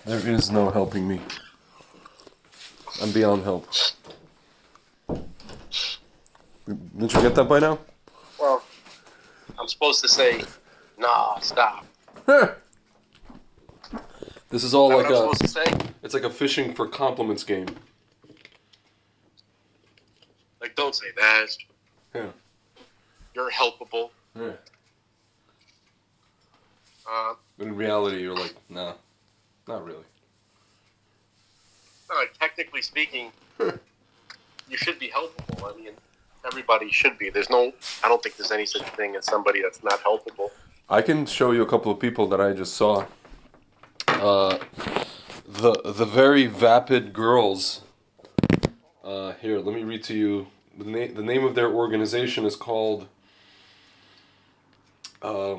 There is no helping me. I'm beyond help. Didn't you get that by now? Well, I'm supposed to say, nah, stop. This is all Is that like what I'm supposed to say? it's like a fishing for compliments game. Like, don't say that. Yeah. You're helpable. Yeah. In Like, reality, you're like, nah, not really. no, like, technically speaking, you should be helpable. I mean, everybody should be. I don't think there's any such thing as somebody that's not helpable. I can show you a couple of people that I just saw. The very vapid girls. Here, let me read to you. The name of their organization is called a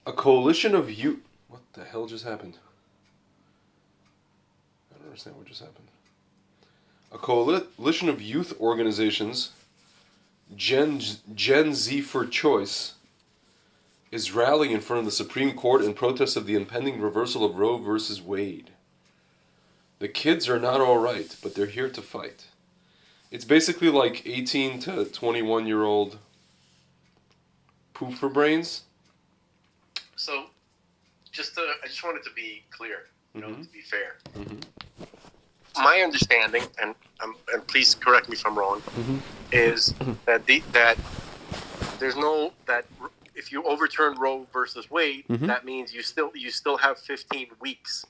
coalition of youth. What the hell just happened? I don't understand what just happened. A coalition of youth organizations, Gen Z for Choice, is rallying in front of the Supreme Court in protest of the impending reversal of Roe versus Wade. The kids are not all right, but they're here to fight. It's basically like 18 to 21-year-old pooper brains. So, I just wanted to be clear, to be fair. Mm-hmm. My understanding, and please correct me if I'm wrong, is that if you overturn Roe versus Wade, that means you still have 15 weeks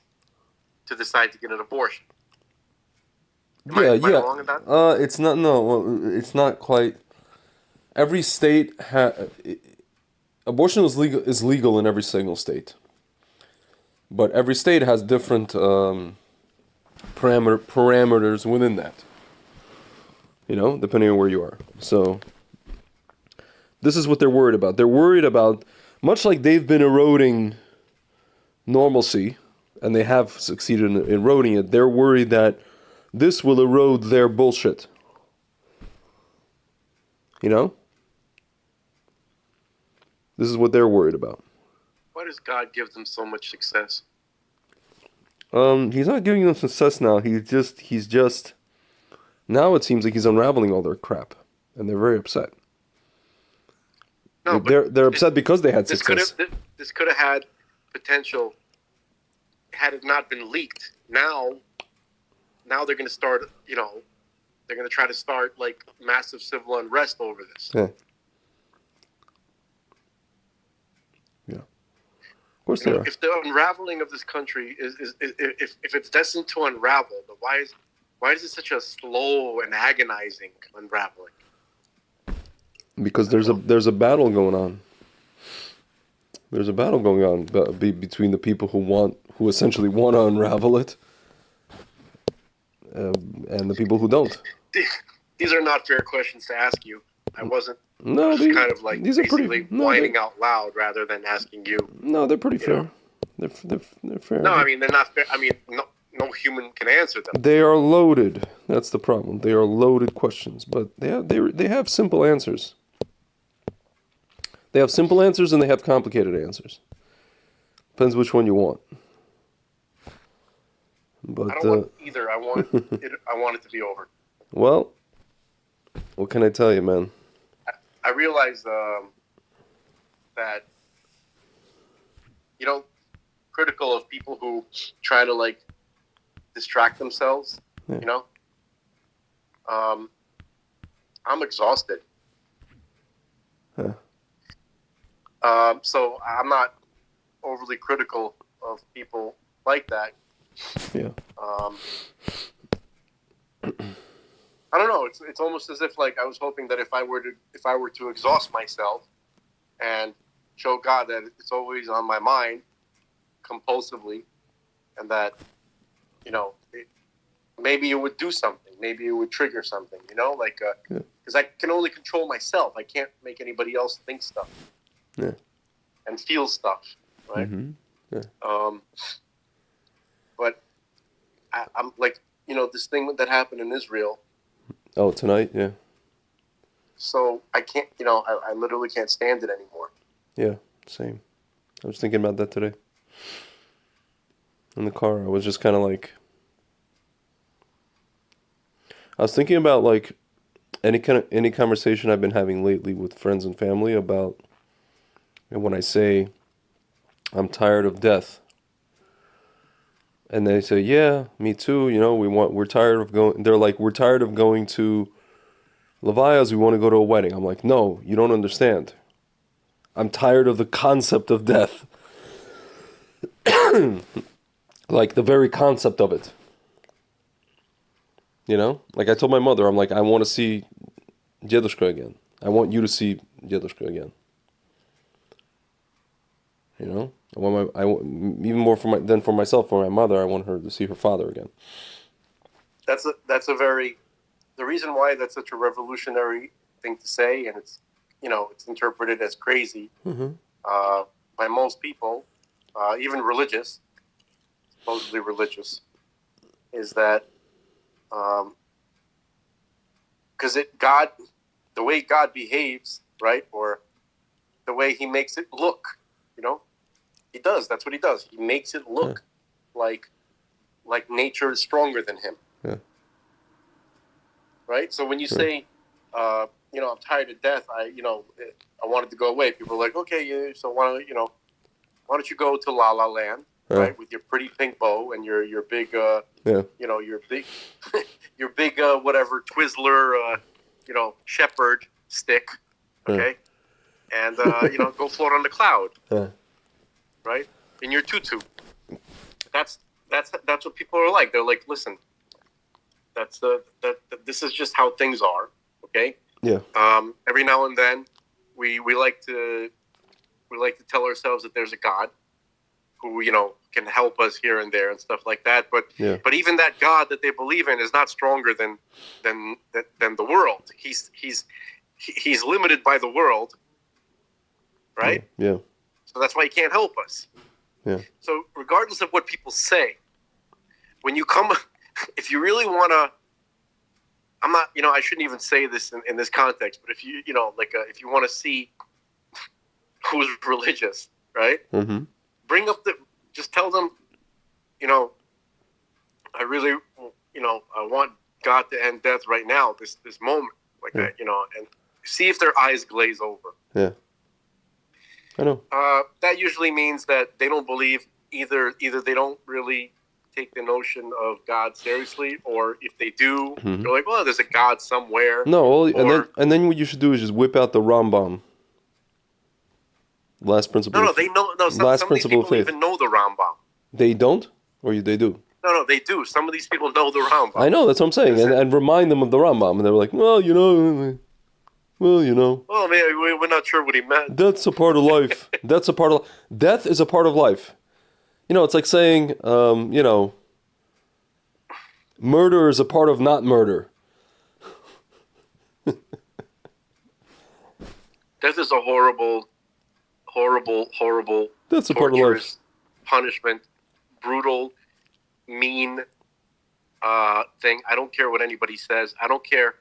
to decide to get an abortion. Am I wrong in that? It's not. No, well, it's not quite. Every state abortion is legal in every single state, but every state has different parameters within that. Depending on where you are. So this is what they're worried about. They're worried about, much like they've been eroding normalcy, and they have succeeded in eroding it. They're worried that this will erode their bullshit. This is what they're worried about. Why does God give them so much success? He's not giving them success now. He's just now it seems like he's unraveling all their crap, and they're very upset. No, they're upset because they had success. This could have had potential had it not been leaked. Now they're going to start. They're going to try to start like massive civil unrest over this. Yeah. Of course they are. If the unraveling of this country if it's destined to unravel, then why is it such a slow and agonizing unraveling? Because there's a battle going on. There's a battle going on between the people who essentially want to unravel it, and the people who don't. These are not fair questions to ask you. I wasn't. No, just kind of like basically whining out loud rather than asking you. No, they're pretty fair. They're fair. No, I mean they're not fair. I mean no human can answer them. They are loaded. That's the problem. They are loaded questions, but they have simple answers. They have simple answers and they have complicated answers. Depends which one you want. But I don't want either. I want it to be over. Well, what can I tell you, man? I realize that critical of people who try to like distract themselves. Yeah. I'm exhausted. Huh. So I'm not overly critical of people like that. Yeah. I don't know. It's almost as if like I was hoping that if I were to exhaust myself and show God that it's always on my mind compulsively, and that maybe it would do something. Maybe it would trigger something. Because I can only control myself. I can't make anybody else think stuff. Yeah. And feel stuff. Right. Mm-hmm. Yeah. But I'm like this thing that happened in Israel. Oh, tonight, yeah. So I can't, I literally can't stand it anymore. Yeah, same. I was thinking about that today. in the car. I was just kind of like, I was thinking about like any conversation I've been having lately with friends and family about, and when I say I'm tired of death, and they say, yeah, me too. We're tired of going. They're like, we're tired of going to Levias. We want to go to a wedding. I'm like, no, you don't understand. I'm tired of the concept of death. Like the very concept of it. Like I told my mother, I'm like, I want to see Dedushka again. I want you to see Dedushka again. Even more than for myself, for my mother, I want her to see her father again. That's a very, the reason why that's such a revolutionary thing to say, and it's interpreted as crazy by most people, even religious, supposedly religious, is that because the way God behaves, right, or the way He makes it look, He does. That's what He does. He makes it look like nature is stronger than Him. Yeah. Right. So when you say, I'm tired of death. I wanted to go away. People are like, okay, so why don't you go to La La Land, right, with your pretty pink bow and your big, your big, your big whatever Twizzler, shepherd stick, okay, and go float on the cloud, right, in your tutu. That's what people are like. They're like, listen, this is just how things are, okay. Yeah. Every now and then, we like to tell ourselves that there's a God who can help us here and there and stuff like that. But even that God that they believe in is not stronger than the world. He's limited by the world, right? Yeah. So that's why He can't help us. Yeah. So regardless of what people say, when you come, if you really want to. I'm not, I shouldn't even say this in this context, but if you, if you want to see who's religious, right? Mm-hmm. Just tell them, I really, I want God to end death right now, this moment, that, and see if their eyes glaze over. Yeah. I know. That usually means that they don't believe either they don't really take the notion of God seriously, or if they do, they're like, well, there's a God somewhere. No, and then what you should do is just whip out the Rambam. Last principle. No, they know. No, some of these people even know the Rambam. They don't, or they do. No, they do. Some of these people know the Rambam. I know, that's what I'm saying, and remind them of the Rambam, and they're like, well, Well, man, we're not sure what he meant. That's a part of life. Death is a part of life. It's like saying, murder is a part of not murder. Death is a horrible, That's a part of life. Punishment, brutal, mean thing. I don't care what anybody says. I don't care.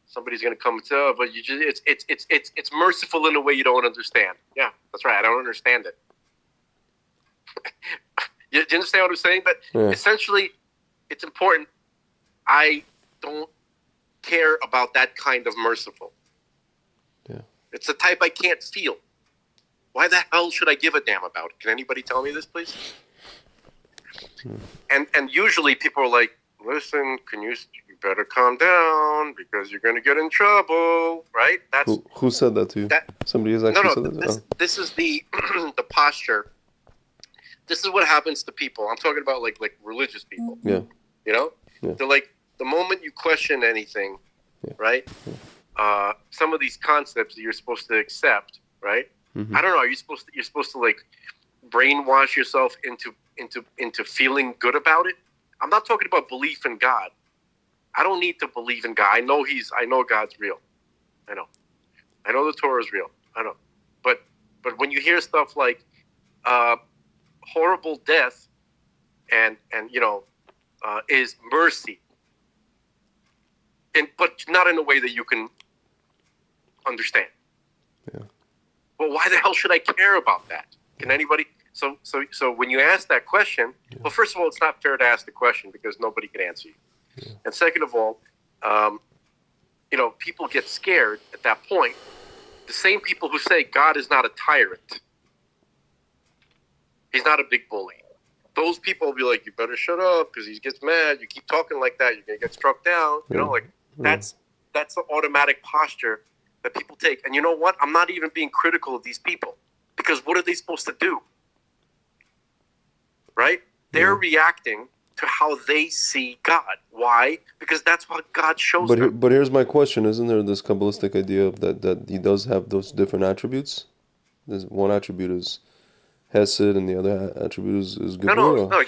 Somebody's gonna come and say, but it's merciful in a way you don't understand. Yeah, that's right. I don't understand it. Do you understand what I'm saying? But essentially, it's important. I don't care about that kind of merciful. Yeah. It's the type I can't feel. Why the hell should I give a damn about it? Can anybody tell me this, please? And usually people are like, listen, you better calm down because you're going to get in trouble, right? That's who said that to you? Somebody has actually said that? This is the the posture. This is what happens to people. I'm talking about like religious people. Yeah. Yeah. They're like, the moment you question anything, right? Some of these concepts that you're supposed to accept, right? Mm-hmm. I don't know. You're supposed to like brainwash yourself into feeling good about it. I'm not talking about belief in God. I don't need to believe in God. I know God's real. I know the Torah is real. I know. But when you hear stuff like horrible death and is mercy, but not in a way that you can understand. Yeah. Well, why the hell should I care about that? Can anybody? So when you ask that question, well, first of all, it's not fair to ask the question because nobody can answer you. Yeah. And second of all, people get scared at that point. The same people who say God is not a tyrant, he's not a big bully. Those people will be like, you better shut up because he gets mad. You keep talking like that, you're gonna get struck down. That's the automatic posture that people take. And you know what? I'm not even being critical of these people because what are they supposed to do? Right? They're reacting to how they see God. Why? Because that's what God shows them. But here's my question: isn't there this Kabbalistic idea of that he does have those different attributes? There's one attribute is Hesed, and the other attribute is Gevurah. No.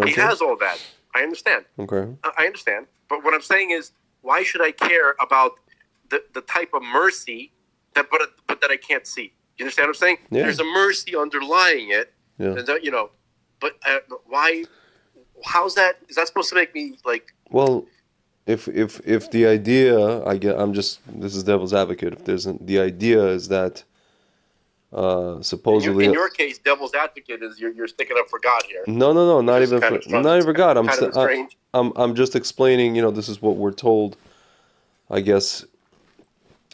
He has all that. I understand. Okay. I understand. But what I'm saying is, why should I care about the type of mercy but that I can't see? You understand what I'm saying? Yeah. There's a mercy underlying it. Yeah. And but why? How's that? Is that supposed to make me like? Well, if the idea, this is devil's advocate. If the idea is that supposedly in your case, devil's advocate is you're sticking up for God here. No, not even for God. I'm just explaining. This is what we're told, I guess,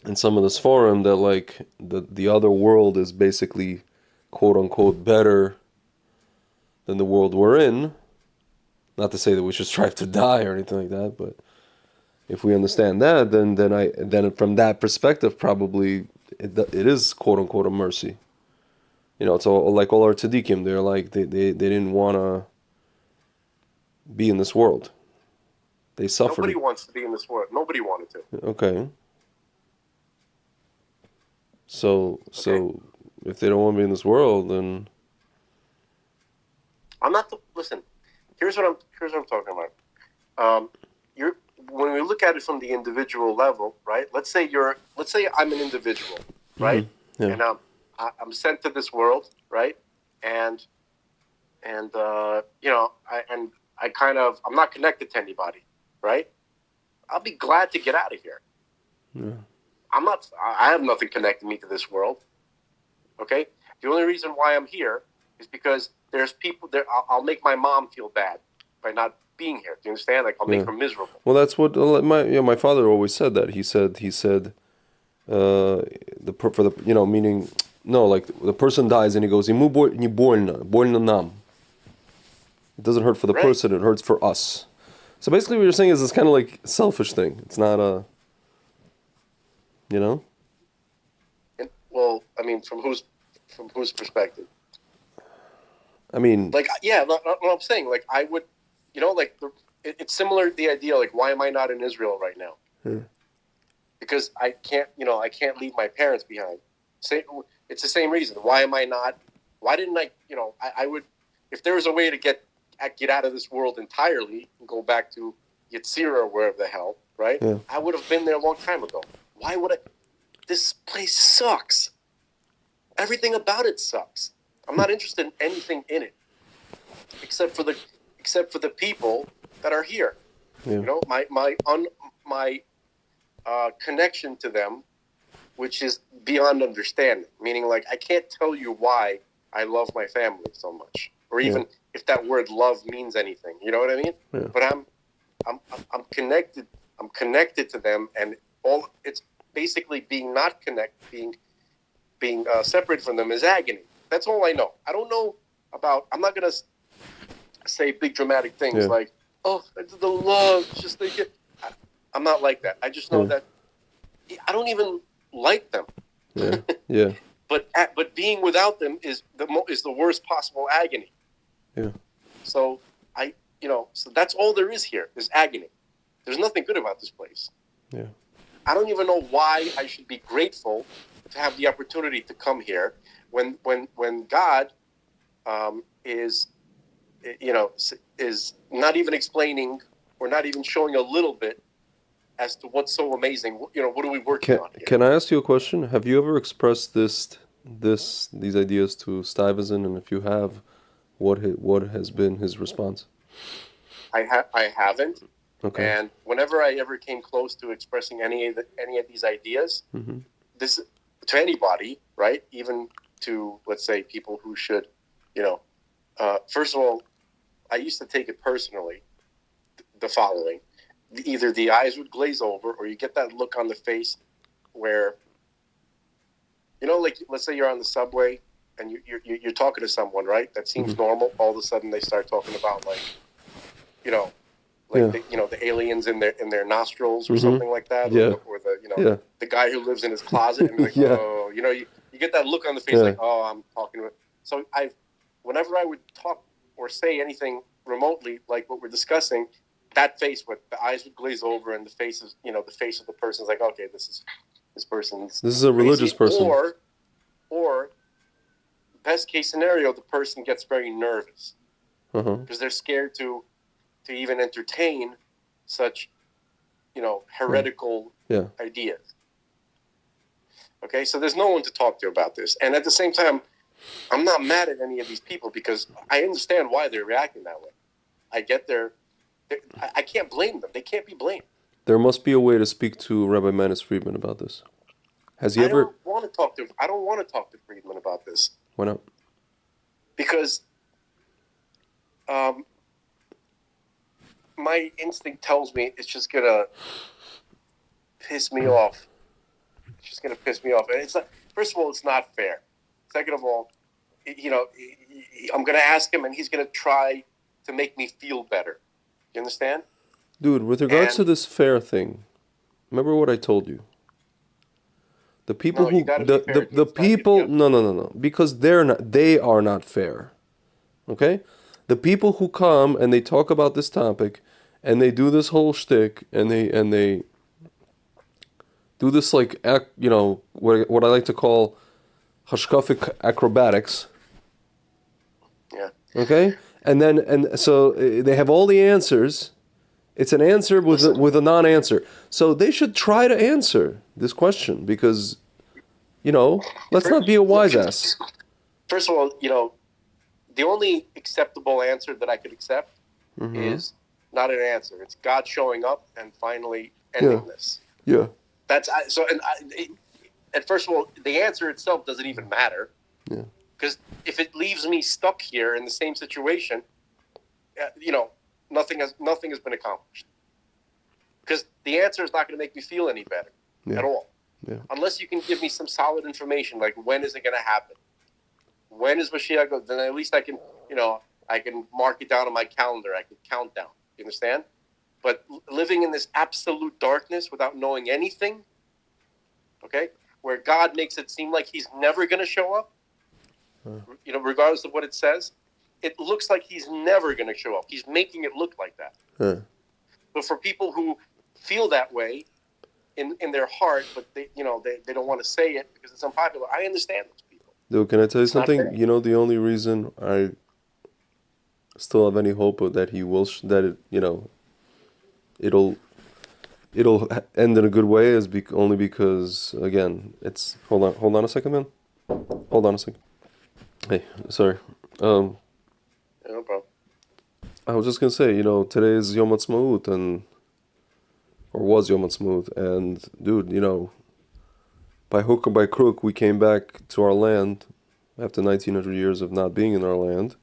in some of this forum, that like the other world is basically quote unquote better than the world we're in. Not to say that we should strive to die or anything like that, but if we understand that, then from that perspective, probably it is quote unquote a mercy. It's all like all our tzaddikim. They're like they didn't want to be in this world. They suffered. Nobody wants to be in this world. Nobody wanted to. Okay. So if they don't want to be in this world, then I'm not. Listen, here's what I'm talking about. When we look at it from the individual level, right? Let's say I'm an individual, right? Mm-hmm. Yeah. And I'm sent to this world, right? And I'm not connected to anybody, right? I'll be glad to get out of here. Yeah. I have nothing connecting me to this world. Okay? The only reason why I'm here is because there's people there. I'll make my mom feel bad by not being here. Do you understand? Like I'll make her miserable. Well, that's what my father always said. That he said meaning like the person dies and he goes больно нам. It doesn't hurt for the person; it hurts for us. So basically, what you're saying is it's kind of like a selfish thing. It's not a Well, I mean, from whose perspective? I mean, like, yeah, what I'm saying, like, I would, it's similar to the idea, like, why am I not in Israel right now? Because I can't leave my parents behind. It's the same reason. Why didn't I, I would, if there was a way to get out of this world entirely and go back to Yetzirah or wherever the hell, right? Yeah. I would have been there a long time ago. Why would I? This place sucks. Everything about it sucks. I'm not interested in anything in it, except for the people that are here. Yeah. My connection to them, which is beyond understanding. Meaning, like, I can't tell you why I love my family so much, or even if that word "love" means anything. You know what I mean? Yeah. But I'm connected. I'm connected to them, and all it's basically being not connected, being separate from them is agony. That's all I know. I don't know about. I'm not gonna say big dramatic things like, "Oh, the love." Just like it. I'm not like that. I just know that I don't even like them. Yeah. Yeah. But being without them is the worst possible agony. Yeah. So so that's all there is here. There's agony. There's nothing good about this place. Yeah. I don't even know why I should be grateful to have the opportunity to come here when God is not even explaining or not even showing a little bit as to what's so amazing. What are we working on here? Can I ask you a question? Have you ever expressed these ideas to Stuyvesant, and if you have, what has been his response? I haven't. Okay. And whenever I ever came close to expressing any of these ideas, this to anybody, right? Even to, let's say, people who should You know, first of all, I used to take it personally. The following: either the eyes would glaze over, or you get that look on the face where, like let's say you're on the subway and you're talking to someone, right? That seems normal. All of a sudden, they start talking about you know, the aliens in their nostrils or something like that, or the guy who lives in his closet, and like, oh, you get that look on the face, like, oh, I'm talking to it. So whenever I would talk or say anything remotely like what we're discussing, that face with the eyes would glaze over, and the face is, the face of the person's like, okay, this person's this is a religious crazy. person, or best case scenario, the person gets very nervous because they're scared to even entertain such, heretical ideas. Okay, so there's no one to talk to about this. And at the same time, I'm not mad at any of these people because I understand why they're reacting that way. I get I can't blame them. They can't be blamed. There must be a way to speak to Rabbi Manis Friedman about this. Has he ever? I don't want to talk to Friedman about this. Why not? Because my instinct tells me it's just gonna piss me off. It's just gonna piss me off. And it's not, first of all, it's not fair. Second of all, I'm gonna ask him, and he's gonna try to make me feel better. You understand? Dude, with regards to this fair thing, remember what I told you. The people the people no, because they are not fair. Okay? The people who come and they talk about this topic and they do this whole shtick and they do this what I like to call hashkafic acrobatics. Yeah. Okay? And so they have all the answers. It's an answer with a non-answer. So they should try to answer this question because, let's not be a wise ass. First of all, the only acceptable answer that I could accept is not an answer. It's God showing up and finally ending this. Yeah. And first of all, the answer itself doesn't even matter. Yeah. Because if it leaves me stuck here in the same situation, nothing has been accomplished. Because the answer is not going to make me feel any better at all. Yeah. Unless you can give me some solid information, like when is it going to happen? When is Mashiach go? Then at least I can, I can mark it down on my calendar. I can count down. You understand? But living in this absolute darkness without knowing anything, okay, where God makes it seem like he's never going to show up, regardless of what it says, it looks like he's never going to show up. He's making it look like that. But for people who feel that way in their heart, but they don't want to say it because it's unpopular, I understand those people. Dude, can I tell you something? The only reason I still have any hope of that he will, it'll end in a good way is only because, again, it's... Hold on a second, man. Hold on a second. Hey, sorry. No problem. I was just going to say, today is Yom Ha'atzmaut, or was Yom Ha'atzmaut, and, dude, by hook or by crook, we came back to our land after 1900 years of not being in our land,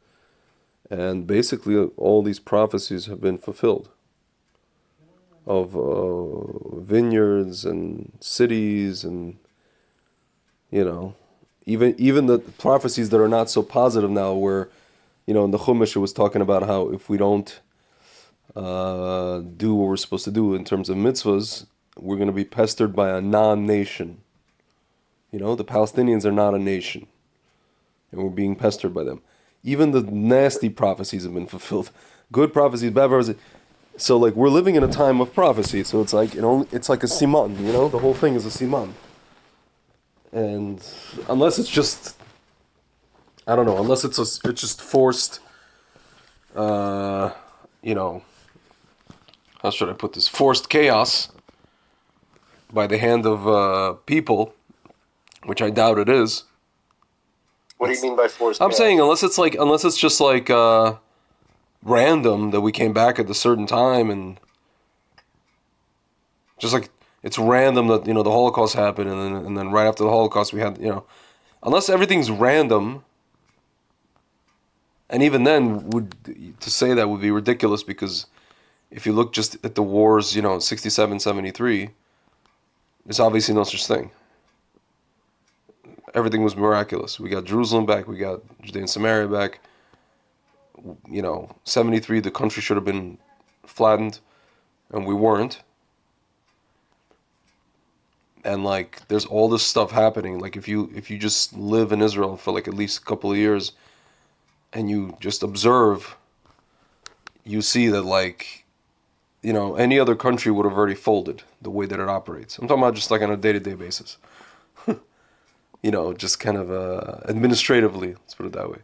and basically all these prophecies have been fulfilled of vineyards and cities and, even the prophecies that are not so positive now where, in the Chumash it was talking about how if we don't do what we're supposed to do in terms of mitzvahs, we're going to be pestered by a non-nation. The Palestinians are not a nation, and we're being pestered by them. Even the nasty prophecies have been fulfilled. Good prophecies, bad prophecies. So, we're living in a time of prophecy. So it's like it's like a siman. The whole thing is a siman. And unless it's just, I don't know. Unless it's just forced. How should I put this? Forced chaos by the hand of people, which I doubt it is. What do you mean by forced chaos? I'm saying unless it's just random that we came back at a certain time and just it's random that the Holocaust happened and then right after the Holocaust we had unless everything's random, And even then, to say that would be ridiculous because if you look just at the wars, 67, 73, there's obviously no such thing. Everything was miraculous. We got Jerusalem back. We got Judea and Samaria back. 73, the country should have been flattened, and we weren't. And like, there's all this stuff happening. Like, if you just live in Israel for like at least a couple of years, and you just observe, you see that like, any other country would have already folded the way that it operates. I'm talking about just like on a day-to-day basis. Just kind of administratively, let's put it that way.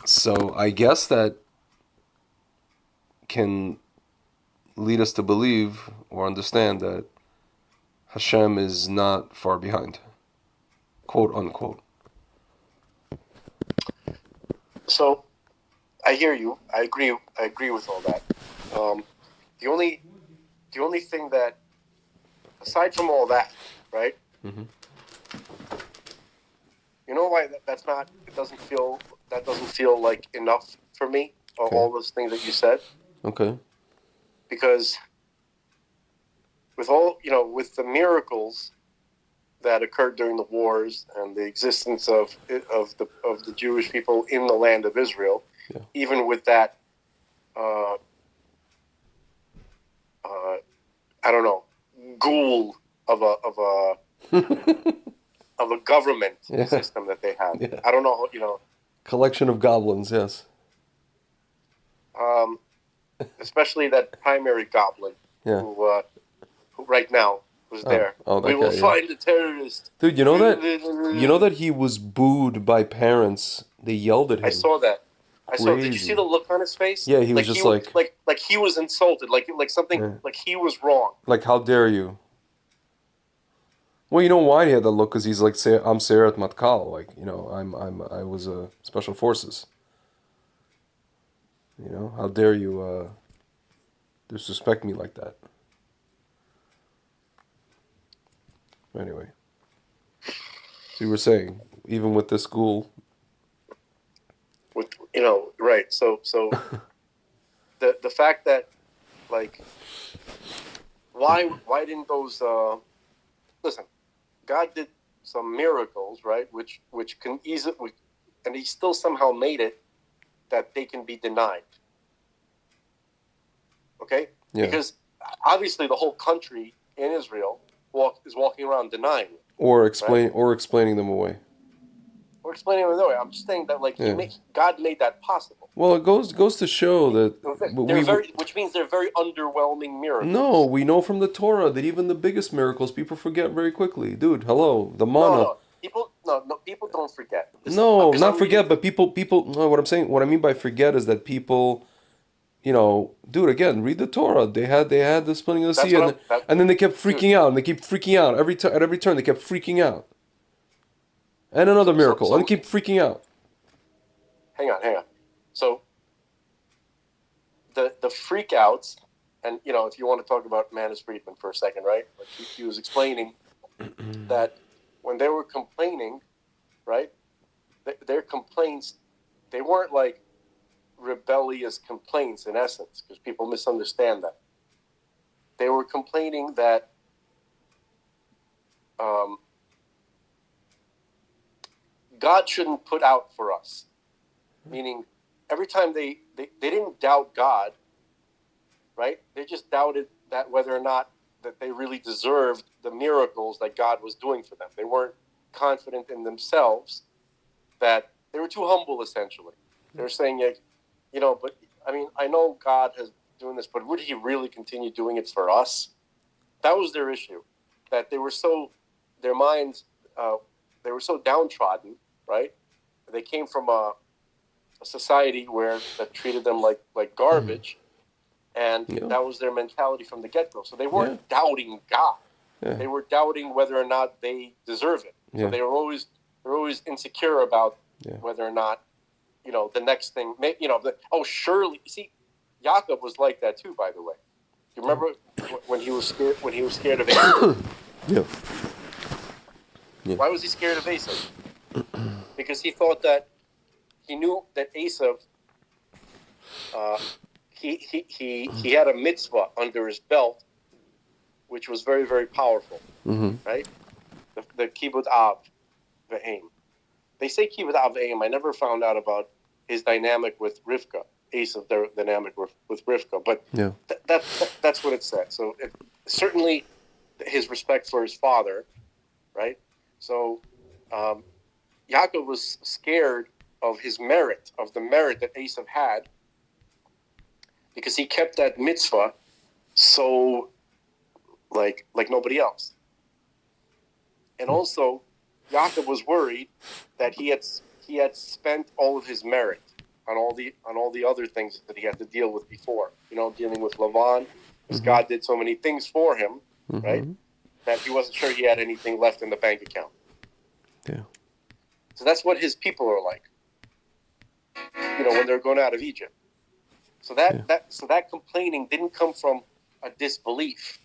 So I guess that can lead us to believe or understand that Hashem is not far behind, quote unquote. So, I hear you. I agree. I agree with all that. The only thing that, aside from all that, right? Mm-hmm. You know why that doesn't feel like enough for me. Okay. All those things that you said. Okay. Because with the miracles that occurred during the wars and the existence of the Jewish people in the land of Israel, yeah. Even with that, I don't know, ghoul of a government yeah. system that they have. Yeah. I don't know, Collection of goblins, yes. Especially that primary goblin, yeah. who right now was there. That we will guy, find the terrorist. Dude, you know that he was booed by parents. They yelled at him. I saw that. Crazy. Did you see the look on his face? Yeah, he was just like he was insulted, like something, yeah. like he was wrong. Like, how dare you? Well, you know why he had that look? Because he's like, I'm Seyrat Matkal. Like, I was special forces. How dare you disrespect me like that? Anyway, so you were saying, even with this school, with right? So the fact that, like, why didn't those listen? God did some miracles, right? Which can easily, and he still somehow made it that they can be denied. Okay, yeah. Because obviously the whole country in Israel is walking around denying it, or explaining them away. Or explaining them away. I'm just saying that, like, God made that possible. Well, it goes to show that which means they're very underwhelming miracles. No, we know from the Torah that even the biggest miracles people forget very quickly. Dude, hello, the manna. No, people don't forget. No, not forget, but people. No, what I mean by forget is that people, dude, again, read the Torah. They had the splitting of the sea, and then they kept freaking out, and they keep freaking out at every turn. They kept freaking out. And another miracle, and they keep freaking out. Hang on. So the freak outs, and if you want to talk about Manus Friedman for a second, right? Like he was explaining that when they were complaining, right? Their complaints, they weren't like rebellious complaints in essence, because people misunderstand that. They were complaining that God shouldn't put out for us. Meaning, every time they didn't doubt God, right? They just doubted that whether or not that they really deserved the miracles that God was doing for them. They weren't confident in themselves, that they were too humble, essentially. They were saying, but I mean, I know God is doing this, but would he really continue doing it for us? That was their issue. That they were their minds, they were so downtrodden, right? They came from a society that treated them like garbage, and that was their mentality from the get-go. So they weren't doubting God. Yeah. They were doubting whether or not they deserve it. So they were always insecure about whether or not the next thing. Surely. See, Jacob was like that too. By the way, you remember when he was scared? When he was scared of Esau? Yeah. Why was he scared of Esau? Because he thought that he knew that Esav, he had a mitzvah under his belt, which was very, very powerful, right? The kibbutz av ve'em. They say kibbutz av ve'em. I never found out about his dynamic with Rivka, Esav, their dynamic with Rivka, but that's what it said. So certainly his respect for his father, right? So Yaakov was scared of his merit, of the merit that Esav had, because he kept that mitzvah so like nobody else. And also, Yaakov was worried that he had spent all of his merit on all the other things that he had to deal with before. Dealing with Lavan, because God did so many things for him, right? That he wasn't sure he had anything left in the bank account. Yeah. So that's what his people are like. When they're going out of Egypt. So that complaining didn't come from a disbelief.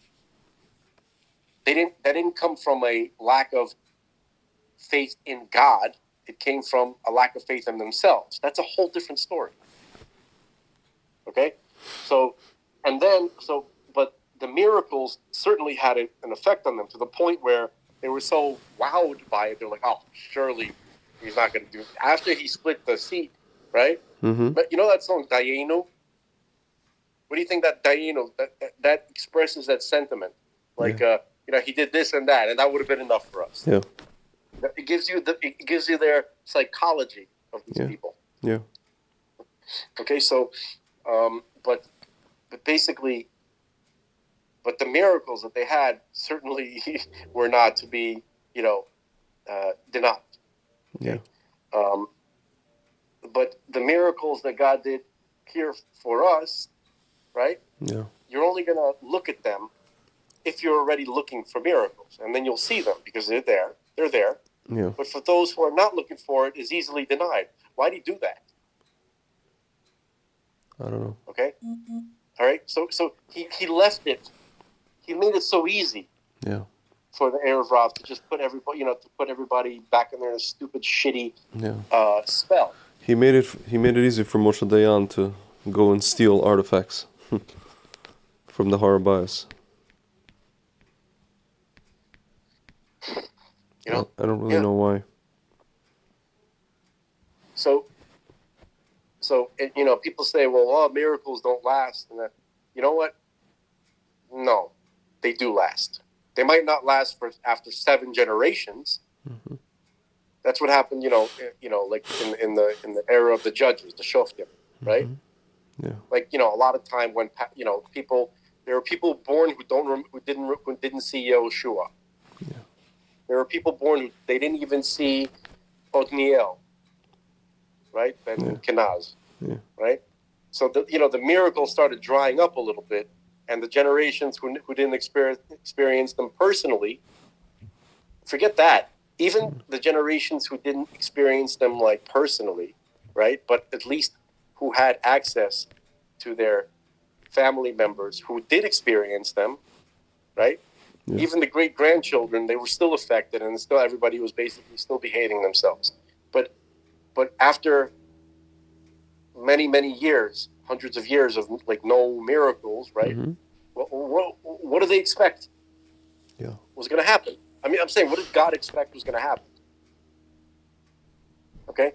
That didn't come from a lack of faith in God. It came from a lack of faith in themselves. That's a whole different story. Okay? But the miracles certainly had an effect on them, to the point where they were so wowed by it. They're like, oh, surely he's not going to do it. After he split the sea, right? But that song, Dayenu? What do you think that Dayenu, that expresses that sentiment? Like, he did this and that would have been enough for us. Yeah. It gives you their psychology of these people. Yeah. Okay, so, but basically, but the miracles that they had certainly were not to be, denied. Yeah. But the miracles that God did here for us, right? Yeah. You're only going to look at them if you're already looking for miracles, and then you'll see them because they're there. They're there. Yeah. But for those who are not looking for it, is easily denied. Why do you do that? I don't know. Okay. All right. So he left it. He made it so easy. Yeah. For the Erev Rav to just put everybody back in their stupid, shitty spell. He made it easy for Moshe Dayan to go and steal artifacts from the Har Bias. I don't really know why. So people say, well, miracles don't last, and that. You know what? No, they do last. They might not last for after 7 generations. That's what happened, like in the era of the judges, the shoftim, right? Yeah. Like a lot of time when there were people born who didn't see Yehoshua. Yeah. There were people born who they didn't even see Othniel, right? Ben Kenaz, right? So the miracles started drying up a little bit, and the generations who didn't experience them personally, forget that. Even the generations who didn't experience them like personally, right? But at least who had access to their family members who did experience them, right? Yeah. Even the great-grandchildren, they were still affected, and still everybody was basically still behaving themselves. But after many, many years, hundreds of years of like no miracles, right? What do they expect? Yeah, was going to happen? I mean, I'm saying, what did God expect was going to happen? Okay,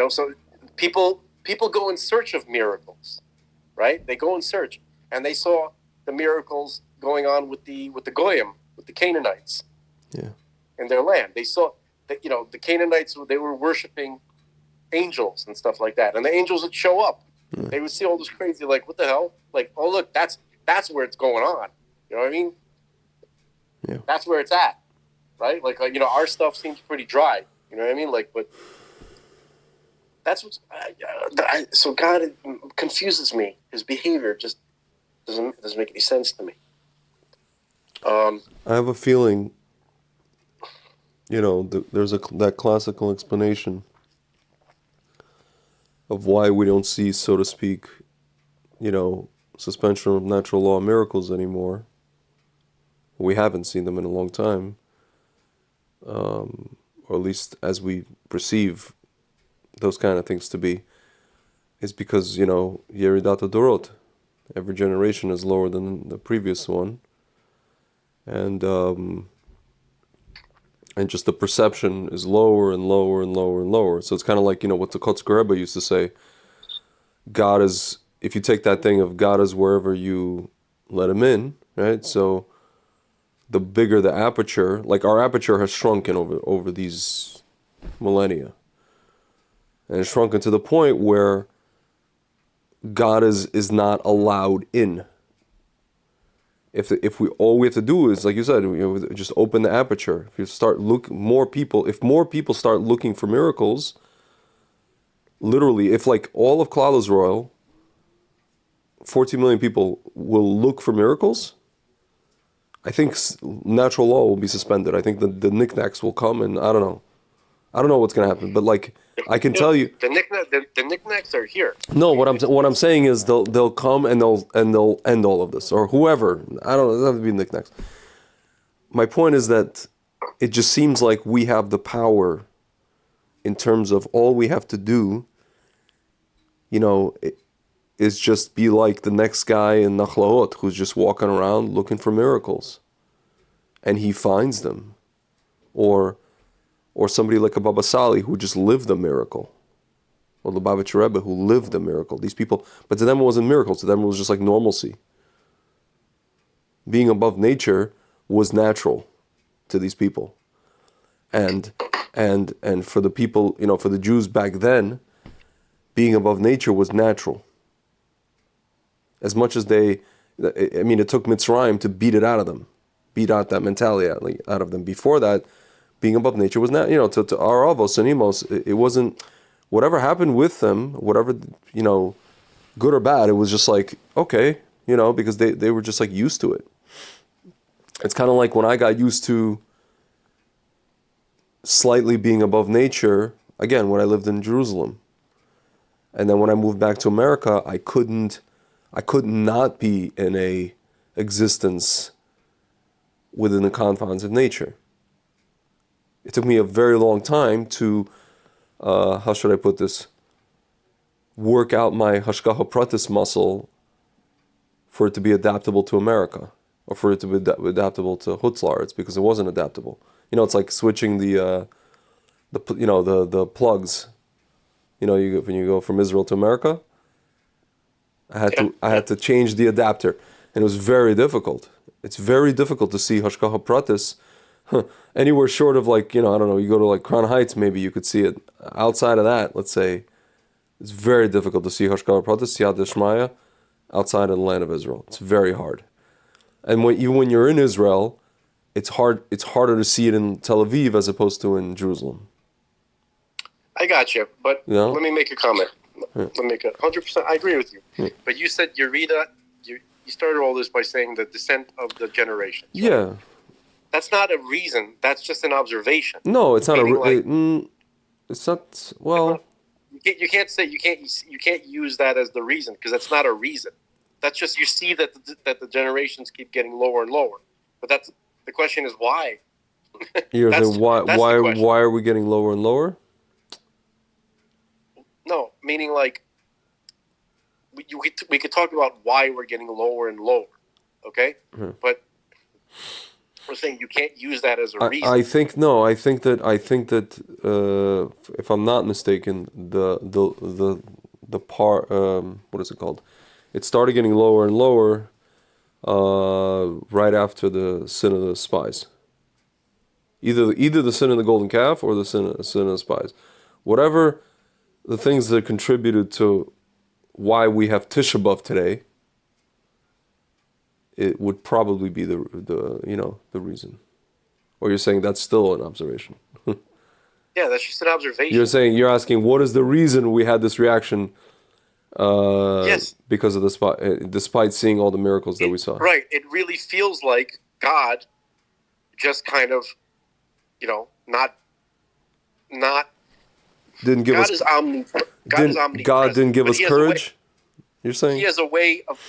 so people go in search of miracles, right? They go in search, and they saw the miracles going on with the Goyim, with the Canaanites, in their land. They saw that the Canaanites, they were worshiping angels and stuff like that, and the angels would show up. They would see all this crazy, like, what the hell? Like, oh look, that's where it's going on. You know what I mean? Yeah. That's where it's at, right? Like our stuff seems pretty dry. You know what I mean? Like, but that's what's. So God confuses me. His behavior just doesn't make any sense to me. I have a feeling. There's that classical explanation of why we don't see, so to speak, suspension of natural law miracles anymore. We haven't seen them in a long time, or at least as we perceive those kind of things to be is because, Yeridat Dorot, every generation is lower than the previous one. And just the perception is lower and lower and lower and lower. So it's kind of like, what the Kotzker Rebbe used to say, God is, if you take that thing of God is wherever you let him in, right? So the bigger the aperture, like our aperture has shrunken over these millennia. And it's shrunken to the point where God is not allowed in. If all we have to do is, like you said, just open the aperture. If you start if more people start looking for miracles, literally, if like all of Klal Yisrael, 14 million people will look for miracles, I think natural law will be suspended. I think the knickknacks will come, and I don't know. I don't know what's going to happen, but like I can tell you, the knickknacks are here. No, what I'm saying is they'll come and they'll end all of this, or whoever. I don't know. It doesn't have to be knickknacks. My point is that it just seems like we have the power, in terms of all we have to do. Is just be like the next guy in Nachlaot who's just walking around looking for miracles, and he finds them, or somebody like a Baba Sali who just lived the miracle. Or the Lubavitcher Rebbe who lived the miracle. These people, but to them it wasn't miracles. To them it was just like normalcy. Being above nature was natural to these people, and for the people, for the Jews back then, being above nature was natural. As much as it took Mitzrayim to beat it out of them, beat out that mentality out of them. Before that, being above nature was not, to our Avos and Emos, it wasn't. Whatever happened with them, whatever, good or bad, it was just like, okay, because they were just like used to it. It's kind of like when I got used to slightly being above nature, again, when I lived in Jerusalem. And then when I moved back to America, I could not be in a existence within the confines of nature. It took me a very long time to, how should I put this, work out my Hashgacha Pratis muscle for it to be adaptable to America, or for it to be adaptable to Hutzlaritz, because it wasn't adaptable. It's like switching the plugs. When you go from Israel to America, I had to change the adapter, and it was very difficult. It's very difficult to see Hashgacha Pratis anywhere short of like, I don't know, you go to like Crown Heights, maybe you could see it. Outside of that, let's say, it's very difficult to see Hashgacha Pratis, Siyat Deshmaya, outside of the land of Israel. It's very hard. And even when you're in Israel, it's harder to see it in Tel Aviv as opposed to in Jerusalem. I got you, but let me make a comment. Let me make 100%. I agree with you. Yeah. But you said Yerida, you started all this by saying the descent of the generations. Right? Yeah. That's not a reason. That's just an observation. No, it's not it's not. Well, you can't use that as the reason, because that's not a reason. That's just, you see that the generations keep getting lower and lower. But the question is why. You're saying why are we getting lower and lower? No, meaning like we could talk about why we're getting lower and lower, okay? Mm-hmm. But we're saying you can't use that as a reason. I think that if I'm not mistaken, the part, what is it called? It started getting lower and lower right after the sin of the spies. Either the sin of the golden calf or the sin of the spies. Whatever the things that contributed to why we have Tisha B'Av today, it would probably be the reason. Or you're saying that's still an observation? Yeah, that's just an observation. You're asking what is the reason we had this reaction? Yes. Because of despite seeing all the miracles that we saw. Right. It really feels like God just kind of, not. Didn't give God us. Is omnipresent. God didn't give us courage. You're saying He has a way of.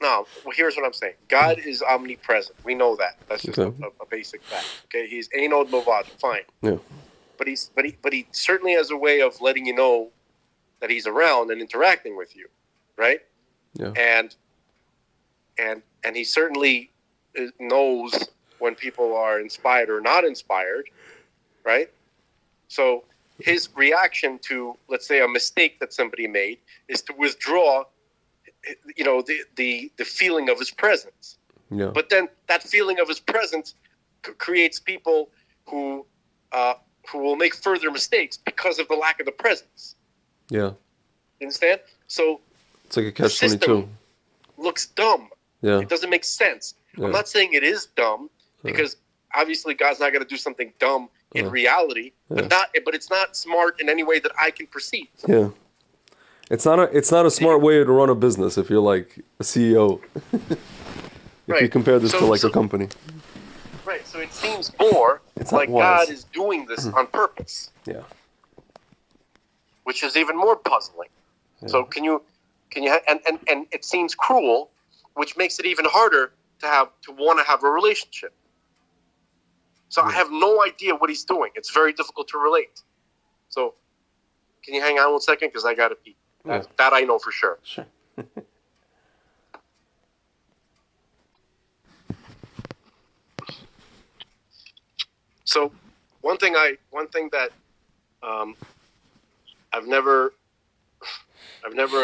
No. Well, here's what I'm saying. God is omnipresent. We know that. That's just a basic fact. Okay. He's Einod Movad. Fine. Yeah. but he certainly has a way of letting you know that he's around and interacting with you, right? Yeah. And he certainly knows when people are inspired or not inspired, right? So his reaction to, let's say, a mistake that somebody made is to withdraw, the feeling of his presence. Yeah. But then that feeling of his presence creates people who will make further mistakes because of the lack of the presence. Yeah. You understand? So it's like a catch-22. Looks dumb. Yeah. It doesn't make sense. Yeah. I'm not saying it is dumb because obviously God's not going to do something dumb in reality, but it's not smart in any way that I can perceive. Yeah. It's not a smart way to run a business if you're like a CEO. If you compare this to like a company. Right. So it seems more like God is doing this on purpose. Yeah. Which is even more puzzling. Yeah. So can you and it seems cruel, which makes it even harder to want to have a relationship. So I have no idea what he's doing. It's very difficult to relate. So can you hang on 1 second? Because I got to pee. That I know for sure. Sure. So one thing that I've never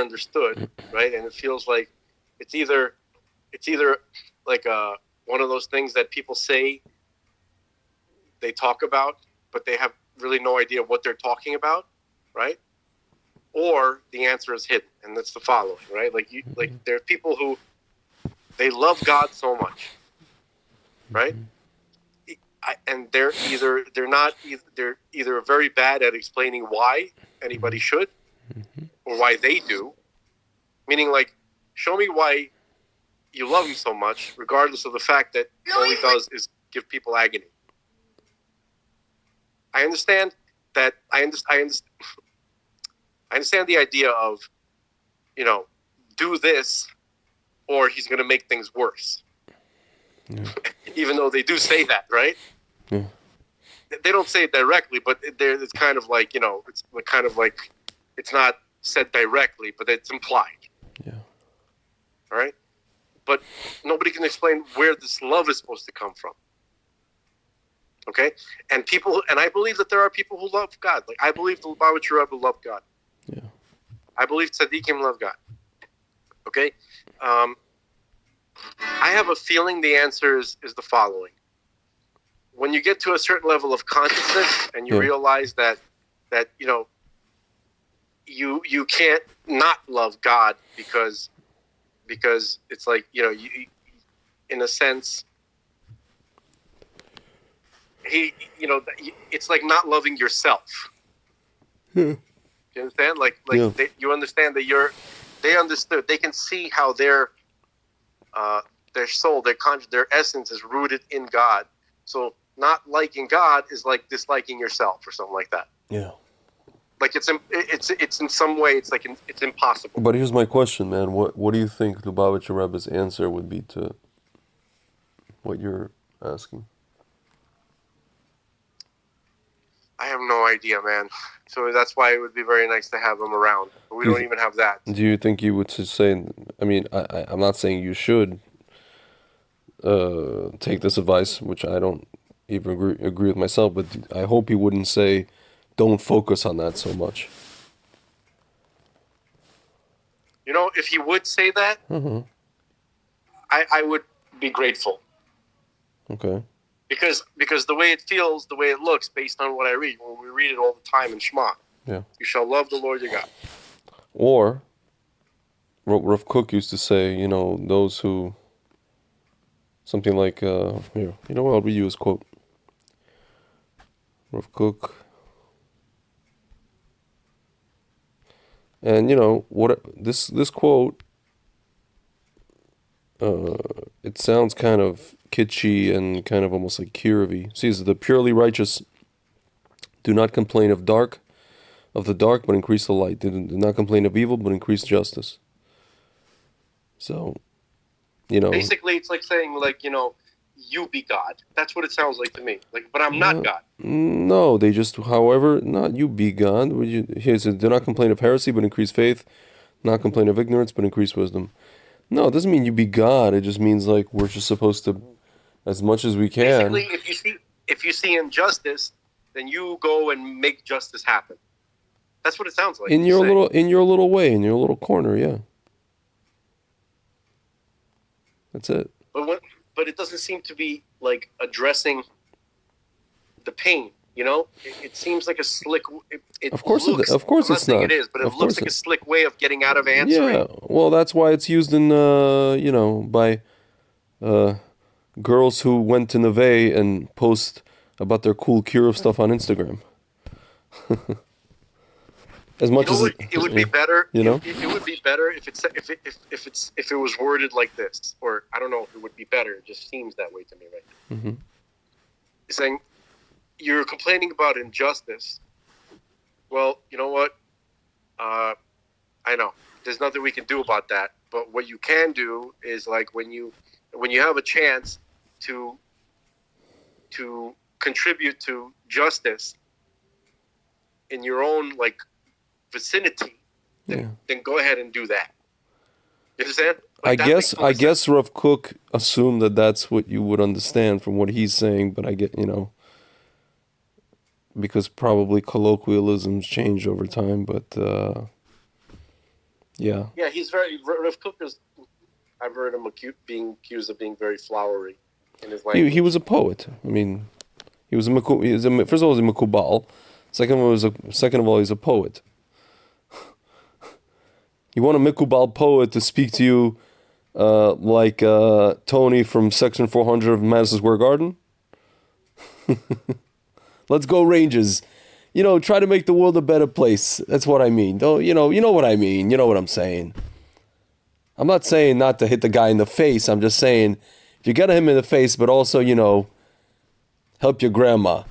understood, right? And it feels like it's either like one of those things that people say they talk about, but they have really no idea what they're talking about, right? Or the answer is hidden, and that's the following, right? Like there are people who they love God so much, right? And they're either very bad at explaining why anybody should, or why they do. Meaning, like, show me why you love him so much, regardless of the fact that all he does is give people agony. I understand that. I understand the idea of, do this, or he's going to make things worse. Yeah. Even though they do say that, right? Yeah. They don't say it directly, but it's kind of like, it's kind of like it's not said directly, but it's implied. Yeah. All right? But nobody can explain where this love is supposed to come from. Okay? And I believe that there are people who love God. Like, I believe the Lubavitcher Rebbe loved God. Yeah. I believe tzaddikim love God. Okay? I have a feeling the answer is the following. When you get to a certain level of consciousness and you realize that you can't not love God because it's like, you in a sense, it's like not loving yourself. You understand? You understand that they understood. They can see how their soul, their conscience, their essence is rooted in God. So not liking God is like disliking yourself or something like that. Yeah. Like it's in some way it's like it's impossible. But here's my question, man. What do you think Lubavitcher Rebbe's answer would be to what you're asking? I have no idea, man. So that's why it would be very nice to have him around. But we don't even have that. Do you think you would say? I mean, I'm not saying you should take this advice, which I don't even agree with myself. But I hope he wouldn't say, "Don't focus on that so much." If he would say that, I would be grateful. Okay. Because the way it feels, the way it looks, based on what I read, when we read it all the time in Shema, you shall love the Lord your God. Or, Rav Kook used to say, those who, something like, here, what, I'll read you his quote. Rav Kook. And, what this quote, it sounds kind of kitschy and kind of almost like Kiravi. See, the purely righteous do not complain of the dark, but increase the light. They do not complain of evil, but increase justice. So, Basically, it's like saying, you be God. That's what it sounds like to me. Like, but I'm not God. No, they just, however, not you be God. Here it says, do not complain of heresy, but increase faith. Not complain of ignorance, but increase wisdom. No, it doesn't mean you be God. It just means like we're just supposed to, as much as we can. Basically, if you see injustice, then you go and make justice happen. That's what it sounds like. In your little way, in your little corner, yeah. That's it. But it doesn't seem to be like addressing the pain. You know, it seems like a slick. Of course, looks, of course, I'm not it's saying not. it is, but it Of looks course like a slick way of getting out of answering. Yeah, well, that's why it's used in, by girls who went to Neve and post about their cool cure of stuff on Instagram. As much as it would be better. You know, it would be better if it was worded like this, or I don't know if it would be better. It just seems that way to me right now. Mm-hmm. It's saying you're complaining about injustice. Well, you know what? I know there's nothing we can do about that. But what you can do is like when you have a chance to contribute to justice in your own like vicinity, then go ahead and do that. You understand? Like, I guess Rav Kook assumed that that's what you would understand from what he's saying, but I get, because probably colloquialisms change over time, but yeah. Yeah, he's very, Rav Kook is, I've heard him being accused of being very flowery in his language. He was a poet. I mean, first of all, he was a Makubal. Second of all, he's a poet. You want a Mikubal poet to speak to you like Tony from Section 400 of Madison Square Garden? Let's go Rangers. Try to make the world a better place. That's what I mean. Don't you know what I mean. You know what I'm saying. I'm not saying not to hit the guy in the face. I'm just saying if you get him in the face, but also, help your grandma.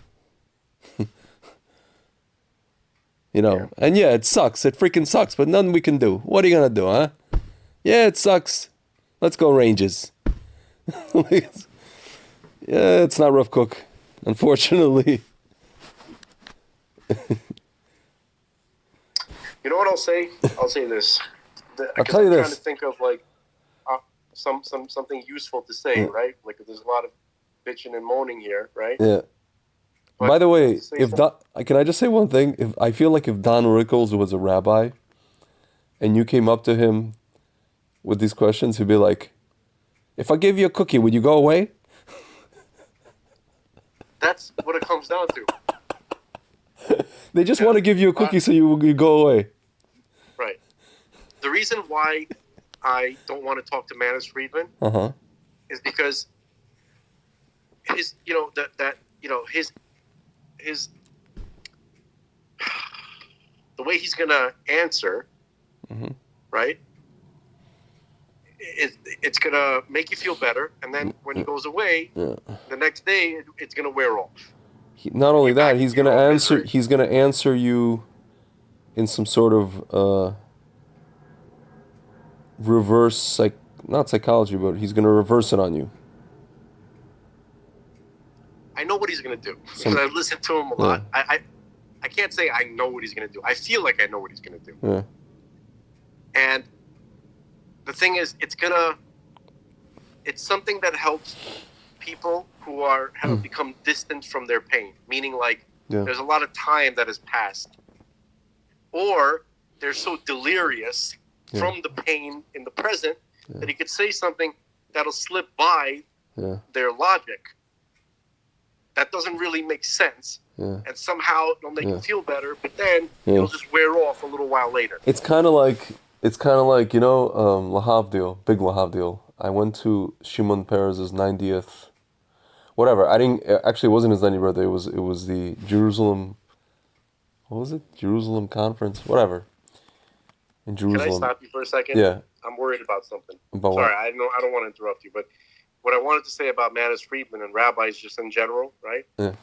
Yeah. And yeah, it sucks. It freaking sucks, but nothing we can do. What are you going to do, huh? Yeah, it sucks. Let's go Rangers. Yeah, it's not Rav Kook, unfortunately. You know what I'll say? I'll say this. I'll tell you I'm this. trying to think of like something useful to say, right? Like there's a lot of bitching and moaning here, right? Yeah. But by the way, can I just say one thing? I feel like if Don Rickles was a rabbi, and you came up to him with these questions, he'd be like, "If I gave you a cookie, would you go away?" That's what it comes down to. They just want to give you a cookie so you go away. Right. The reason why I don't want to talk to Manis Friedman is because his the way he's gonna answer, right? It's gonna make you feel better, and then when he goes away, the next day it's gonna wear off. Not only that, he's gonna answer. He's gonna answer you in some sort of reverse not psychology, but he's gonna reverse it on you. I know what he's gonna do because I've listened to him a lot. I can't say I know what he's gonna do. I feel like I know what he's gonna do. Yeah. And the thing is, it's something that helps people who have become distant from their pain. Meaning, like, there's a lot of time that has passed, or they're so delirious from the pain in the present that he could say something that'll slip by their logic. That doesn't really make sense. Yeah. And somehow it'll make you feel better, but then it'll just wear off a little while later. It's kind of like Lahavdil, big Lahavdil. I went to Shimon Peres's 90th, whatever. It wasn't his 90th birthday. It was the Jerusalem. What was it? Jerusalem conference, whatever. In Jerusalem. Can I stop you for a second? Yeah. I'm worried about something. About Sorry, what? I don't want to interrupt you, but what I wanted to say about Manis Friedman and rabbis just in general, right? Yeah.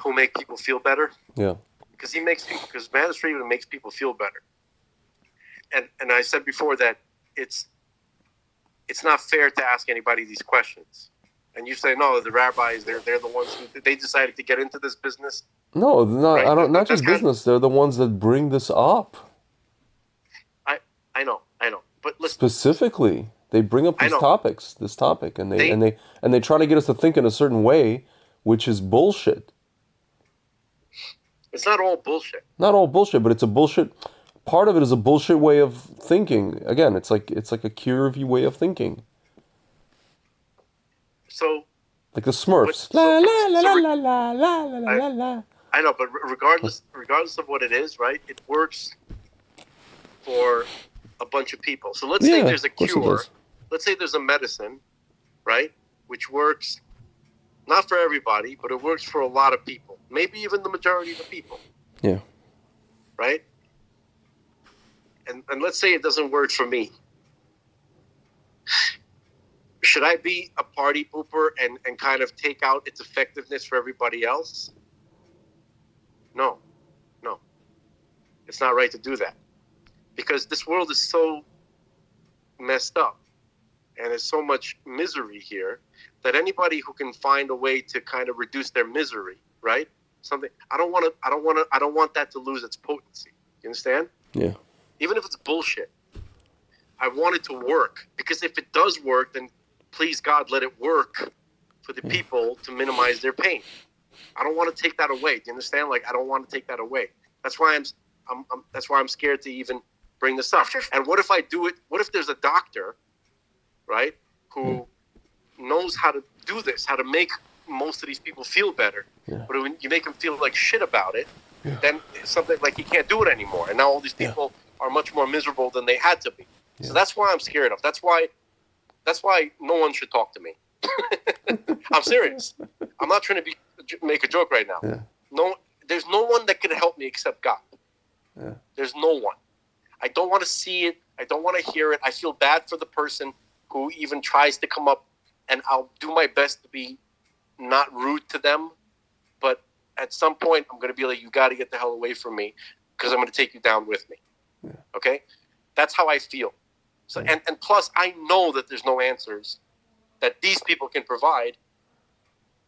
Who make people feel better. Yeah. Because Manis Friedman makes people feel better. And I said before that it's not fair to ask anybody these questions. And you say, no, the rabbis, they're the ones who they decided to get into this business. No, not Right? I don't. Not That's just business. They're the ones that bring this up. I know. But listen, Specifically, they bring up I these know. topics, this topic, and They they try to get us to think in a certain way, which is bullshit. It's not all bullshit. Not all bullshit, but it's a bullshit. Part of it is a bullshit way of thinking. Again, it's like a curvy way of thinking. So Like the Smurfs. La la la la la la la la la la. I know, but regardless of what it is, right? It works for a bunch of people. So let's say there's a cure. Let's say there's a medicine, right? Which works not for everybody, but it works for a lot of people. Maybe even the majority of the people. Yeah. Right? And let's say it doesn't work for me. Should I be a party pooper and kind of take out its effectiveness for everybody else? No. It's not right to do that. Because this world is so messed up and there's so much misery here that anybody who can find a way to kind of reduce their misery, right? Something I don't want that to lose its potency. You understand? Yeah. Even if it's bullshit. I want it to work, because if it does work, then please God, let it work for the people to minimize their pain. I don't want to take that away. Do you understand? Like, I don't want to take that away. That's why I'm scared to even bring this up. And what if I do it? What if there's a doctor, right, who knows how to do this, how to make most of these people feel better. Yeah. But when you make them feel like shit about it, then it's something like he can't do it anymore. And now all these people are much more miserable than they had to be. Yeah. So that's why I'm scared of. That's why no one should talk to me. I'm serious. I'm not trying to make a joke right now. Yeah. No, there's no one that can help me except God. Yeah. There's no one. I don't want to see it. I don't want to hear it. I feel bad for the person who even tries to come up, and I'll do my best to be not rude to them. But at some point, I'm going to be like, you got to get the hell away from me, because I'm going to take you down with me. Yeah. Okay? That's how I feel. So, and plus, I know that there's no answers that these people can provide.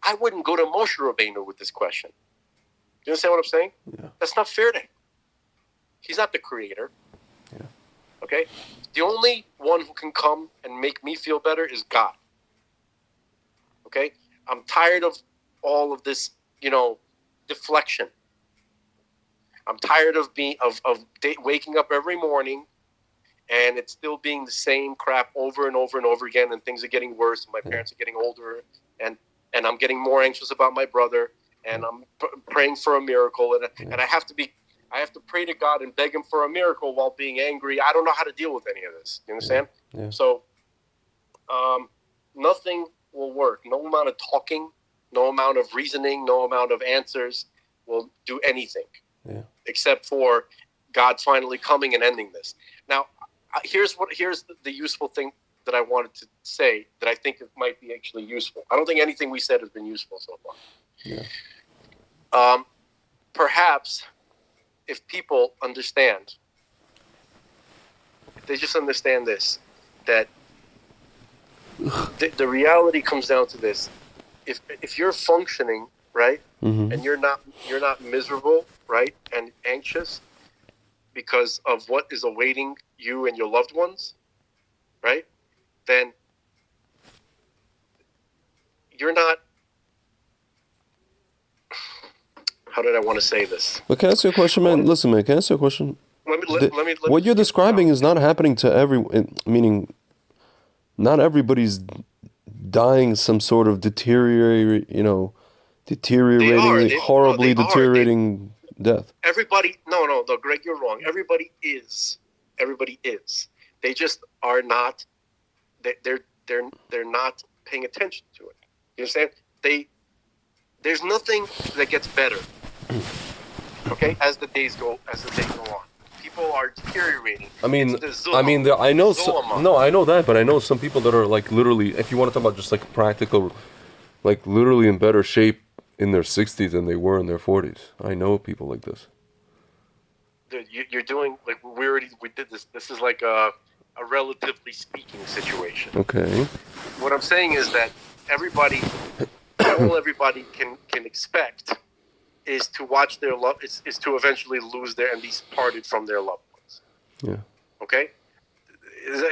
I wouldn't go to Moshe Rabbeinu with this question. You understand what I'm saying? Yeah. That's not fair to him. He's not the creator. Yeah. Okay? The only one who can come and make me feel better is God. Okay? I'm tired of all of this, deflection. I'm tired of waking up every morning and it's still being the same crap over and over and over again, and things are getting worse, and my parents are getting older, and I'm getting more anxious about my brother, and I'm praying for a miracle, and I have to pray to God and beg him for a miracle while being angry. I don't know how to deal with any of this. You understand? Yeah. Yeah. So nothing will work. No amount of talking, no amount of reasoning, no amount of answers will do anything. Yeah. Except for God finally coming and ending this. Now, here's the useful thing that I wanted to say that I think it might be actually useful. I don't think anything we said has been useful so far. Yeah. Perhaps if people understand, if they just understand this, that the reality comes down to this: if you're functioning right, mm-hmm. and you're not miserable, right, and anxious because of what is awaiting you and your loved ones, right, then you're not. How did I want to say this? But can I ask you a question, man? Listen, man, can I ask you a question? What you're describing is not happening to everyone, meaning not everybody's dying some sort of deteriorating, horribly deteriorating death. Everybody, no, Greg, you're wrong. Everybody is. They just are not. They're not paying attention to it. You understand? There's nothing that gets better. Okay, as the days go on, people are deteriorating. I know that, but I know some people that are like literally, if you want to talk about just like practical, like literally in better shape in their 60s than they were in their 40s. I know people like this. Dude, you're doing like we did this. This is like a relatively speaking situation. Okay. What I'm saying is that everybody, all everybody can expect is to watch their love is to eventually lose their and be parted from their loved ones. Yeah. Okay?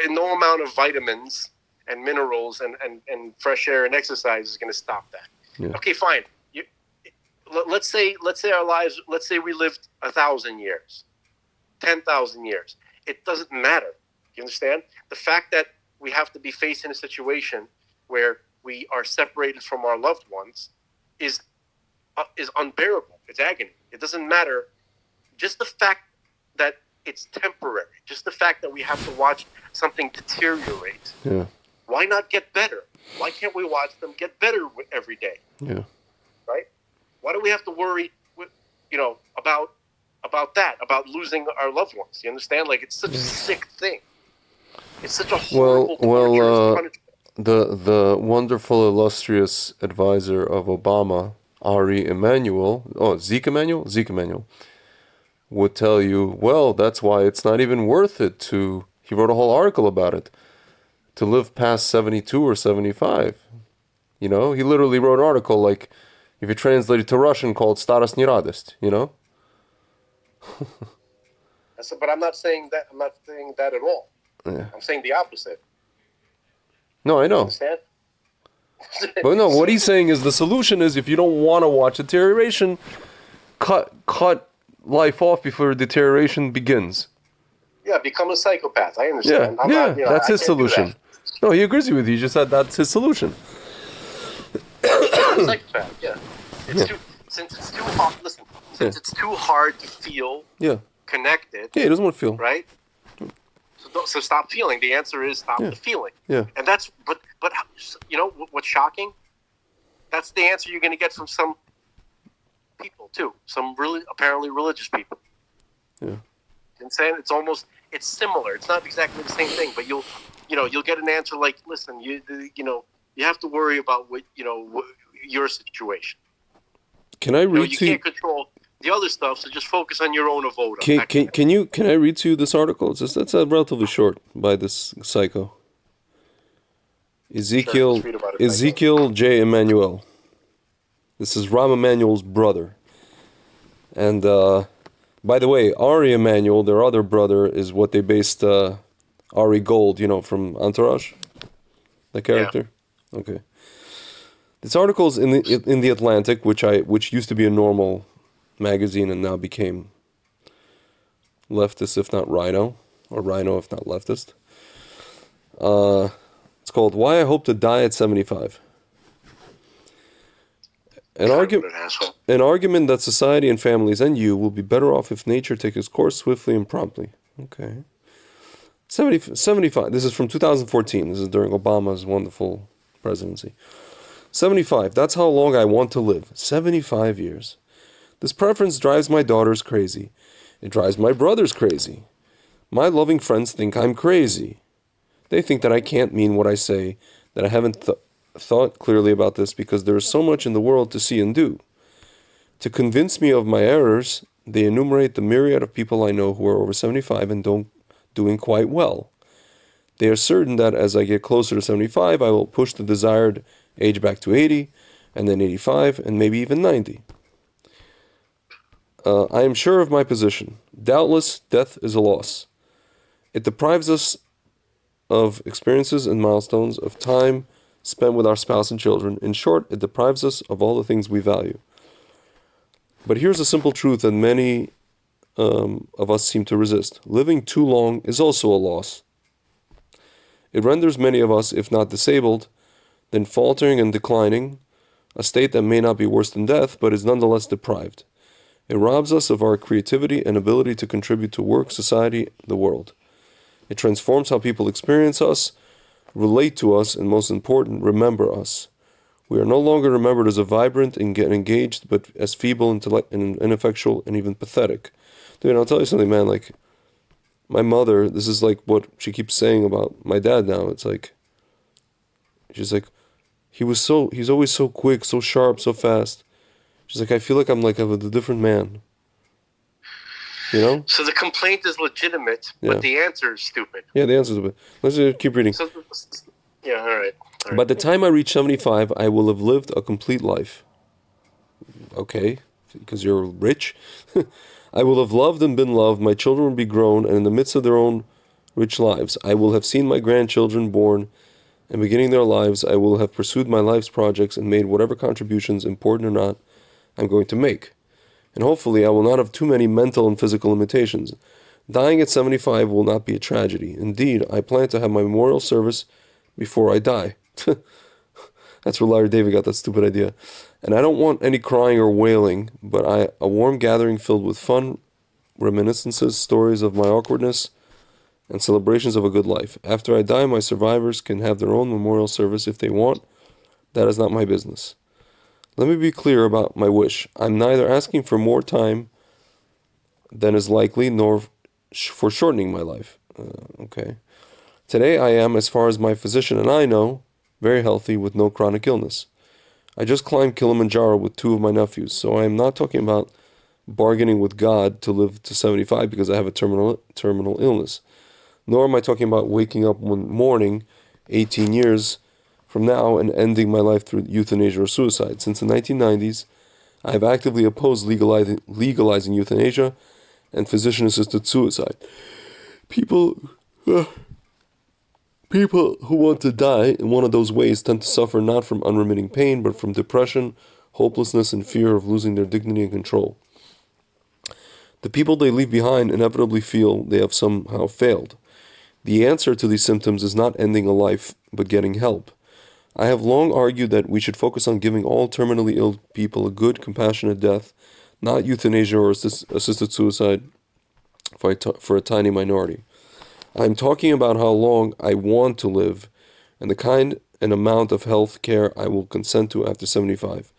No amount of vitamins and minerals and fresh air and exercise is going to stop that. Yeah. Okay, fine. Let's say our lives. Let's say we lived 1,000 years, 10,000 years. It doesn't matter. You understand? The fact that we have to be faced in a situation where we are separated from our loved ones is unbearable. It's agony. It doesn't matter. Just the fact that it's temporary. Just the fact that we have to watch something deteriorate. Yeah. Why not get better? Why can't we watch them get better every day? Yeah. Right? Why do we have to worry, about that, about losing our loved ones? You understand? Like, it's such a sick thing. It's such a horrible torturous punishment. The wonderful, illustrious advisor of Obama, Zeke Emanuel, would tell you, well, that's why it's not even worth it he wrote a whole article about it, to live past 72 or 75. You know, he literally wrote an article, like, if you translate it to Russian, called Starost не радость, you know? But I'm not saying that. I'm not saying that at all. Yeah. I'm saying the opposite. No, I know. Understand? But no, what he's saying is the solution is, if you don't want to watch deterioration, cut life off before deterioration begins. Yeah, become a psychopath. I understand. That's his solution. No, he agrees with you. He just said that's his solution. Psychopath. Yeah. Since it's too hard. Listen. Since it's too hard to feel. Yeah. Connected. Yeah, he doesn't want to feel. Right. So stop feeling. The answer is stop the feeling. Yeah. And that's but you know what's shocking? That's the answer you're going to get from some people too. Some really apparently religious people. Yeah. And saying it's similar. It's not exactly the same thing, but you'll get an answer like, listen, you have to worry about your situation. Can I read you can't control the other stuff, so just focus on your own avoda. Can I read to you this article? It's relatively short by this psycho. Ezekiel J. Emanuel. This is Rahm Emanuel's brother. And by the way, Ari Emanuel, their other brother, is what they based Ari Gold, from Entourage, the character. Yeah. Okay. This article is in the Atlantic, which used to be a normal magazine and now became leftist, if not rhino, or rhino, if not leftist. It's called "Why I Hope to Die at 75." An argument that society and families and you will be better off if nature takes its course swiftly and promptly. Okay. 75. This is from 2014. This is during Obama's wonderful presidency. 75. That's how long I want to live. 75 years. This preference drives my daughters crazy. It drives my brothers crazy. My loving friends think I'm crazy. They think that I can't mean what I say, that I haven't thought clearly about this because there is so much in the world to see and do. To convince me of my errors, they enumerate the myriad of people I know who are over 75 and doing quite well. They are certain that as I get closer to 75, I will push the desired age back to 80, and then 85, and maybe even 90. I am sure of my position. Doubtless, death is a loss. It deprives us of experiences and milestones, of time spent with our spouse and children. In short, it deprives us of all the things we value. But here's a simple truth that many of us seem to resist. Living too long is also a loss. It renders many of us, if not disabled, then faltering and declining, a state that may not be worse than death, but is nonetheless deprived. It robs us of our creativity and ability to contribute to work, society, the world. It transforms how people experience us, relate to us, and most important, remember us. We are no longer remembered as a vibrant and engaged, but as feeble, and ineffectual, and even pathetic. Dude, I'll tell you something, man, like, my mother, this is like what she keeps saying about my dad now. It's like, she's like, he's always so quick, so sharp, so fast. She's like, I feel like I'm like a different man. You know? So the complaint is legitimate, but the answer is stupid. Yeah, the answer is stupid. Let's keep reading. All right. All By right. the time I reach 75, I will have lived a complete life. Okay, because you're rich. I will have loved and been loved. My children will be grown, and in the midst of their own rich lives, I will have seen my grandchildren born and beginning their lives. I will have pursued my life's projects and made whatever contributions, important or not, I'm going to make. And hopefully, I will not have too many mental and physical limitations. Dying at 75 will not be a tragedy. Indeed, I plan to have my memorial service before I die. That's where Larry David got that stupid idea. And I don't want any crying or wailing, but a warm gathering filled with fun, reminiscences, stories of my awkwardness, and celebrations of a good life. After I die, my survivors can have their own memorial service if they want. That is not my business. Let me be clear about my wish. I'm neither asking for more time than is likely, nor for shortening my life. Okay. Today I am, as far as my physician and I know, very healthy with no chronic illness. I just climbed Kilimanjaro with two of my nephews, so I am not talking about bargaining with God to live to 75 because I have a terminal illness. Nor am I talking about waking up one morning, 18 years from now, and ending my life through euthanasia or suicide. Since the 1990s, I have actively opposed legalizing euthanasia and physician-assisted suicide. People who want to die in one of those ways tend to suffer not from unremitting pain, but from depression, hopelessness, and fear of losing their dignity and control. The people they leave behind inevitably feel they have somehow failed. The answer to these symptoms is not ending a life, but getting help. I have long argued that we should focus on giving all terminally ill people a good, compassionate death, not euthanasia or assisted suicide for a tiny minority. I'm talking about how long I want to live and the kind and amount of health care I will consent to after 75.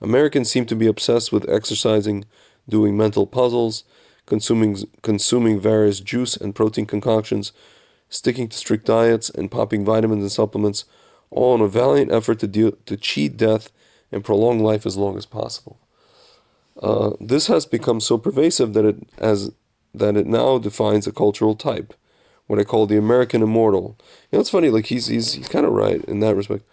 Americans seem to be obsessed with exercising, doing mental puzzles, consuming various juice and protein concoctions, sticking to strict diets, and popping vitamins and supplements, all in a valiant effort to cheat death and prolong life as long as possible. This has become so pervasive that it now defines a cultural type, what I call the American immortal. You know, it's funny. Like he's kind of right in that respect.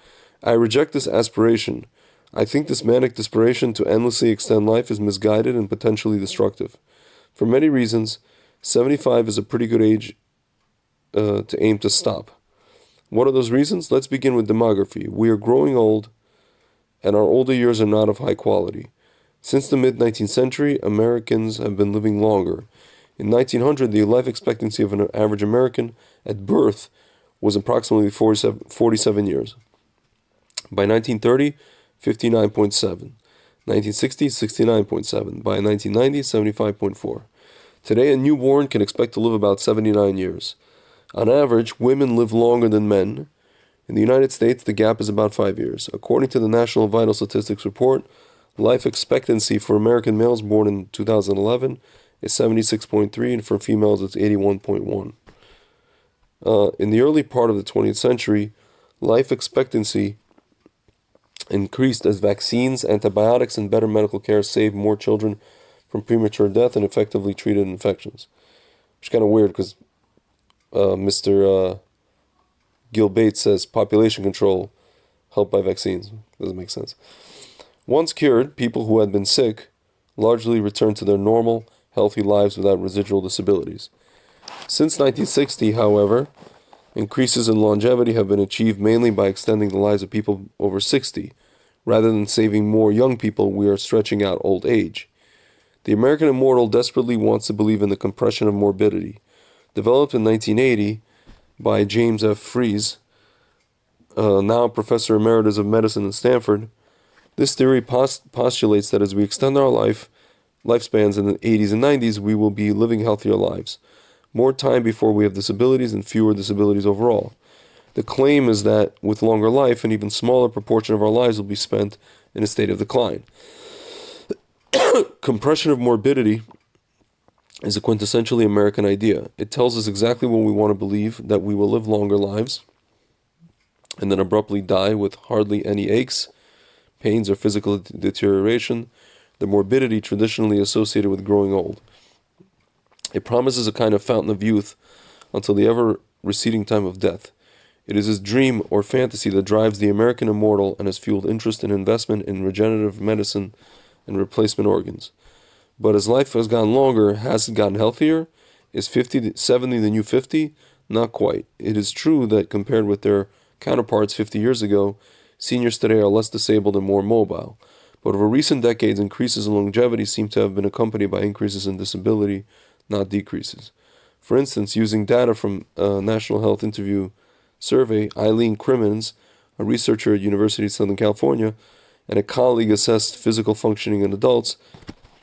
I reject this aspiration. I think this manic desperation to endlessly extend life is misguided and potentially destructive. For many reasons, 75 is a pretty good age to aim to stop. What are those reasons? Let's begin with demography. We are growing old, and our older years are not of high quality. Since the mid-19th century, Americans have been living longer. In 1900, the life expectancy of an average American at birth was approximately 47 years. By 1930, 59.7. 1960, 69.7. By 1990, 75.4. Today, a newborn can expect to live about 79 years. On average, women live longer than men. In the United States, the gap is about 5 years. According to the National Vital Statistics Report, life expectancy for American males born in 2011 is 76.3, and for females it's 81.1. In the early part of the 20th century, life expectancy increased as vaccines, antibiotics, and better medical care saved more children from premature death and effectively treated infections. Which is kind of weird because Mr. Gil Bates says population control helped by vaccines. Doesn't make sense. Once cured, people who had been sick largely returned to their normal, healthy lives without residual disabilities. Since 1960, however, increases in longevity have been achieved mainly by extending the lives of people over 60. Rather than saving more young people, we are stretching out old age. The American immortal desperately wants to believe in the compression of morbidity. Developed in 1980 by James F. Fries, now Professor Emeritus of Medicine at Stanford, this theory postulates that as we extend our lifespans in the 80s and 90s, we will be living healthier lives. More time before we have disabilities and fewer disabilities overall. The claim is that with longer life, an even smaller proportion of our lives will be spent in a state of decline. Compression of morbidity is a quintessentially American idea. It tells us exactly what we want to believe, that we will live longer lives and then abruptly die with hardly any aches, pains, or physical deterioration, the morbidity traditionally associated with growing old. It promises a kind of fountain of youth until the ever-receding time of death. It is his dream or fantasy that drives the American immortal and has fueled interest and investment in regenerative medicine and replacement organs. But as life has gotten longer, has it gotten healthier? Is 70 the new 50? Not quite. It is true that compared with their counterparts 50 years ago, seniors today are less disabled and more mobile. But over recent decades, increases in longevity seem to have been accompanied by increases in disability, not decreases. For instance, using data from a National Health Interview survey, Eileen Crimmins, a researcher at University of Southern California, and a colleague assessed physical functioning in adults,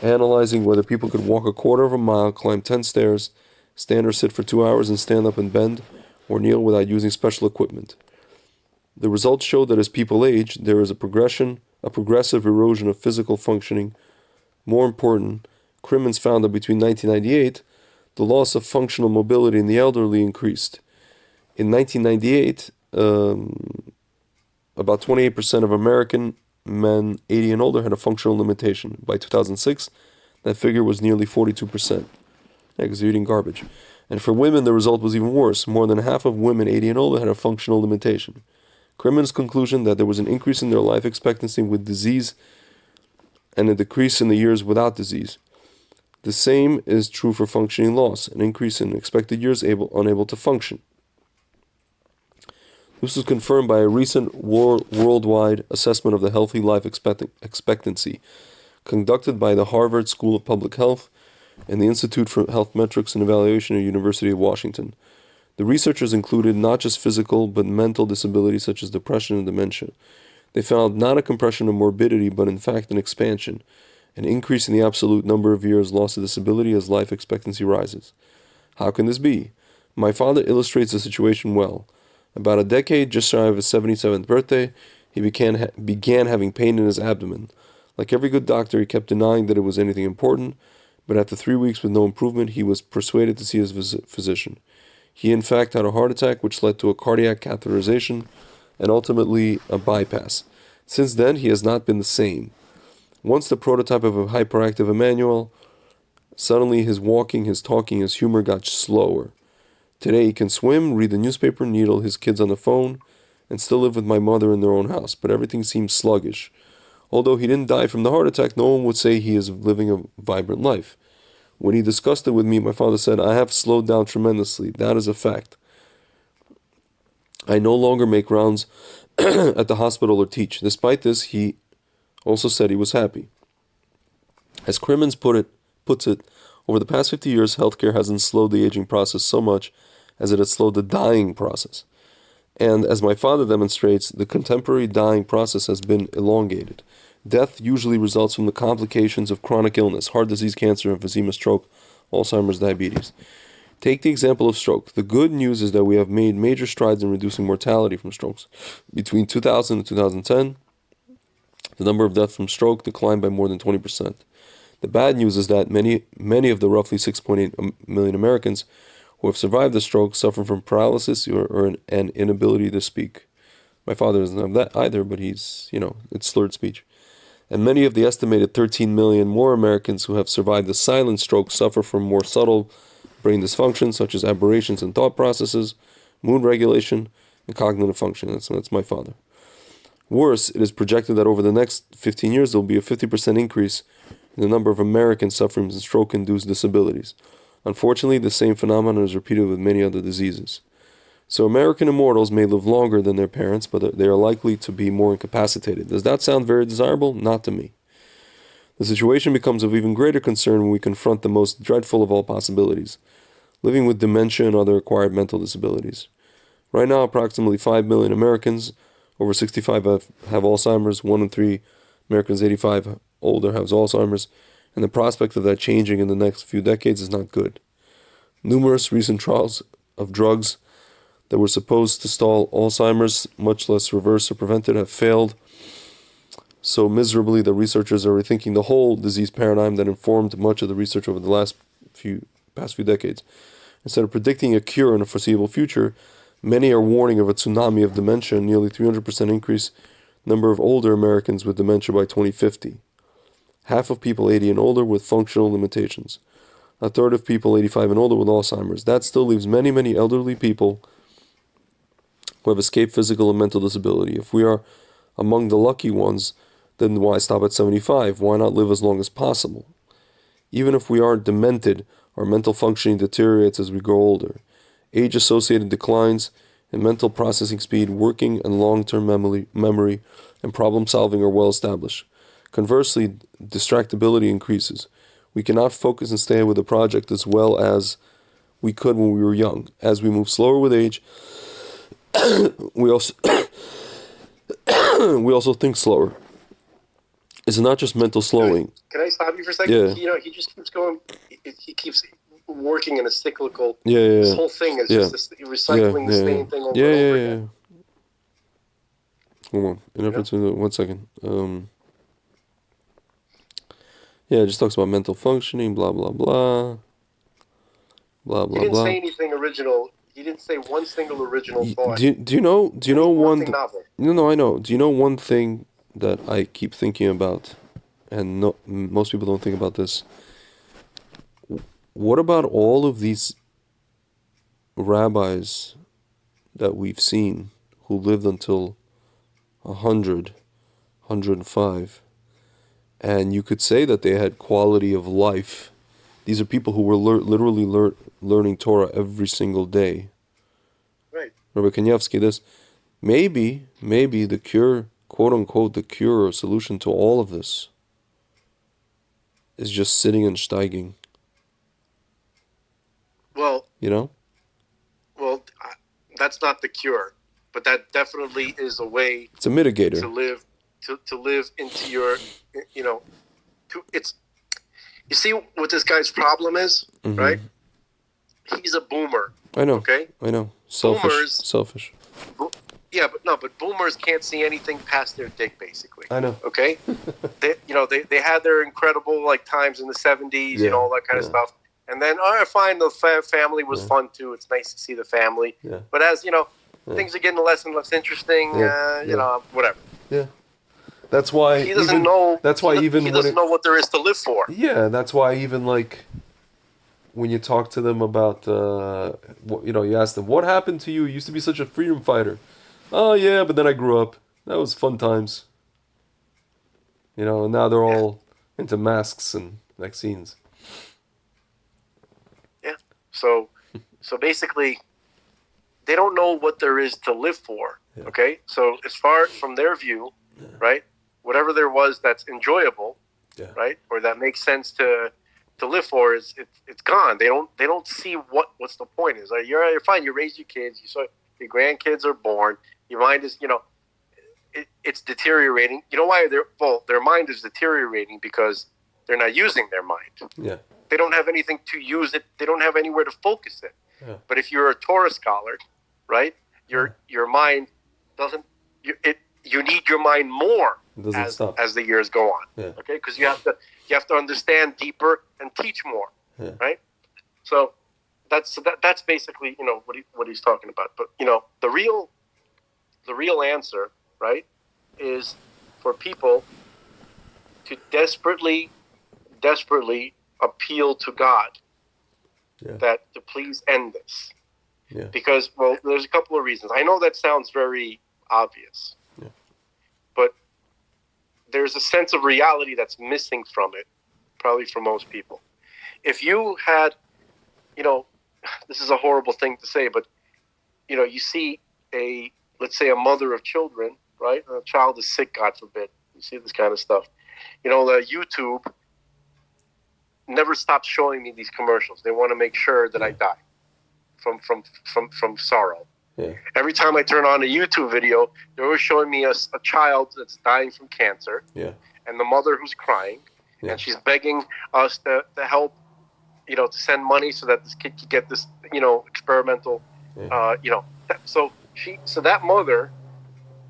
analyzing whether people could walk a quarter of a mile, climb 10 stairs, stand or sit for 2 hours, and stand up and bend or kneel without using special equipment. The results showed that as people age, there is a progressive erosion of physical functioning. More important, Crimmins found that between 1998, the loss of functional mobility in the elderly increased. In 1998, about 28% of American men 80 and older had a functional limitation. By 2006, that figure was nearly 42%. Yeah, because they're eating garbage. And for women, the result was even worse. More than half of women 80 and older had a functional limitation. Crimmins' conclusion that there was an increase in their life expectancy with disease and a decrease in the years without disease. The same is true for functioning loss, an increase in expected years unable to function. This was confirmed by a recent worldwide assessment of the healthy life expectancy conducted by the Harvard School of Public Health and the Institute for Health Metrics and Evaluation at the University of Washington. The researchers included not just physical but mental disabilities such as depression and dementia. They found not a compression of morbidity but in fact an expansion, an increase in the absolute number of years lost to disability as life expectancy rises. How can this be? My father illustrates the situation well. About a decade just shy of his 77th birthday, he began having pain in his abdomen. Like every good doctor, he kept denying that it was anything important, but after 3 weeks with no improvement, he was persuaded to see his physician. He in fact had a heart attack which led to a cardiac catheterization and ultimately a bypass. Since then, he has not been the same. Once the prototype of a hyperactive Emmanuel, suddenly his walking, his talking, his humor got slower. Today he can swim, read the newspaper, needle his kids on the phone, and still live with my mother in their own house, but everything seems sluggish. Although he didn't die from the heart attack, no one would say he is living a vibrant life. When he discussed it with me, my father said, I have slowed down tremendously. That is a fact. I no longer make rounds at the hospital or teach. Despite this, he also said he was happy. As Crimmins puts it, over the past 50 years, healthcare hasn't slowed the aging process so much as it has slowed the dying process. And as my father demonstrates, the contemporary dying process has been elongated. Death usually results from the complications of chronic illness, heart disease, cancer, emphysema, stroke, Alzheimer's, diabetes. Take the example of stroke. The good news is that we have made major strides in reducing mortality from strokes. Between 2000 and 2010, the number of deaths from stroke declined by more than 20%. The bad news is that many of the roughly 6.8 million Americans who have survived the stroke suffer from paralysis or an inability to speak. My father doesn't have that either, but it's slurred speech. And many of the estimated 13 million more Americans who have survived the silent stroke suffer from more subtle brain dysfunction, such as aberrations in thought processes, mood regulation, and cognitive function. That's my father. Worse, it is projected that over the next 15 years there will be a 50% increase in the number of Americans suffering from stroke-induced disabilities. Unfortunately, the same phenomenon is repeated with many other diseases. So American immortals may live longer than their parents, but they are likely to be more incapacitated. Does that sound very desirable? Not to me. The situation becomes of even greater concern when we confront the most dreadful of all possibilities, living with dementia and other acquired mental disabilities. Right now, approximately 5 million Americans over 65 have Alzheimer's, 1 in 3 Americans 85 older have Alzheimer's, and the prospect of that changing in the next few decades is not good. Numerous recent trials of drugs that were supposed to stall Alzheimer's, much less reverse or prevent it, have failed so miserably that researchers are rethinking the whole disease paradigm that informed much of the research over the past few decades. Instead of predicting a cure in a foreseeable future, many are warning of a tsunami of dementia and nearly 300% increase number of older Americans with dementia by 2050. Half of people 80 and older with functional limitations. A third of people 85 and older with Alzheimer's. That still leaves many, many elderly people who who have escaped physical and mental disability. If we are among the lucky ones, then why stop at 75? Why not live as long as possible? Even if we are demented, our mental functioning deteriorates as we grow older. Age-associated declines in mental processing speed, working and long-term memory, and problem-solving are well established. Conversely, distractibility increases. We cannot focus and stay with a project as well as we could when we were young. As we move slower with age, we also we also think slower. It's not just mental slowing. Can I stop you for a second? Yeah. He just keeps going. He keeps working in a cyclical. Yeah. This whole thing is just recycling the same thing over and over again. Hold on. In reference to 1 second. It just talks about mental functioning, blah blah blah. Blah blah blah. He didn't say anything original. He didn't say one single original thought. Do you know one? Novel. No, I know. Do you know one thing that I keep thinking about, and most people don't think about this? What about all of these rabbis that we've seen who lived until 100, 105, and you could say that they had quality of life? These are people who were literally learning Torah every single day. Right. Rabbi Kanievsky, this maybe the cure, quote unquote, the cure or solution to all of this is just sitting and steiging. Well, Well, that's not the cure, but that definitely is a way. It's a mitigator to live into your, it's. You see what this guy's problem is, right? He's a boomer. I know. Okay. I know. Selfish. Yeah, but boomers can't see anything past their dick, basically. I know. Okay. They had their incredible times in the 70s, all that kind of stuff. And then I find the family was fun too. It's nice to see the family. Yeah. But as things are getting less and less interesting. Whatever. Yeah. That's why he doesn't know. That's why he doesn't know what there is to live for. Yeah, that's why even when you talk to them about you ask them what happened to you. You used to be such a freedom fighter. Oh yeah, but then I grew up. That was fun times. And now they're all into masks and vaccines. Yeah. So basically, they don't know what there is to live for. Yeah. Okay. So as far from their view, right, whatever there was that's enjoyable, right, or that makes sense to live for it's gone. They don't see what's the point is. You're fine. You raise your kids. Your grandkids are born. Your mind is it's deteriorating. You know why their mind is deteriorating? Because they're not using their mind. Yeah. They don't have anything to use it. They don't have anywhere to focus it. Yeah. But if you're a Torah scholar, right, your mind doesn't. You need your mind more as the years go on. Yeah. Okay, because you have to understand deeper and teach more. Yeah. Right. So that's basically what he's talking about. But the real answer, right, is for people to desperately appeal to God that to please end this. Yeah. Because there's a couple of reasons. I know that sounds very obvious. Yeah. But there's a sense of reality that's missing from it, probably for most people. If you had, this is a horrible thing to say, but you see let's say a mother of children, right? A child is sick, God forbid. You see this kind of stuff. The YouTube never stops showing me these commercials. They want to make sure that I die from sorrow. Yeah. Every time I turn on a YouTube video, they're always showing me a child that's dying from cancer, and the mother who's crying, and she's begging us to help, to send money so that this kid can get this, experimental, So that mother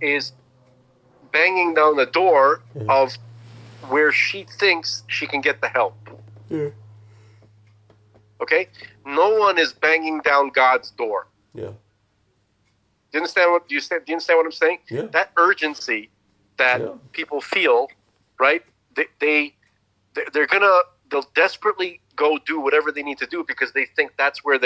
is banging down the door of where she thinks she can get the help. Yeah. Okay? No one is banging down God's door. Yeah. Do you understand what I'm saying? Yeah. That urgency that people feel, right? They'll desperately go do whatever they need to do because they think that's where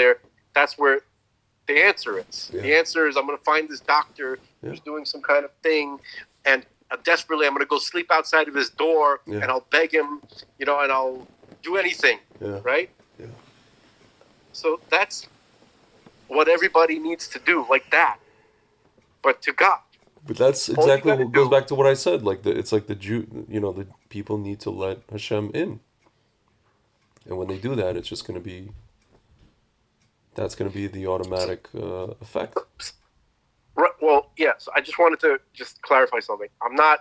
the answer is. Yeah. The answer is I'm going to find this doctor who's doing some kind of thing, and desperately I'm going to go sleep outside of his door, and I'll beg him, and I'll do anything, right? Yeah. So that's what everybody needs to do, like that, but to God. But that's exactly what goes back to what I said. Like it's like the the people need to let Hashem in, and when they do that, it's just that's going to be the automatic effect. Right, well, yes. I just wanted to just clarify something. I'm not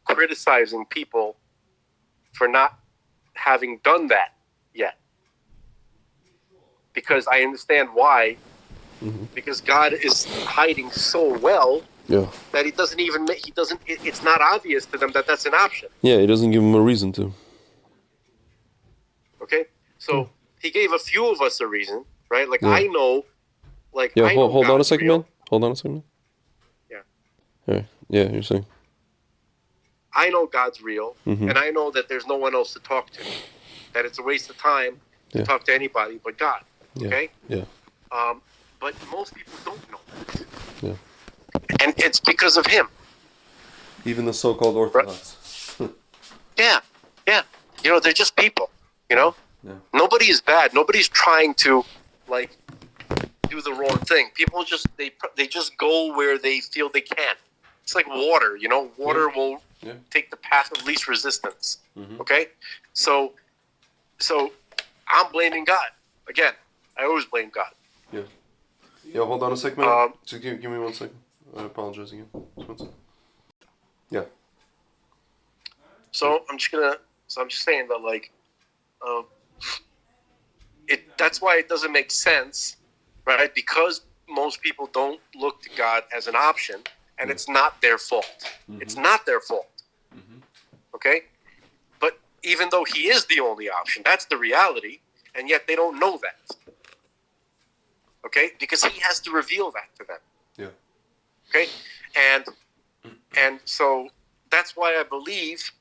criticizing people for not having done that yet, because I understand why. Mm-hmm. Because God is hiding so well that he doesn't even it's not obvious to them that that's an option. Yeah, he doesn't give them a reason to. Okay, so he gave a few of us a reason, right? Like I know, hold on a second, man. Hold on a second. Yeah. All right. Yeah, you're saying. I know God's real, and I know that there's no one else to talk to. That it's a waste of time to talk to anybody but God. Okay. Yeah. But most people don't know that. Yeah. And it's because of him. Even the so-called Orthodox. Right? Yeah. They're just people. Yeah. Nobody is bad. Nobody's trying to do the wrong thing. People they just go where they feel they can. It's like water. Water will take the path of least resistance. Mm-hmm. Okay, so I'm blaming God again. I always blame God. Yeah, hold on a second, man. Just give me 1 second. I apologize again. Just 1 second. Yeah. So I'm just saying that that's why it doesn't make sense, right? Because most people don't look to God as an option, and it's not their fault. Mm-hmm. It's not their fault. Mm-hmm. Okay? But even though he is the only option, that's the reality, and yet they don't know that. Okay? Because he has to reveal that to them. Yeah. Okay? And so that's why I believe,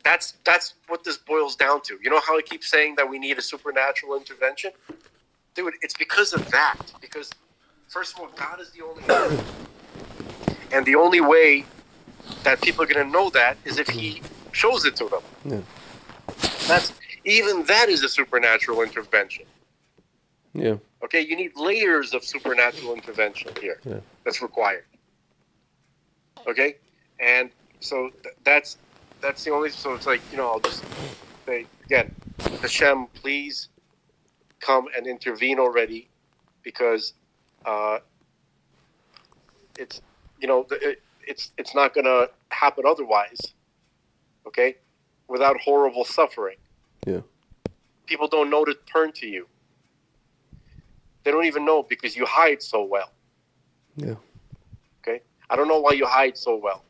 that's what this boils down to. You know how I keep saying that we need a supernatural intervention? Dude, it's because of that. Because, first of all, God is the only way. And the only way that people are going to know that is if he shows it to them. Yeah. Even that is a supernatural intervention. Yeah. Okay, you need layers of supernatural intervention here. Yeah. That's required. Okay? And so that's the only, so it's like, I'll just say, again, Hashem, please come and intervene already, because it's, it's not going to happen otherwise, okay, without horrible suffering. Yeah. People don't know to turn to you. They don't even know because you hide so well. Yeah. Okay? I don't know why you hide so well,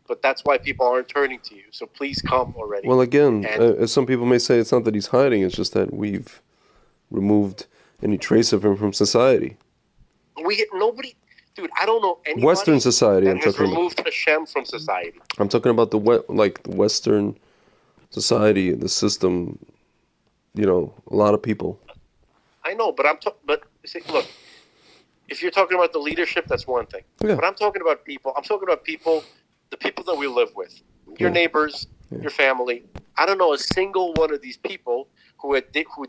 but that's why people aren't turning to you. So please come already. Well, again, as some people may say, it's not that he's hiding, it's just that we've removed any trace of him from society. Nobody, dude, I don't know anybody Western society, that has removed Hashem from society. I'm talking about the Western society, the system, a lot of people. I know, but see, look, if you're talking about the leadership, that's one thing. Yeah. But I'm talking about people. I'm talking about people, the people that we live with, your neighbors, your family. I don't know a single one of these people who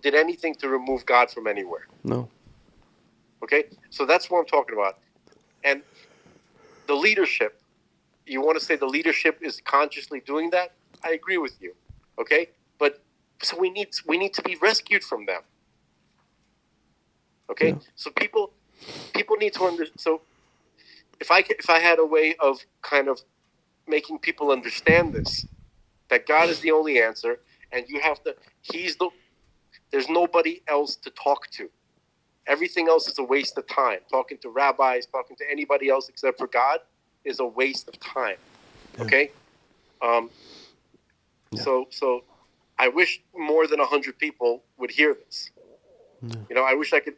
did anything to remove God from anywhere. No. Okay? So that's what I'm talking about. And the leadership, you want to say the leadership is consciously doing that? I agree with you. Okay? But so we need to be rescued from them. Okay? Yeah. So people need to understand. So if I had a way of kind of making people understand this, that God is the only answer, and you have to, there's nobody else to talk to. Everything else is a waste of time. Talking to rabbis, talking to anybody else except for God is a waste of time. Okay? So I wish more than 100 people would hear this. Yeah. I wish I could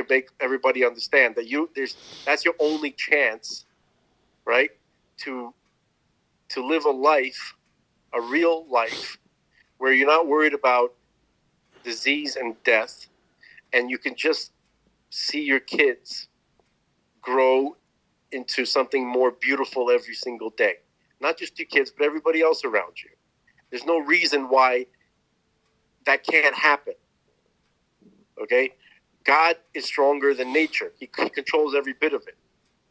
make everybody understand that that's your only chance, right? To live a life, a real life, where you're not worried about disease and death, and you can just see your kids grow into something more beautiful every single day. Not just your kids, but everybody else around you. There's no reason why that can't happen. Okay? God is stronger than nature. He controls every bit of it.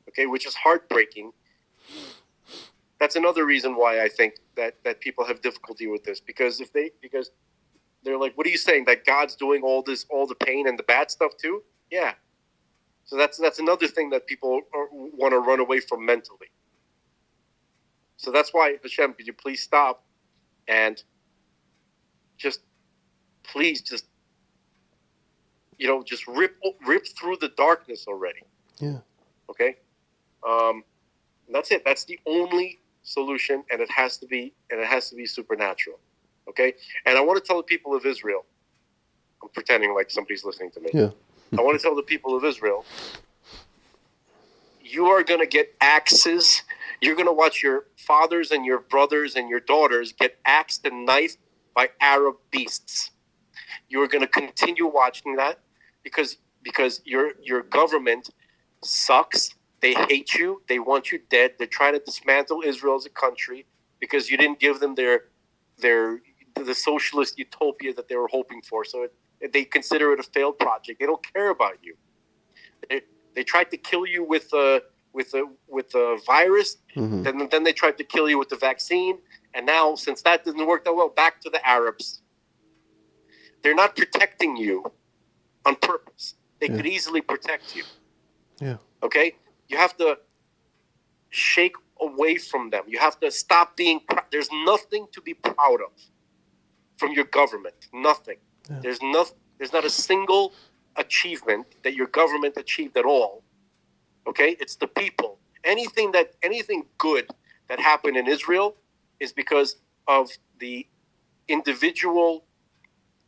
Okay? Which is heartbreaking. That's another reason why I think that people have difficulty with this. Because they're like, what are you saying? That God's doing all the pain and the bad stuff too? Yeah. So that's another thing that people want to run away from mentally. So that's why, Hashem, could you please stop and please rip through the darkness already. Yeah. Okay. That's it. That's the only solution, and it has to be supernatural. Okay. And I want to tell the people of Israel. I'm pretending like somebody's listening to me. Yeah. I want to tell the people of Israel, you are going to get axes. You're going to watch your fathers and your brothers and your daughters get axed and knifed by Arab beasts. You are going to continue watching that because your government sucks. They hate you. They want you dead. They're trying to dismantle Israel as a country because you didn't give them the socialist utopia that they were hoping for. So they consider it a failed project. They don't care about you. They tried to kill you with a virus. Mm-hmm. Then they tried to kill you with the vaccine. And now, since that didn't work that well, back to the Arabs. They're not protecting you on purpose. They could easily protect you. Yeah. Okay? You have to shake away from them. You have to stop being proud. There's nothing to be proud of from your government. Nothing. Yeah. There's not a single achievement that your government achieved at all. Okay? It's the people. Anything good that happened in Israel is because of the individual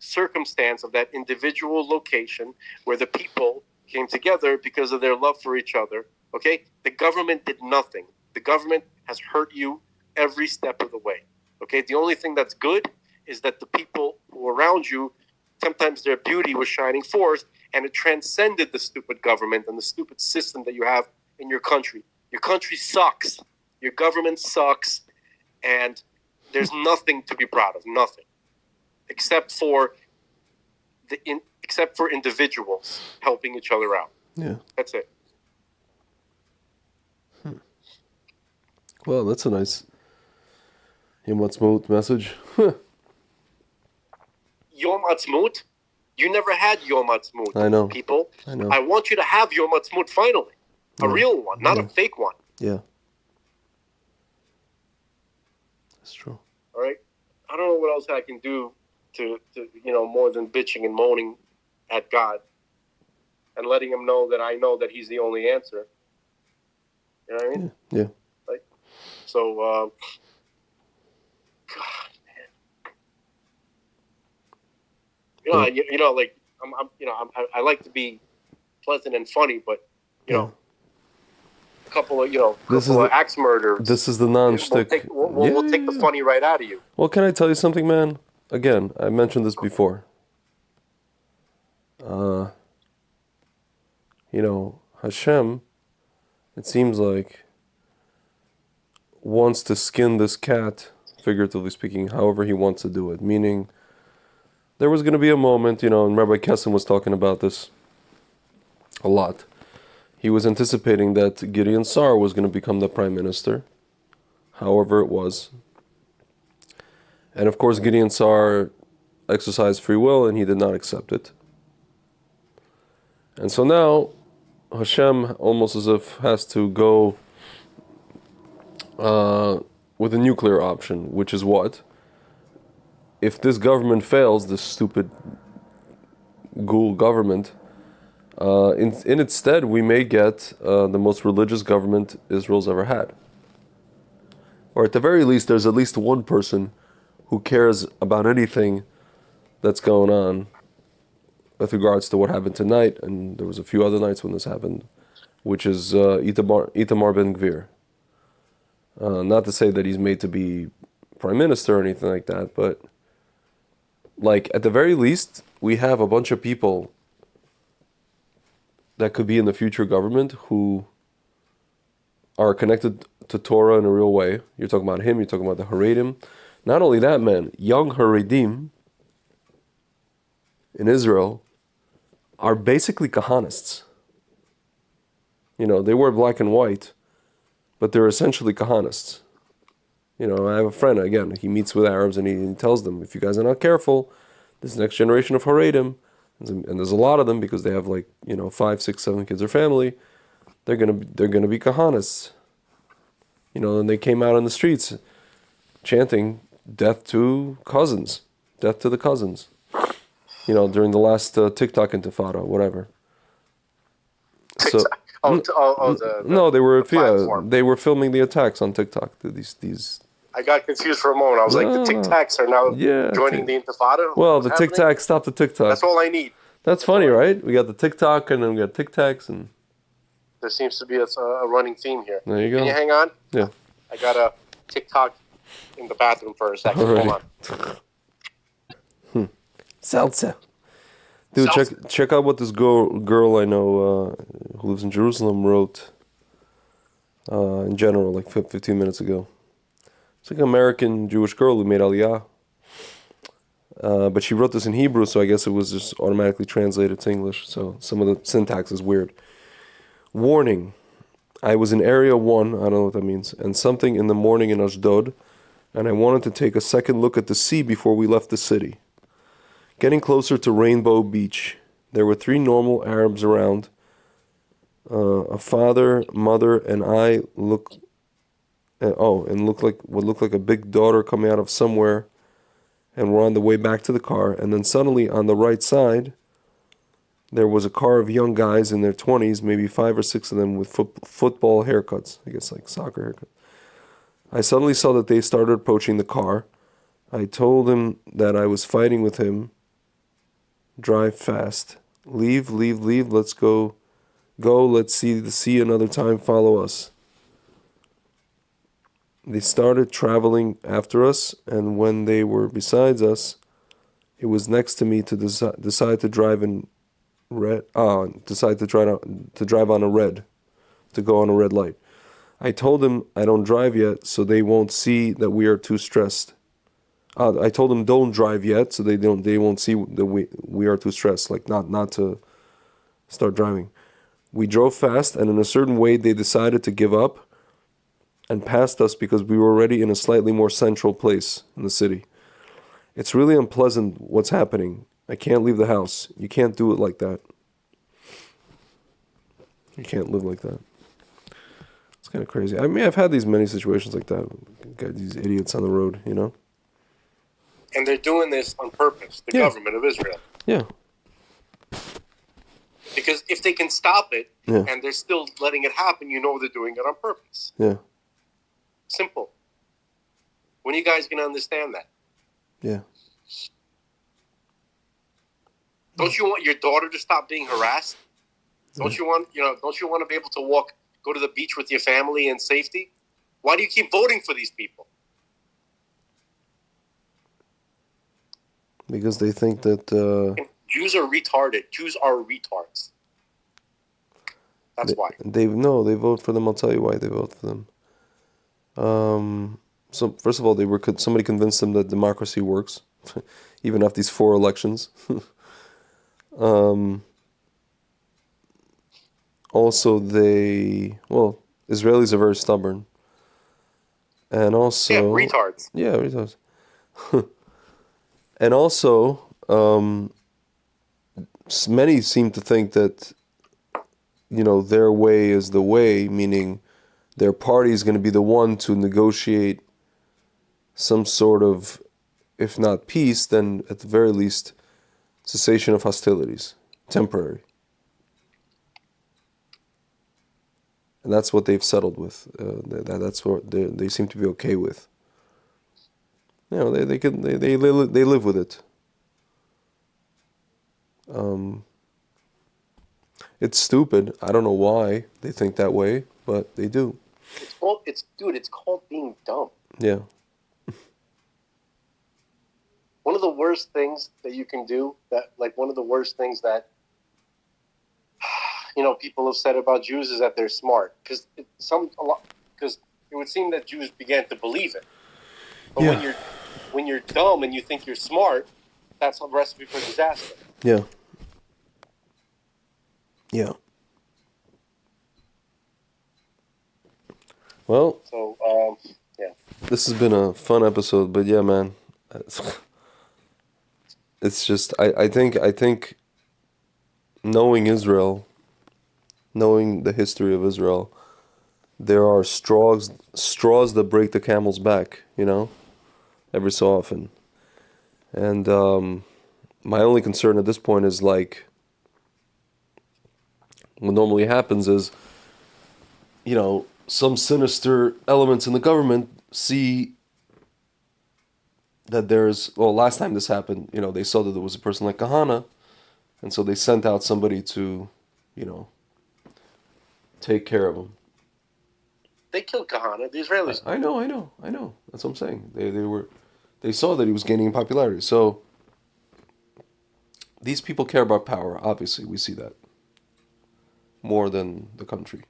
circumstance of that individual location where the people came together because of their love for each other. Okay? The government did nothing. The government has hurt you every step of the way. Okay? The only thing that's good is that the people who are around you, sometimes their beauty was shining forth, and it transcended the stupid government and the stupid system that you have in your country. Your country sucks. Your government sucks. And there's nothing to be proud of. Nothing. Except for individuals helping each other out. Yeah. That's it. Well, that's a nice Yom Ha'atzmaut message. Yom Ha'atzmaut? You never had Yom Ha'atzmaut. I know. People. I know. I want you to have Yom Ha'atzmaut finally. A real one, not a fake one. Yeah. That's true. All right? I don't know what else I can do to more than bitching and moaning at God and letting him know that I know that he's the only answer. You know what I mean? Yeah. Like, so, God, man. Like I like to be pleasant and funny, but a couple of axe murders. This is the non-shtick. We'll take the funny right out of you. Well, can I tell you something, man? Again, I mentioned this before. Hashem, it seems like, wants to skin this cat, figuratively speaking, however he wants to do it. Meaning, there was going to be a moment, and Rabbi Kessin was talking about this a lot. He was anticipating that Gideon Sar was going to become the prime minister, however it was. And of course, Gideon Sar exercised free will, and he did not accept it. And so now, Hashem, almost as if, has to go with a nuclear option, which is what? If this government fails, this stupid ghoul government, in its stead, we may get the most religious government Israel's ever had. Or at the very least, there's at least one person who cares about anything that's going on with regards to what happened tonight, and there was a few other nights when this happened, which is Itamar Ben-Gvir. Not to say that he's made to be prime minister or anything like that, but like at the very least, we have a bunch of people that could be in the future government who are connected to Torah in a real way. You're talking about him, you're talking about the Haredim. Not only that, man, young Haredim in Israel are basically Kahanists. You know, they wear black and white, but they're essentially Kahanists. You know, I have a friend, again, he meets with Arabs and he tells them, if you guys are not careful, this next generation of Haredim, and there's a lot of them because they have like, you know, 5, 6, 7 kids or family, they're gonna be Kahanists. You know, and they came out in the streets chanting death to cousins, death to the cousins. You know, during the last TikTok intifada, whatever. So TikTok. The no, they were platform. they were filming the attacks on TikTok. These. I got confused for a moment. I was like, the No, Tic no. Tacs are now Yeah. joining the Intifada. Well, What's the happening? TikTok, stop the TikTok. That's all I need. That's funny, right? We got the TikTok and then we got TikToks and There seems to be a running theme here. there you go. Can you hang on? Yeah. I got a TikTok in the bathroom for a second. Alrighty. Hold on. Salsa. Dude, Salsa. check out what this girl I know who lives in Jerusalem wrote in general, like 15 minutes ago. It's like an American Jewish girl who made Aliyah. But she wrote this in Hebrew, so I guess it was just automatically translated to English. So some of the syntax is weird. Warning. I was in Area 1, I don't know what that means, and something in the morning in Ashdod, and I wanted to take a second look at the sea before we left the city. Getting closer to Rainbow Beach, there were 3 normal Arabs around. A father, mother, and I looked like what looked like a big daughter coming out of somewhere, and we're on the way back to the car, and then suddenly on the right side, there was a car of young guys in their 20s, maybe 5 or 6 of them with football haircuts, I guess like soccer haircuts. I suddenly saw that they started approaching the car. I told him that I was fighting with him. Drive fast. Leave, let's go. Go, let's see the sea another time, follow us. They started traveling after us, and when they were beside us, it was next to me to decide to drive in red. Decide to drive on a red, to go on a red light. I told them I don't drive yet, so they won't see that we are too stressed. I told them don't drive yet, so they won't see that we are too stressed, like not to start driving. We drove fast, and in a certain way, they decided to give up and passed us because we were already in a slightly more central place in the city. It's really unpleasant what's happening. I can't leave the house. You can't do it like that. You can't live like that. It's kind of crazy. I mean, I've had these many situations like that. Got these idiots on the road, you know? And they're doing this on purpose, the government of Israel. Yeah. Because if they can stop it Yeah. and they're still letting it happen, you know they're doing it on purpose. Yeah. Simple. When are you guys going to understand that? Yeah. Don't you want your daughter to stop being harassed? Don't you want to be able to go to the beach with your family in safety? Why do you keep voting for these people? Because they think that Jews are retarded. Jews are retards. That's why. they vote for them. I'll tell you why they vote for them. So first of all, somebody convinced them that democracy works, even after these 4 elections. Also, Israelis are very stubborn, and also retards. Yeah, retards. And also, many seem to think that, their way is the way, meaning their party is going to be the one to negotiate some sort of, if not peace, then at the very least, cessation of hostilities, temporary. And that's what they've settled with. That's what they seem to be okay with. They live with it. It's stupid. I don't know why they think that way, but they do. It's called being dumb. Yeah. One of the worst things that you can do, one of the worst things that people have said about Jews is that they're smart because because it would seem that Jews began to believe it. But when you're dumb and you think you're smart, that's a recipe for disaster. Yeah. Yeah. Well, So yeah, this has been a fun episode, but yeah, man, it's just I think knowing Israel, knowing the history of Israel, there are straws that break the camel's back, every so often. And my only concern at this point is like what normally happens is, some sinister elements in the government see that last time this happened, they saw that there was a person like Kahana, and so they sent out somebody to, you know, take care of him. they killed Kahana. The Israelis. I know, I know, I know. That's what I'm saying. They saw that he was gaining in popularity. So these people care about power. Obviously, we see that more than the country.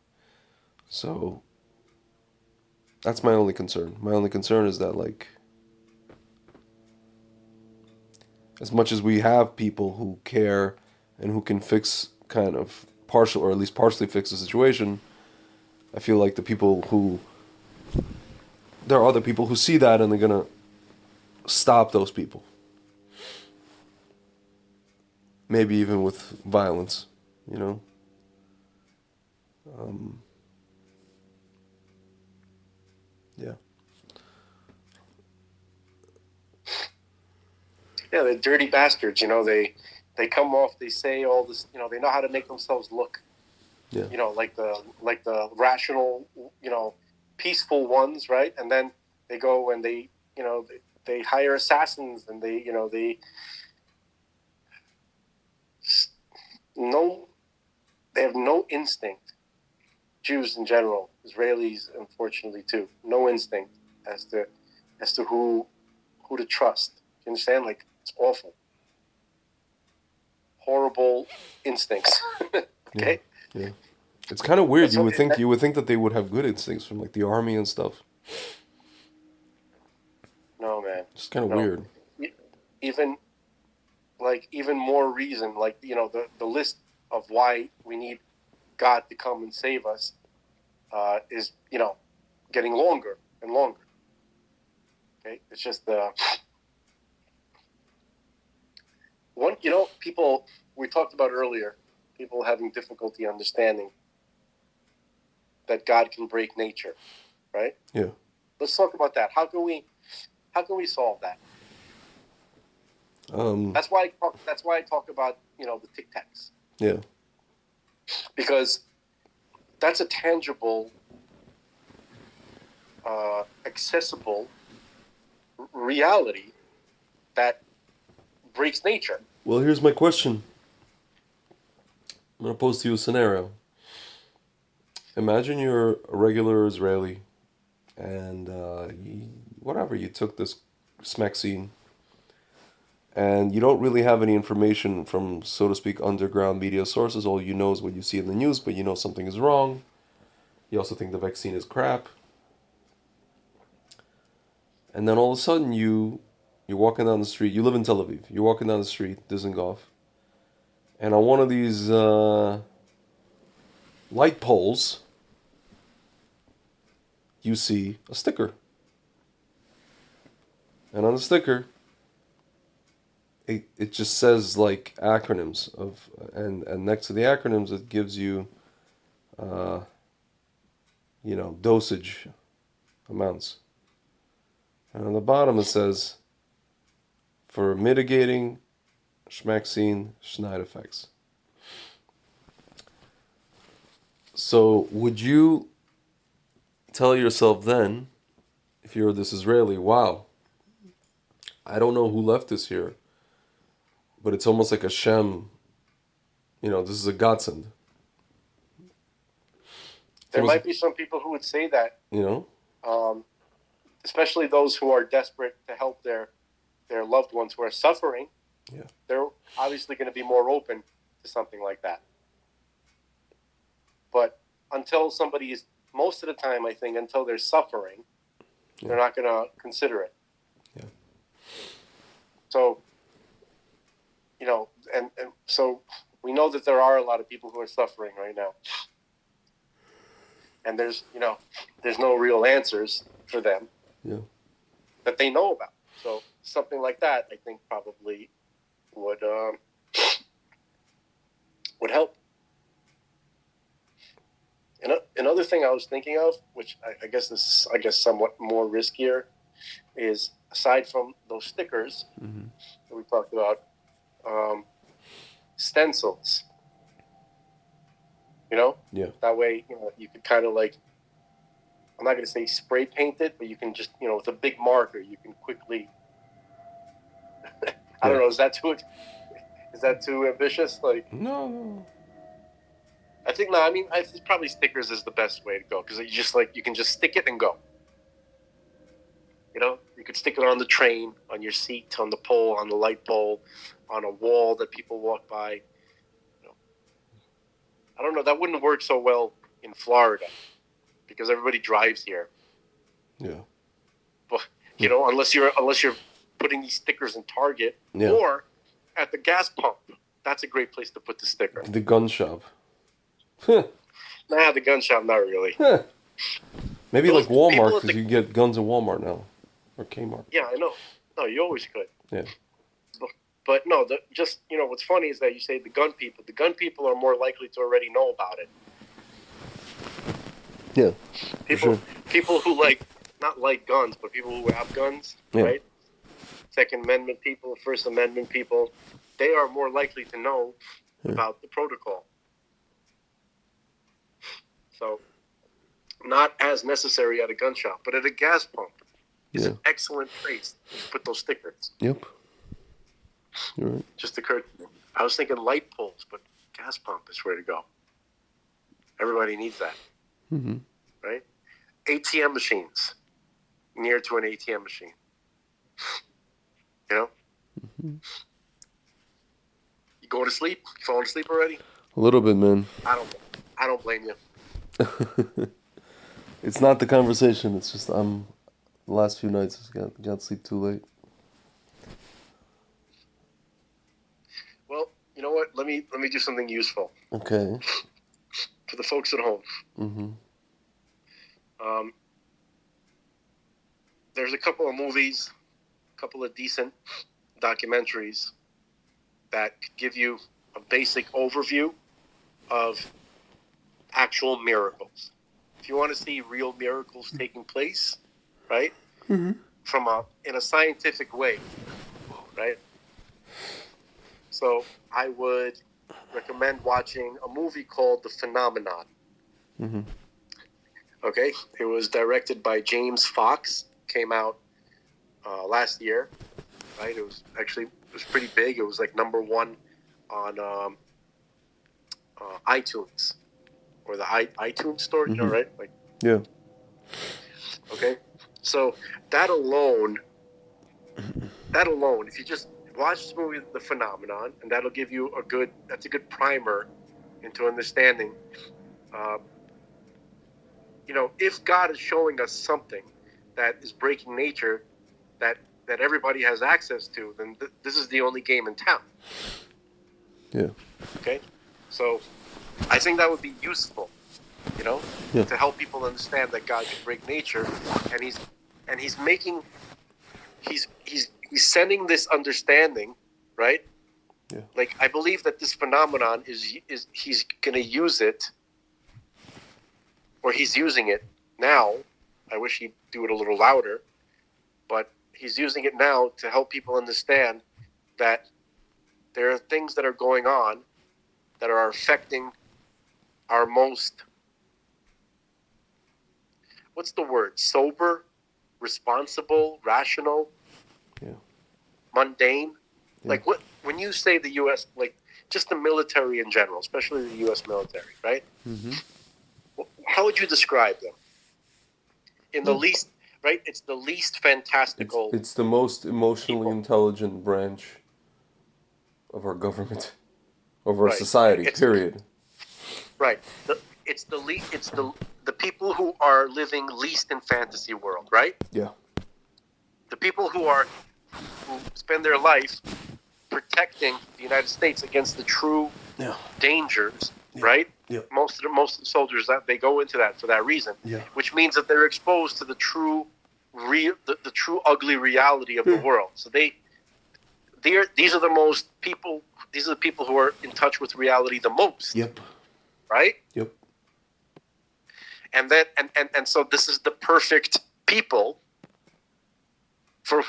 So that's my only concern. My only concern is that, like, as much as we have people who care and who can fix kind of partial or at least partially fix the situation, I feel like there are other people who see that and they're gonna stop those people. Maybe even with violence, you know? Um, yeah. Yeah, they're dirty bastards. They come off. They say all this. They know how to make themselves look. Yeah. Like the rational, peaceful ones, right? And then they go and they hire assassins and they no, they have no instinct. Jews in general, Israelis unfortunately too, no instinct as to who to trust. You understand? Like, it's awful, horrible instincts. Okay. Yeah. Yeah. It's kind of weird. So You would think that they would have good instincts from like the army and stuff. no, man. It's kind of No. weird. Even more reason, like, the list of why we need God to come and save us is getting longer and longer. Okay, it's just one. People we talked about earlier, people having difficulty understanding that God can break nature, right? Yeah. Let's talk about that. How can we solve that? That's why I talk about the Tic Tacs. Yeah. Because that's a tangible, accessible reality that breaks nature. Well, here's my question. I'm gonna pose to you a scenario. Imagine you're a regular Israeli, and you took this vaccine, and you don't really have any information from, so to speak, underground media sources. All you know is what you see in the news, but you know something is wrong. You also think the vaccine is crap. And then all of a sudden you're walking down the street. You live in Tel Aviv. You're walking down the street, Dizengoff, and on one of these light poles, you see a sticker. And on the sticker, it just says like acronyms and next to the acronyms it gives you dosage amounts. And on the bottom it says, for mitigating schmaxine schneid effects. So would you tell yourself then, if you're this Israeli, wow, I don't know who left this here, but it's almost like a Shem, this is a godsend. There might be some people who would say that, especially those who are desperate to help their loved ones who are suffering. Yeah. They're obviously going to be more open to something like that. But until somebody is, most of the time, I think, until they're suffering, they're not going to consider it. Yeah. So, and so we know that there are a lot of people who are suffering right now. And there's no real answers for them that they know about. So something like that, I think, probably would help. And another thing I was thinking of, which I guess is somewhat more riskier, is aside from those stickers that we talked about, stencils. Yeah. That way, you could kind of like, I'm not going to say spray paint it, but you can just, with a big marker, you can quickly. I don't know. Is that too ambitious? Like, No. I think no. I mean, probably stickers is the best way to go because you can just stick it and go. You could stick it on the train, on your seat, on the pole, on the light pole, on a wall that people walk by. I don't know. That wouldn't work so well in Florida because everybody drives here. Yeah. But unless you're putting these stickers in Target or at the gas pump, that's a great place to put the sticker. The gun shop. Nah, the gun shop, not really. Maybe like Walmart, because you can get guns at Walmart now. Or Kmart. Yeah, I know. No, you always could. Yeah. But no, what's funny is that you say the gun people. The gun people are more likely to already know about it. Yeah. People who not like guns, but people who have guns, right? Second Amendment people, First Amendment people, they are more likely to know about the protocol. So, not as necessary at a gun shop, but at a gas pump is an excellent place to put those stickers. Yep. You're right. Just occurred to me. I was thinking light poles, but gas pump is where to go. Everybody needs that. Mm-hmm. Right? ATM machines. Near to an ATM machine. Mm-hmm. You going to sleep? You falling asleep already? A little bit, man. I don't blame you. It's not the conversation. It's just the last few nights I got to sleep too late. Well, you know what? Let me do something useful. Okay. For the folks at home. Mm-hmm. There's a couple of movies, a couple of decent documentaries that could give you a basic overview of actual miracles. If you want to see real miracles taking place, right? Mm-hmm. In a scientific way, right? So I would recommend watching a movie called The Phenomenon. Mm-hmm. Okay, it was directed by James Fox. Came out last year, right? It was pretty big. It was like number one on iTunes or the iTunes store, Mm-hmm. right? Like, yeah. Okay, so that alone, if you just watch this movie, The Phenomenon, and that'll give you a good primer into understanding. If God is showing us something that is breaking nature, that everybody has access to, then this is the only game in town. Yeah. Okay, so I think that would be useful, to help people understand that God can break nature, and he's sending this understanding, right? Yeah. Like, I believe that this phenomenon is he's going to use it, or he's using it now. I wish he'd do it a little louder, but he's using it now to help people understand that there are things that are going on that are affecting our most, what's the word? Sober, responsible, rational, mundane. Yeah. Like, when you say the U.S., like just the military in general, especially the U.S. military, right? Mm-hmm. How would you describe them? In the least, right? It's the least fantastical. It's the most emotionally intelligent branch of our government, of our society. Period. Right. it's the people who are living least in fantasy world, right? Yeah. The people who spend their life protecting the United States against the true dangers, right? Yeah. Most of the soldiers that they go into that for that reason, which means that they're exposed to the true true ugly reality of the world. So these are the people who are in touch with reality the most. Yep. Right? Yep. And then and so this is the perfect people for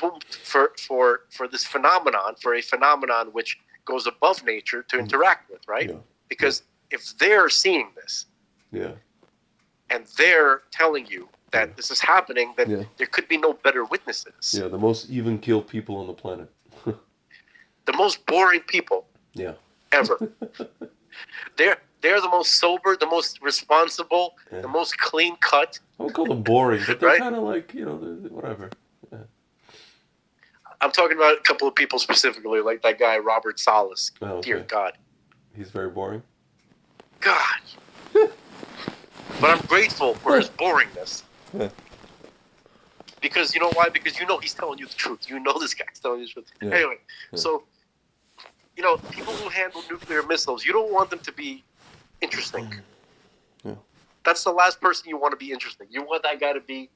this phenomenon, for a phenomenon which goes above nature to interact with, right? Yeah. Because if they're seeing this, and they're telling you that this is happening, then there could be no better witnesses. Yeah, the most even-keeled people on the planet. The most boring people. Yeah. Ever. They're the most sober, the most responsible, the most clean cut. I won't call them boring, but they're right? kind of like, whatever. Yeah. I'm talking about a couple of people specifically, like that guy Robert Salas. Oh, okay. Dear God. He's very boring. God. But I'm grateful for his boringness. Yeah. Because you know why? Because he's telling you the truth. You know this guy's telling you the truth. Yeah. Anyway, so people who handle nuclear missiles, you don't want them to be interesting. Yeah. That's the last person you want to be interesting. You want that guy to be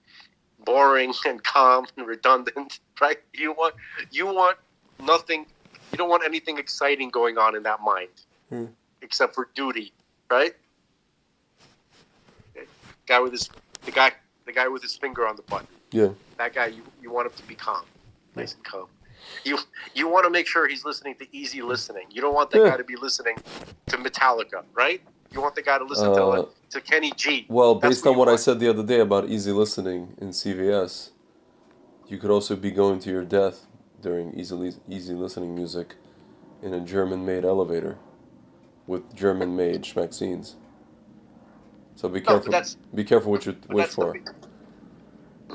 boring and calm and redundant, right? You want nothing. You don't want anything exciting going on in that mind, except for duty, right? The guy with his finger on the button. Yeah. That guy, you want him to be calm, nice and calm. You want to make sure he's listening to easy listening. You don't want that guy to be listening to Metallica, right? You want the guy to listen to Kenny G. Well, based on what I said the other day about easy listening in CVS, you could also be going to your death during easy listening music in a German-made elevator with German-made schmaxines. So be careful. Be careful what you wish for.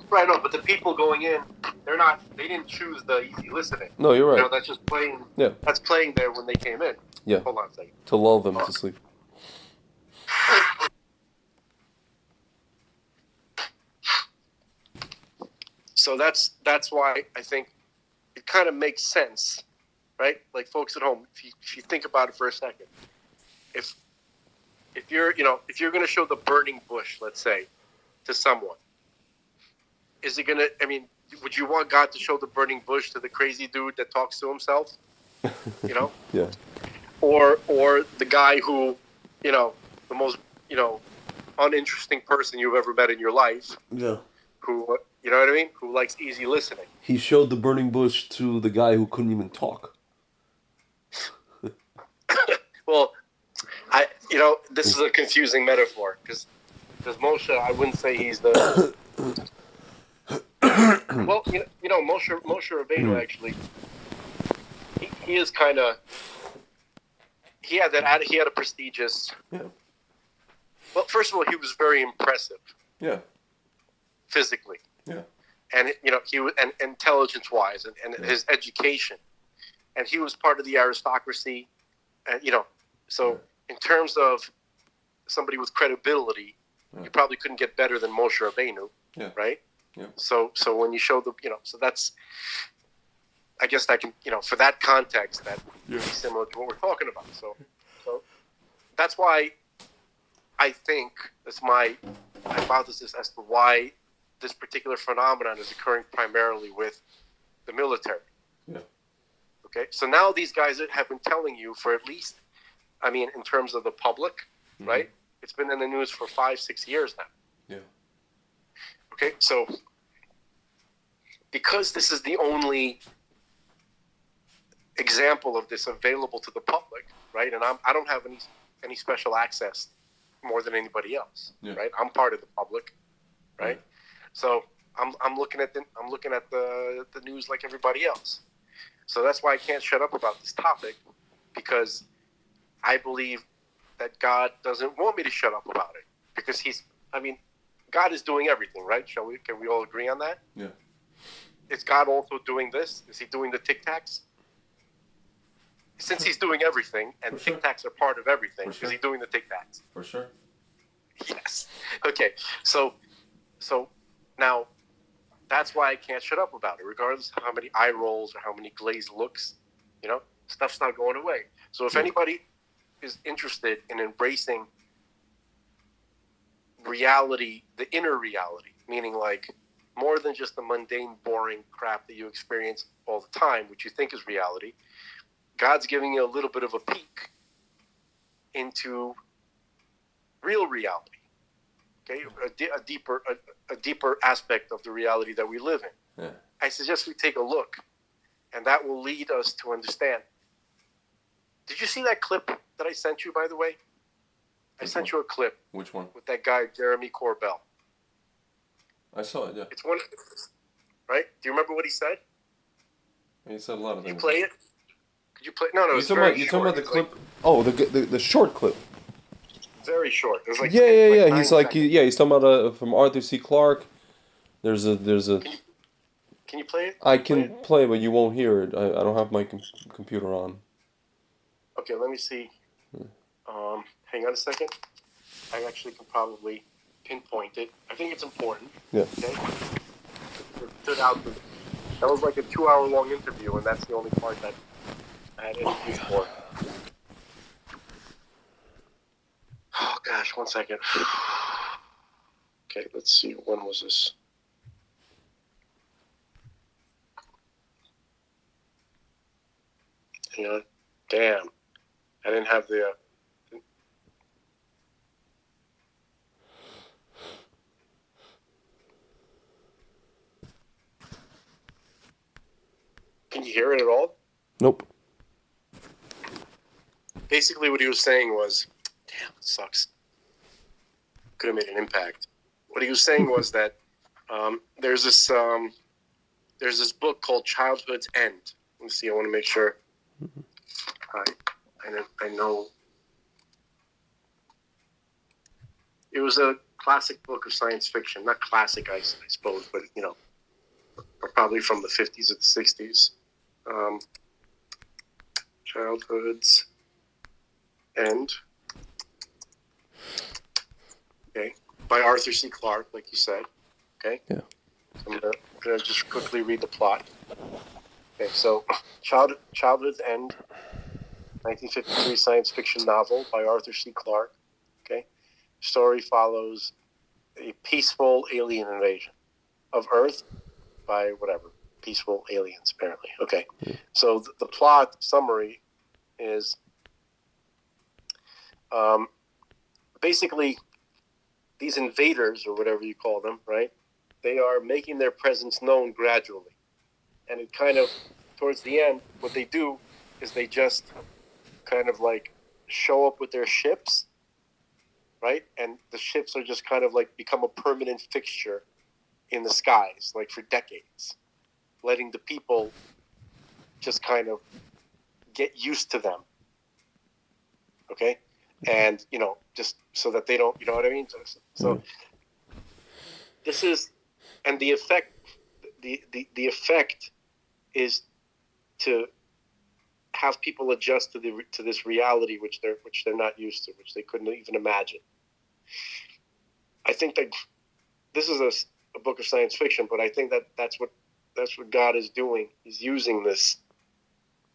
Right, no, but the people going in, they didn't choose the easy listening. No, you're right. That's just playing. Yeah. That's playing there when they came in. Yeah. Hold on a second. To lull them to sleep. So that's why I think it kind of makes sense, right? Like folks at home, if you think about it for a second, if you're going to show the burning bush, let's say, to someone, is it going to? I mean, would you want God to show the burning bush to the crazy dude that talks to himself? Yeah. Or the guy who, the most uninteresting person you've ever met in your life. Yeah. Who, you know what I mean? Who likes easy listening. He showed the burning bush to the guy who couldn't even talk. Well, this is a confusing metaphor because Moshe, I wouldn't say he's the. Well, Moshe Rabbeinu actually, he is kind of. He had a prestigious. Yeah. Well, first of all, he was very impressive. Yeah. Physically. Yeah. And he was and intelligence-wise and his education, and he was part of the aristocracy, and so in terms of somebody with credibility, you probably couldn't get better than Moshe Rabbeinu, right? Yeah. So when you show so that's, I guess that can for that context that is similar to what we're talking about. So that's why I think that's my hypothesis as to why this particular phenomenon is occurring primarily with the military. Yeah. Okay. So now these guys have been telling you for at least, in terms of the public, right? It's been in the news for 5-6 years now. Yeah. Okay. So because this is the only example of this available to the public, right? And I don't have any special access more than anybody else, right? I'm part of the public, right? So I'm looking at the news like everybody else. So that's why I can't shut up about this topic, because I believe that God doesn't want me to shut up about it, because God is doing everything, right? Can we all agree on that? Yeah. Is God also doing this? Is he doing the Tic Tacs? Since he's doing everything, and Tic Tacs are part of everything, is he doing the Tic Tacs? For sure. Yes. Okay. So now that's why I can't shut up about it, regardless of how many eye rolls or how many glazed looks. Stuff's not going away. So if anybody is interested in embracing reality, the inner reality, meaning like more than just the mundane, boring crap that you experience all the time, which you think is reality, God's giving you a little bit of a peek into real reality. Okay, a deeper aspect of the reality that we live in. Yeah. I suggest we take a look, and that will lead us to understand. Did you see that clip that I sent you, by the way? I sent you a clip. Which one? With that guy, Jeremy Corbell. I saw it, yeah. It's one, right? Do you remember what he said? He said a lot of Did you things. play it? Could you play? No, You're it's talking very about, you're short. talking about the It's clip? like, Oh, the short clip. very short. It was like Yeah. 9 He's like, seconds. he's talking about from Arthur C. Clarke. There's a. Can you play it? I can play, but you won't hear it. I don't have my computer on. Okay, let me see. Hang on a second. I actually can probably pinpoint it. I think it's important. Yeah. Okay. It stood out. That was like a 2-hour-long interview, and that's the only part that I had interviews for. Oh gosh, 1 second. Okay, let's see. When was this? Hang on. Damn. I didn't have the. Can you hear it at all? Nope. Basically, what he was saying was, damn, it sucks. Could have made an impact. What he was saying was that there's this book called Childhood's End. Let me see. I want to make sure. I know. It was a classic book of science fiction. Not classic, I suppose, but probably from the 50s or the 60s. Childhood's End. Okay. By Arthur C. Clarke, like you said. Okay. Yeah. I'm gonna just quickly read the plot. Okay, so Childhood's End, 1953 science fiction novel by Arthur C. Clarke. Okay. Story follows a peaceful alien invasion of Earth by whatever. Peaceful aliens, apparently. Okay. Yeah. So the plot summary is basically these invaders, or whatever you call them, right? They are making their presence known gradually. And it kind of, towards the end, what they do is they just kind of like show up with their ships, right? And the ships are just kind of like become a permanent fixture in the skies, like for decades, letting the people just kind of get used to them. Okay? And, just so that they don't, you know what I mean? So this is, and the effect, the effect is to have people adjust to this reality which they're not used to, which they couldn't even imagine. I think that this is a book of science fiction, but I think that's what God is doing. He's using this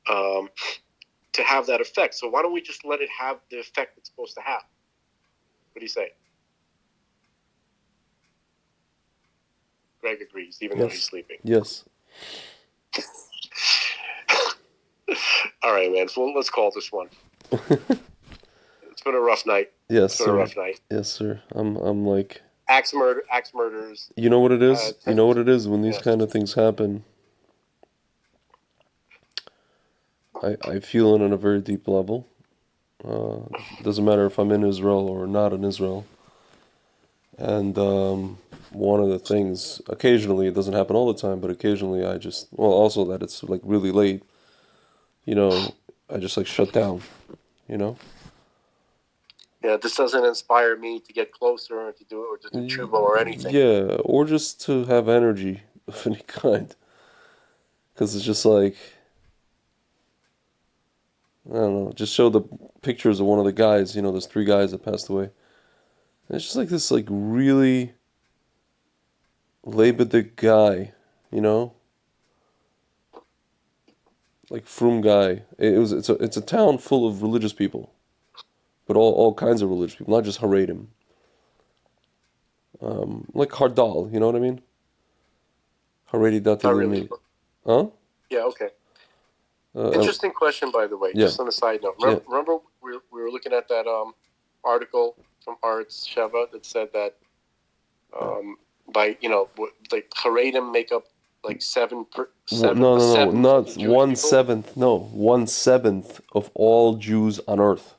to have that effect. So why don't we just let it have the effect it's supposed to have? What do you say? Greg agrees, even though he's sleeping. Yes. All right, man. So let's call this one. It's been a rough night. Yes, It's been sir. a rough night. Yes, sir. I'm like. Axe murders. You know what it is? You know what it is when these yes. kind of things happen. I feel it on a very deep level. Doesn't matter if I'm in Israel or not in Israel. And one of the things, occasionally, it doesn't happen all the time, but occasionally also that it's like really late, I just like shut down, Yeah, this doesn't inspire me to get closer or to do tshuva or anything. Yeah, or just to have energy of any kind. Because it's just like, I don't know, just show the pictures of one of the guys, there's 3 guys that passed away. It's just like this, like really Lebedik guy, you know, like frum guy. It's a town full of religious people, but all kinds of religious people, not just Haredim. Like Hardal, you know what I mean? Haredi Dati Not really. Leumi. Huh? Yeah. Okay. Uh, Interesting question, by the way. yeah, Just on a side note, yeah. remember we were looking at that article from Arts Sheva that said that by like Haredim make up like No, seventh of not the Jewish one people. seventh. No, 1/7 of all Jews on earth.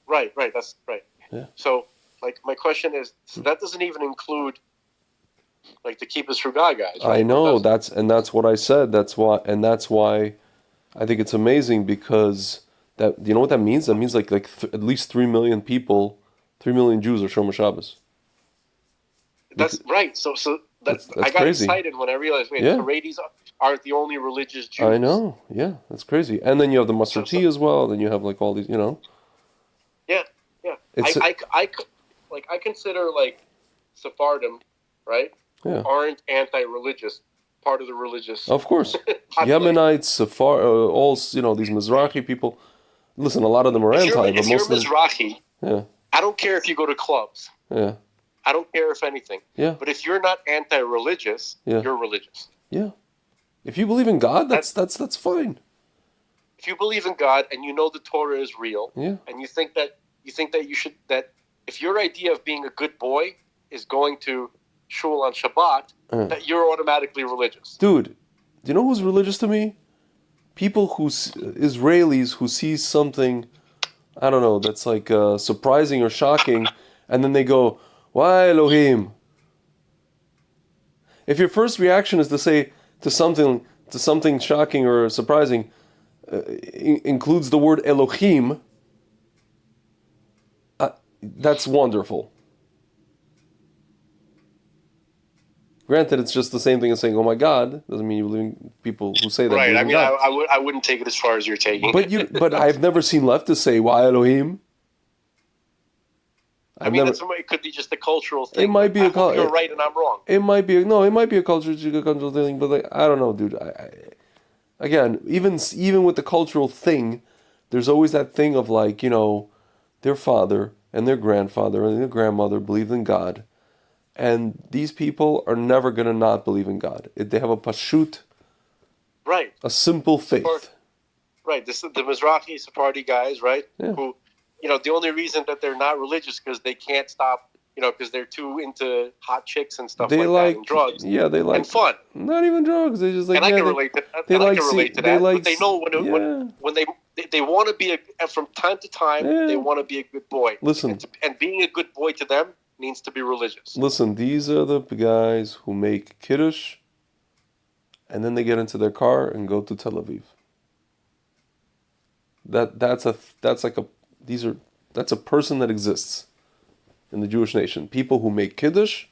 Right. That's right. Yeah. So, like, my question is, so that doesn't even include like the Keep Us True God guys, I right? Or know does it? that's what I said. That's why I think it's amazing because that you know what that means? That means at least 3 million people, 3 million Jews are Shomer Shabbos. That's Because right. So that that's I got crazy. excited when I realized, wait, Yeah, Haredis aren't the only religious I Jews. know. Yeah, that's crazy. And then you have the So Masorti as well. Then you have like all these. yeah, yeah. It's Like I consider like Sephardim, right, who yeah, aren't anti-religious, part of the religious of course. population. Yemenites, Safar, all these Mizrahi people. Listen, a lot of them are anti, but If you're most of them. Mizrahi, Yeah, I don't care if you go to clubs. yeah, I don't care if anything. yeah, But if you're not anti-religious, yeah, you're religious. yeah. If you believe in God, That that's fine. if you believe in God and you know the Torah is real, Yeah, and you think that you should that if your idea of being a good boy is going to shul on Shabbat, that you're automatically religious. dude. Do you know who's religious to me? People Israelis who see something, I don't know, that's like surprising or shocking, and then they go, "Why Elohim?" If your first reaction is to say to something shocking or surprising, includes the word Elohim, that's wonderful. Granted, it's just the same thing as saying, "Oh my God." Doesn't mean you believe in people who say that Right. believe I in mean, God. I wouldn't take it as far as you're taking. But I've never seen leftists say, "Why Elohim?" I mean, it could be just a cultural thing. It might be I hope you're right and I'm wrong. It might be no. It might be a cultural thing, but like I don't know, dude. Again, even with the cultural thing, there's always that thing of like their father and their grandfather and their grandmother believed in God, and these people are never gonna not believe in God. They have a pashut, Right. a simple faith. Right. This is the Mizrahi Sephardi guys, right? Yeah. Who, the only reason that they're not religious because they can't stop, because they're too into hot chicks and stuff like that and drugs. Yeah, they like and fun. Not even drugs. They just like And I can relate to that. they And I like can relate to they that. like But they know when they want to be from time to time Yeah. they want to be a good boy. Listen. And being a good boy to them means to be religious. Listen, these are the guys who make kiddush, and then they get into their car and go to Tel Aviv. That's a person that exists in the Jewish nation. People who make kiddush,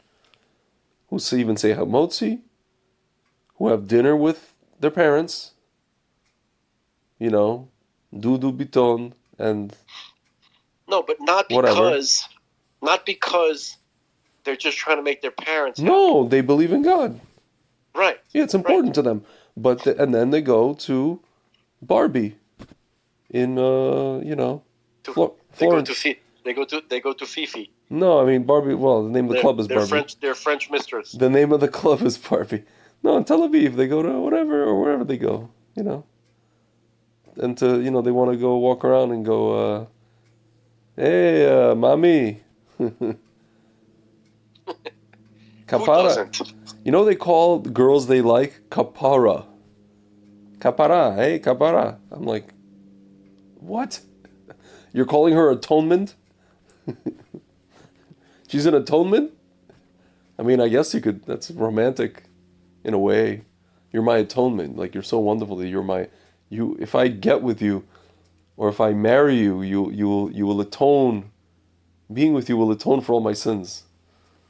who even say hamotzi, who have dinner with their parents, dudu biton and No, but not whatever. because they're just trying to make their parents happy. No, they believe in God. Right. Yeah, it's important to them. But and then they go to Barbie in Florence. They go to Fifi. No, I mean Barbie. Well, the name of the club is Barbie. They're French mistress. The name of the club is Barbie. No, in Tel Aviv they go to whatever or wherever they go. And they want to go walk around and go, hey, mommy. Kapara. Who doesn't? They call the girls they like kapara. Kapara, hey, kapara. I'm like, what? You're calling her atonement? She's an atonement? I mean, I guess you could, that's romantic in a way. You're my atonement. Like, you're so wonderful that if I get with you, or if I marry you, you will atone. Being with you will atone for all my sins.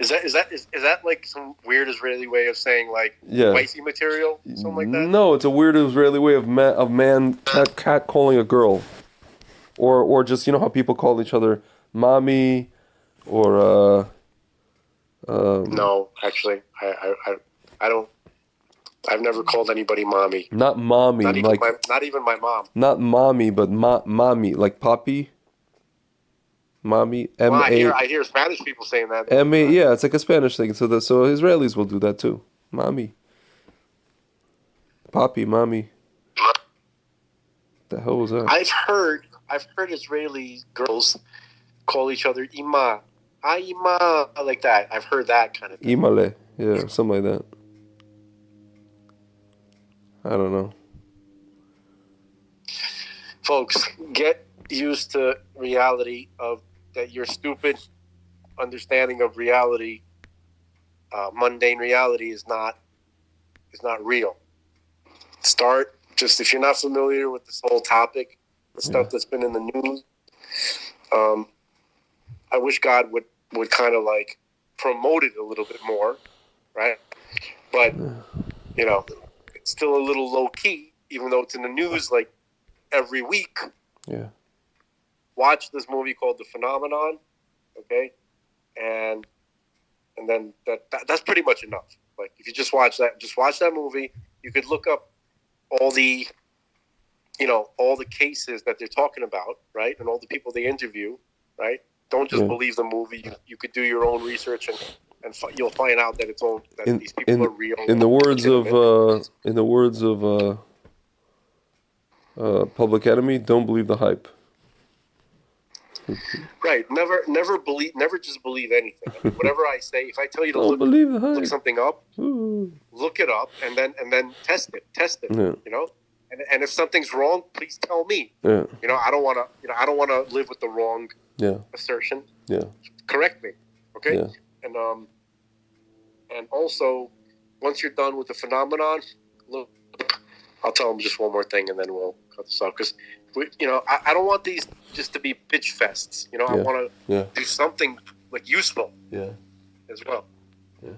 Is that like some weird Israeli way of saying like wifey material, something like that? No, it's a weird Israeli way of man cat calling a girl, or just how people call each other mommy, or No, actually, I don't. I've never called anybody mommy. not mommy, like Not even my mom. not mommy, but mommy, like Poppy, mommy, Well, M A I hear Spanish people saying that all M the A. time. Yeah, it's like a Spanish thing. So Israelis will do that too. Mommy, Poppy, mommy. The hell was that? I've heard Israeli girls call each other ima, ah ima, like that. I've heard that kind of thing. Imale, yeah, something like that. I don't know. Folks, get used to reality of that your stupid understanding of reality, mundane reality is not real. Start just if you're not familiar with this whole topic, the stuff that's been in the news. I wish God would kind of like promote it a little bit more, right? But you know, it's still a little low key, even though it's in the news like every week. Yeah. Watch this movie called The Phenomenon, okay, and then that's pretty much enough. Like if you just watch that movie, you could look up all the all the cases that they're talking about, right, and all the people they interview, right. Don't just believe the movie. You could do your own research and you'll find out that these people are real. In the words of Public Enemy, don't believe the hype. Right. Never just believe anything. I mean, whatever I say, if I tell you to Don't believe the hype. look something up, Ooh. look it up and then test it. Yeah. You know? And if something's wrong, please tell me. Yeah. I don't want to live with the wrong assertion. Yeah. Correct me. Okay? Yeah. And also once you're done with The Phenomenon, look, I'll tell them just one more thing and then we'll cut this off because I don't want these just to be bitch fests. I want to do something like useful. Yeah. As well. Yeah.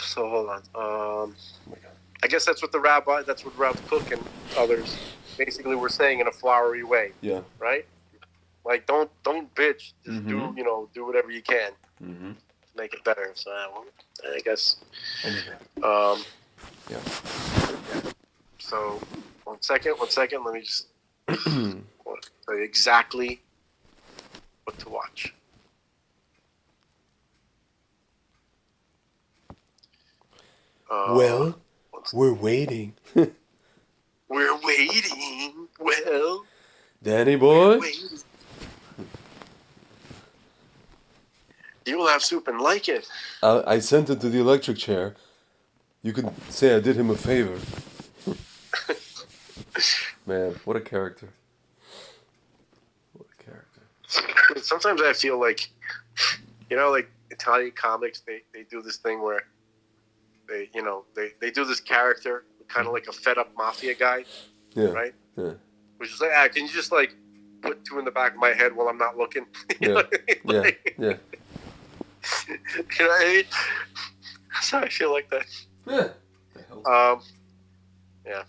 So hold on. I guess that's what Rabbi Cook and others basically were saying in a flowery way. Yeah. Right? Like don't bitch. Just do whatever you can to make it better. So I guess. Yeah. So one second. Let me just tell you exactly what to watch. Well, we're waiting. We're waiting. Well, Danny boy. You'll have soup and like it. I sent it to the electric chair. You could say I did him a favor. Man, what a character. What a character. Sometimes I feel like, like Italian comics, they do this thing where they do this character, kind of like a fed up mafia guy. Yeah. Right? Yeah. Which is like, can you just like put two in the back of my head while I'm not looking? Yeah. Know what I mean? Yeah. You know what I mean? So I feel like that. Yeah. Yeah.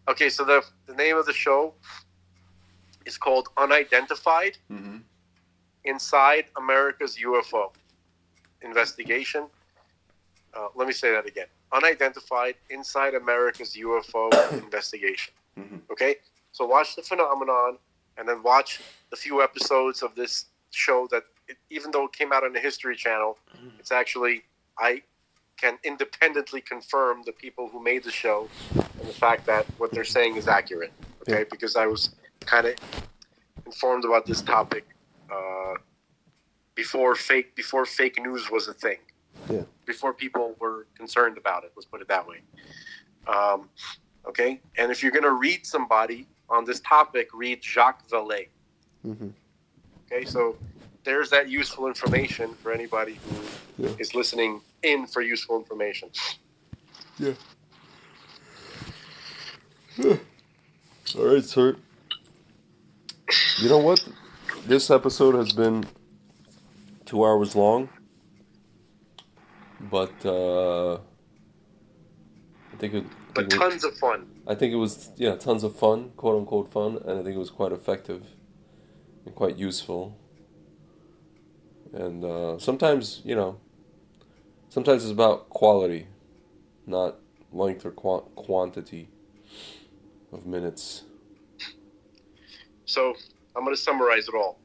Okay, so the name of the show is called Unidentified Inside America's UFO Investigation. Let me say that again. Unidentified Inside America's UFO Investigation. Okay? So watch The Phenomenon and then watch the few episodes of this show that, even though it came out on the History Channel, it's actually, I can independently confirm the people who made the show and the fact that what they're saying is accurate. Okay? Yeah. Because I was kind of informed about this topic before fake news was a thing. Yeah. Before people were concerned about it, let's put it that way. Okay? And if you're going to read somebody on this topic, read Jacques Vallée. Okay? So there's that useful information for anybody who is listening in for useful information. Yeah. All right, sir. You know what? This episode has been 2 hours long. But I think it. But tons of fun. I think it was tons of fun, quote unquote fun, and I think it was quite effective and quite useful. And sometimes, sometimes it's about quality, not length or quantity of minutes. So I'm going to summarize it all.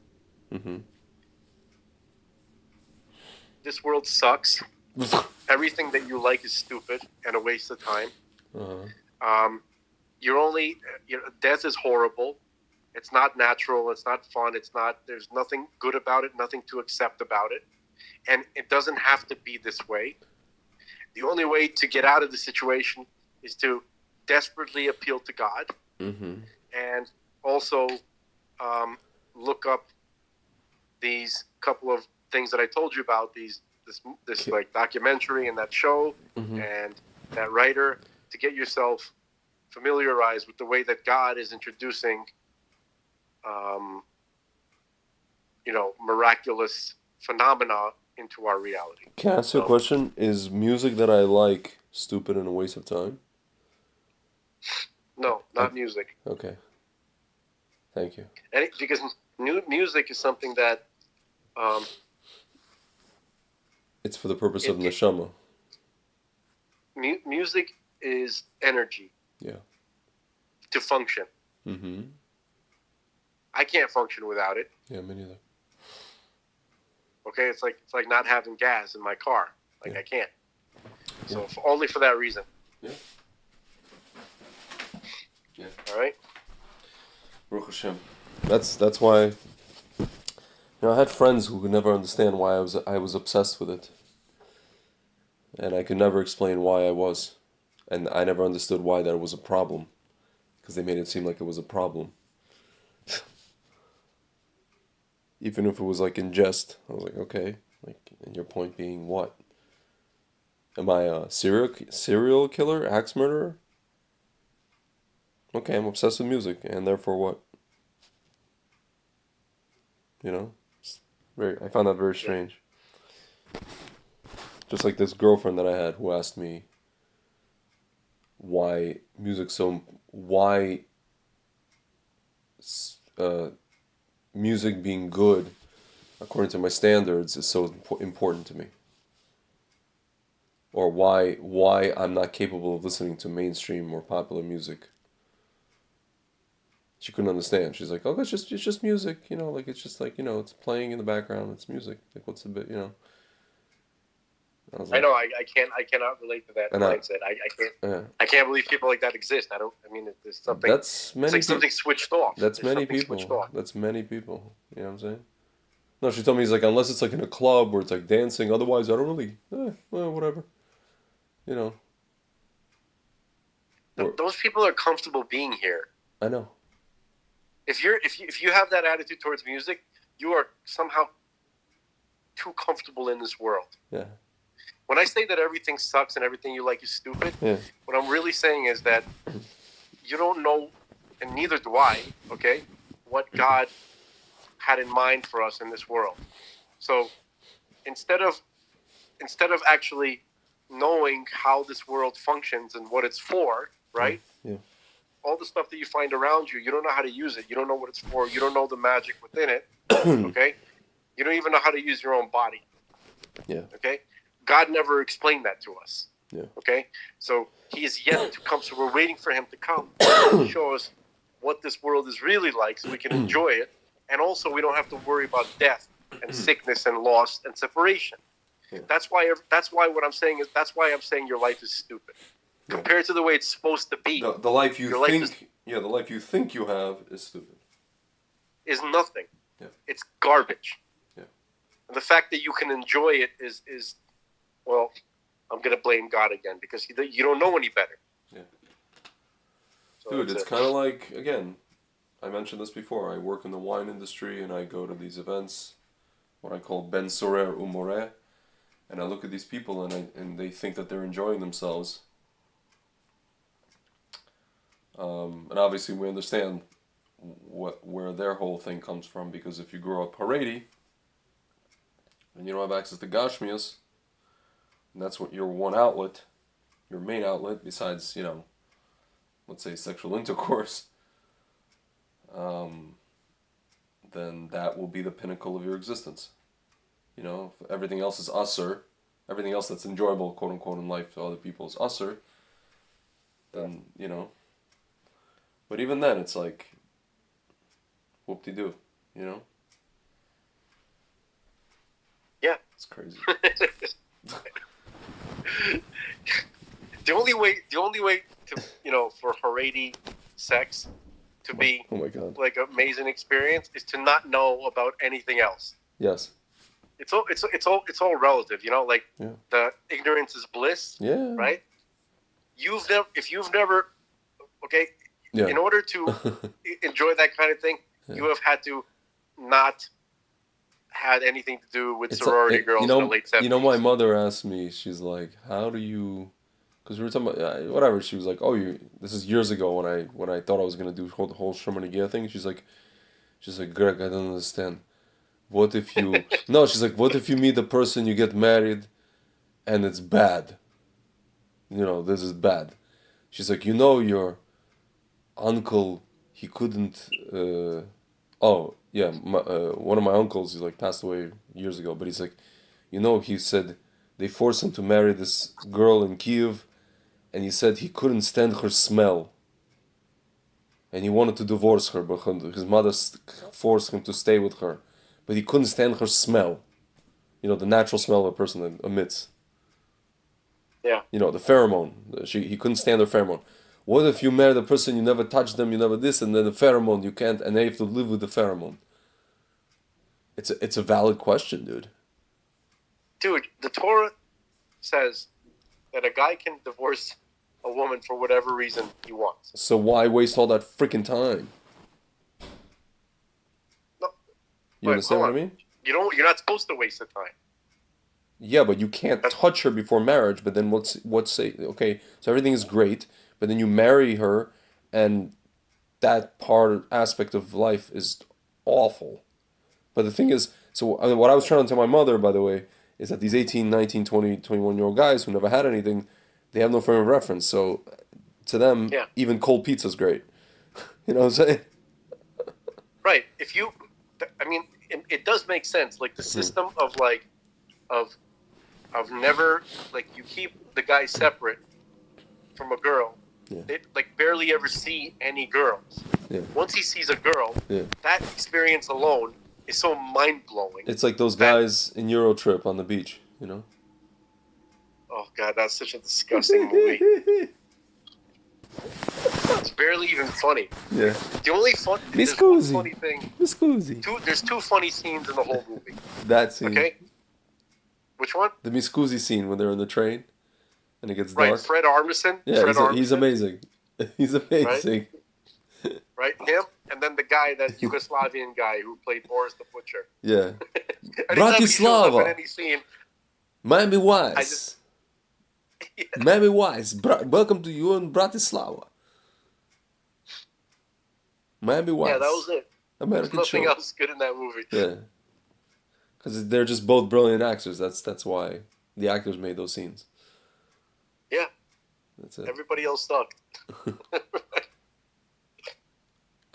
Mm-hmm. This world sucks. Everything that you like is stupid and a waste of time. Um, death is horrible. It's not natural. It's not fun. There's nothing good about it, nothing to accept about it. And it doesn't have to be this way. The only way to get out of the situation is to desperately appeal to God, Mm-hmm. and also look up these couple of things that I told you about, this like documentary and that show, Mm-hmm. and that writer, to get yourself familiarized with the way that God is introducing miraculous phenomena into our reality. Can I ask you a question? Is music that I like stupid and a waste of time? No, I, not music. okay. Thank you. Because new music is something that It's for the purpose of it neshama. music is energy. Yeah. To function. Mm-hmm. I can't function without it. Yeah, me neither. Okay, it's like not having gas in my car. Like Yeah. I can't. So Yeah. only for that reason. Yeah. Yeah. All right. Baruch Hashem. That's why. I had friends who could never understand why I was obsessed with it, and I could never explain why I was, and I never understood why that was a problem, because they made it seem like it was a problem. Even if it was like in jest, I was like, okay, like, and your point being what? Am I a serial killer, axe murderer? Okay, I'm obsessed with music, and therefore what? It's I found that very strange. Just like this girlfriend that I had who asked me why uh, music being good according to my standards is so important to me, or why I'm not capable of listening to mainstream or popular music. She couldn't understand. She's like, "Oh, it's just music, like it's just like it's playing in the background. It's music. Like what's the bit?" I was I like, know. I cannot relate to that mindset. I can't. yeah. I can't believe people like that exist. I mean, there's something. That's It's like something switched off. That's There's many something switched people. off. That's many people. You know what I'm saying? No, she told me, he's like, unless it's like in a club where it's like dancing, otherwise I don't really, well, whatever. You know. Or, Those people are comfortable being here. I know. If you have that attitude towards music, you are somehow too comfortable in this world. Yeah. When I say that everything sucks and everything you like is stupid, what I'm really saying is that you don't know, and neither do I, okay, what God had in mind for us in this world. So instead of actually knowing how this world functions and what it's for, right? Yeah. All the stuff that you find around you, you don't know how to use it. You don't know what it's for. You don't know the magic within it. Okay? You don't even know how to use your own body. Yeah. Okay? God never explained that to us. Yeah. Okay? So he is yet to come. So we're waiting for him to come to show us what this world is really like so we can enjoy it. And also we don't have to worry about death and sickness and loss and separation. Yeah. That's why what I'm saying is that's why I'm saying your life is stupid. Yeah. Compared to the way it's supposed to be. The life you think the life you think you have is stupid. Is nothing. Yeah. It's garbage. Yeah. And the fact that you can enjoy it is well, I'm going to blame God again because you don't know any better. Yeah. So dude, it's kind of like, again, I mentioned this before, I work in the wine industry and I go to these events, what I call Ben Sorer Umore, and I look at these people and they think that they're enjoying themselves. And obviously we understand where their whole thing comes from, because if you grow up Haredi and you don't have access to Gashmias, and that's what your one outlet, your main outlet, besides, let's say sexual intercourse, then that will be the pinnacle of your existence. You know, if everything else is usser, everything else that's enjoyable, quote unquote, in life to other people is usser, then, you know. But even then, it's like, whoop-de-doo, you know? Yeah. It's crazy. The only way to, for Haredi sex to be Oh my god. like an amazing experience is to not know about anything else. Yes. It's all relative, like Yeah. the ignorance is bliss, Yeah. right? If you've never, okay, Yeah. in order to enjoy that kind of thing, you have had to not had anything to do with sorority girls in the late 70s. You know, my mother asked me, she's like, how do you, because we were talking about, whatever, she was like, oh, this is years ago when I thought I was going to do the whole Shomanigia thing, she's like, Greg, I don't understand. What if you, no, she's like, what if you meet a person, you get married, and it's bad? You know, this is bad. She's like, your uncle, he couldn't, oh, yeah, one of my uncles, he's like, passed away years ago, but he's like, he said they forced him to marry this girl in Kiev, and he said he couldn't stand her smell. And he wanted to divorce her, but his mother forced him to stay with her. But he couldn't stand her smell. The natural smell of a person emits. Yeah. The pheromone. He couldn't stand her pheromone. What if you marry the person, you never touch them, you never this, and then the pheromone, you can't, and then you have to live with the pheromone? It's a valid question, dude. Dude, the Torah says that a guy can divorce a woman for whatever reason he wants. So why waste all that freaking time? No, you understand what I mean? You're not supposed to waste the time. Yeah, but you can't touch her before marriage. But then what's say? Okay, so everything is great, but then you marry her, and that aspect of life is awful. But the thing is, so what I was trying to tell my mother, by the way, is that these 18, 19, 20, 21-year-old guys who never had anything, they have no frame of reference. So to them, even cold pizza is great. You know what I'm saying? Right. It does make sense. Like the system of never, like, you keep the guy separate from a girl. Yeah. They barely ever see any girls. Yeah. Once he sees a girl, that experience alone is so mind blowing. It's like those guys in Eurotrip on the beach, you know? Oh god, that's such a disgusting movie. It's barely even funny. Yeah. The only funny thing. Miss Cusi. There's two funny scenes in the whole movie. That scene. Okay. Which one? The Miss Cusi scene when they're on the train, and it gets right, dark. Fred Armisen. Yeah, Armisen. He's amazing. He's amazing. Right, him, and then the guy, that Yugoslavian guy who played Boris the Butcher. Yeah. Bratislava. In any scene, Miami Wise. Miami Wise. Welcome to you in Bratislava. Miami Wise. Yeah, that was it. American There's nothing show. else good in that movie. Yeah. Because they're just both brilliant actors. That's why the actors made those scenes. Yeah. That's it. Everybody else sucked.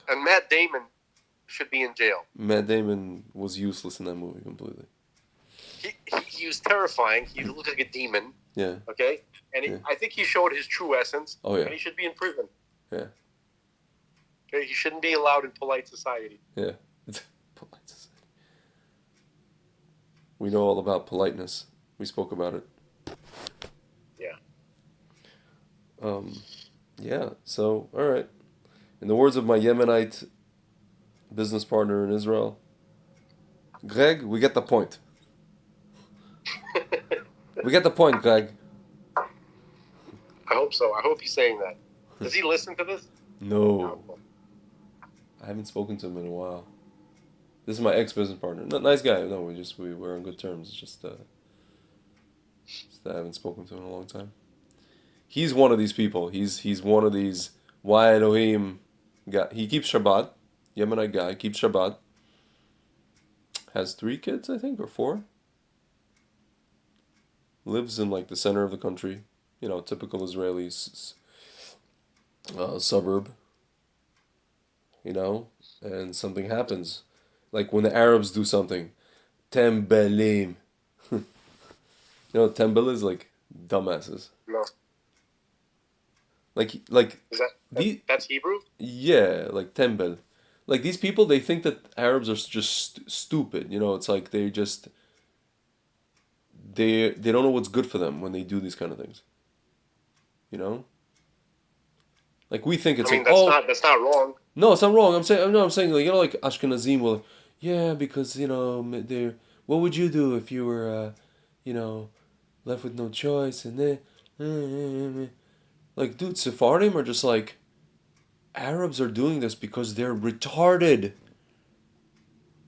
And Matt Damon should be in jail. Matt Damon was useless in that movie completely. He was terrifying. He looked like a demon. Yeah. Okay? And I think he showed his true essence. Oh, yeah. And he should be in prison. Yeah. Okay? He shouldn't be allowed in polite society. Yeah. Polite society. We know all about politeness. We spoke about it. Yeah. Yeah. So, all right. In the words of my Yemenite business partner in Israel, Greg, we get the point. We get the point, Greg. I hope so. I hope he's saying that. Does he listen to this? No. I haven't spoken to him in a while. This is my ex-business partner. Nice guy. No, we're on good terms. It's just I haven't spoken to him in a long time. He's one of these people. He's one of these Why Elohim guy. He keeps Shabbat. Yemenite guy keeps Shabbat. Has 3 kids, I think, or 4. Lives in like the center of the country. Typical Israeli suburb. And something happens. Like when the Arabs do something, Tembelim. You know what tembel is? Like dumbasses. No. Like Is that the that's Hebrew? yeah, like tembel. Like these people, they think that Arabs are just stupid. You know, it's like they don't know what's good for them when they do these kind of things. You know, like we think I it's mean, like, oh that's not wrong. no, it's not wrong. I'm saying like, you know, like Ashkenazim will, yeah, because you know they're. What would you do if you were, you know, left with no choice and then, like, dude, Sephardim are just like, Arabs are doing this because they're retarded.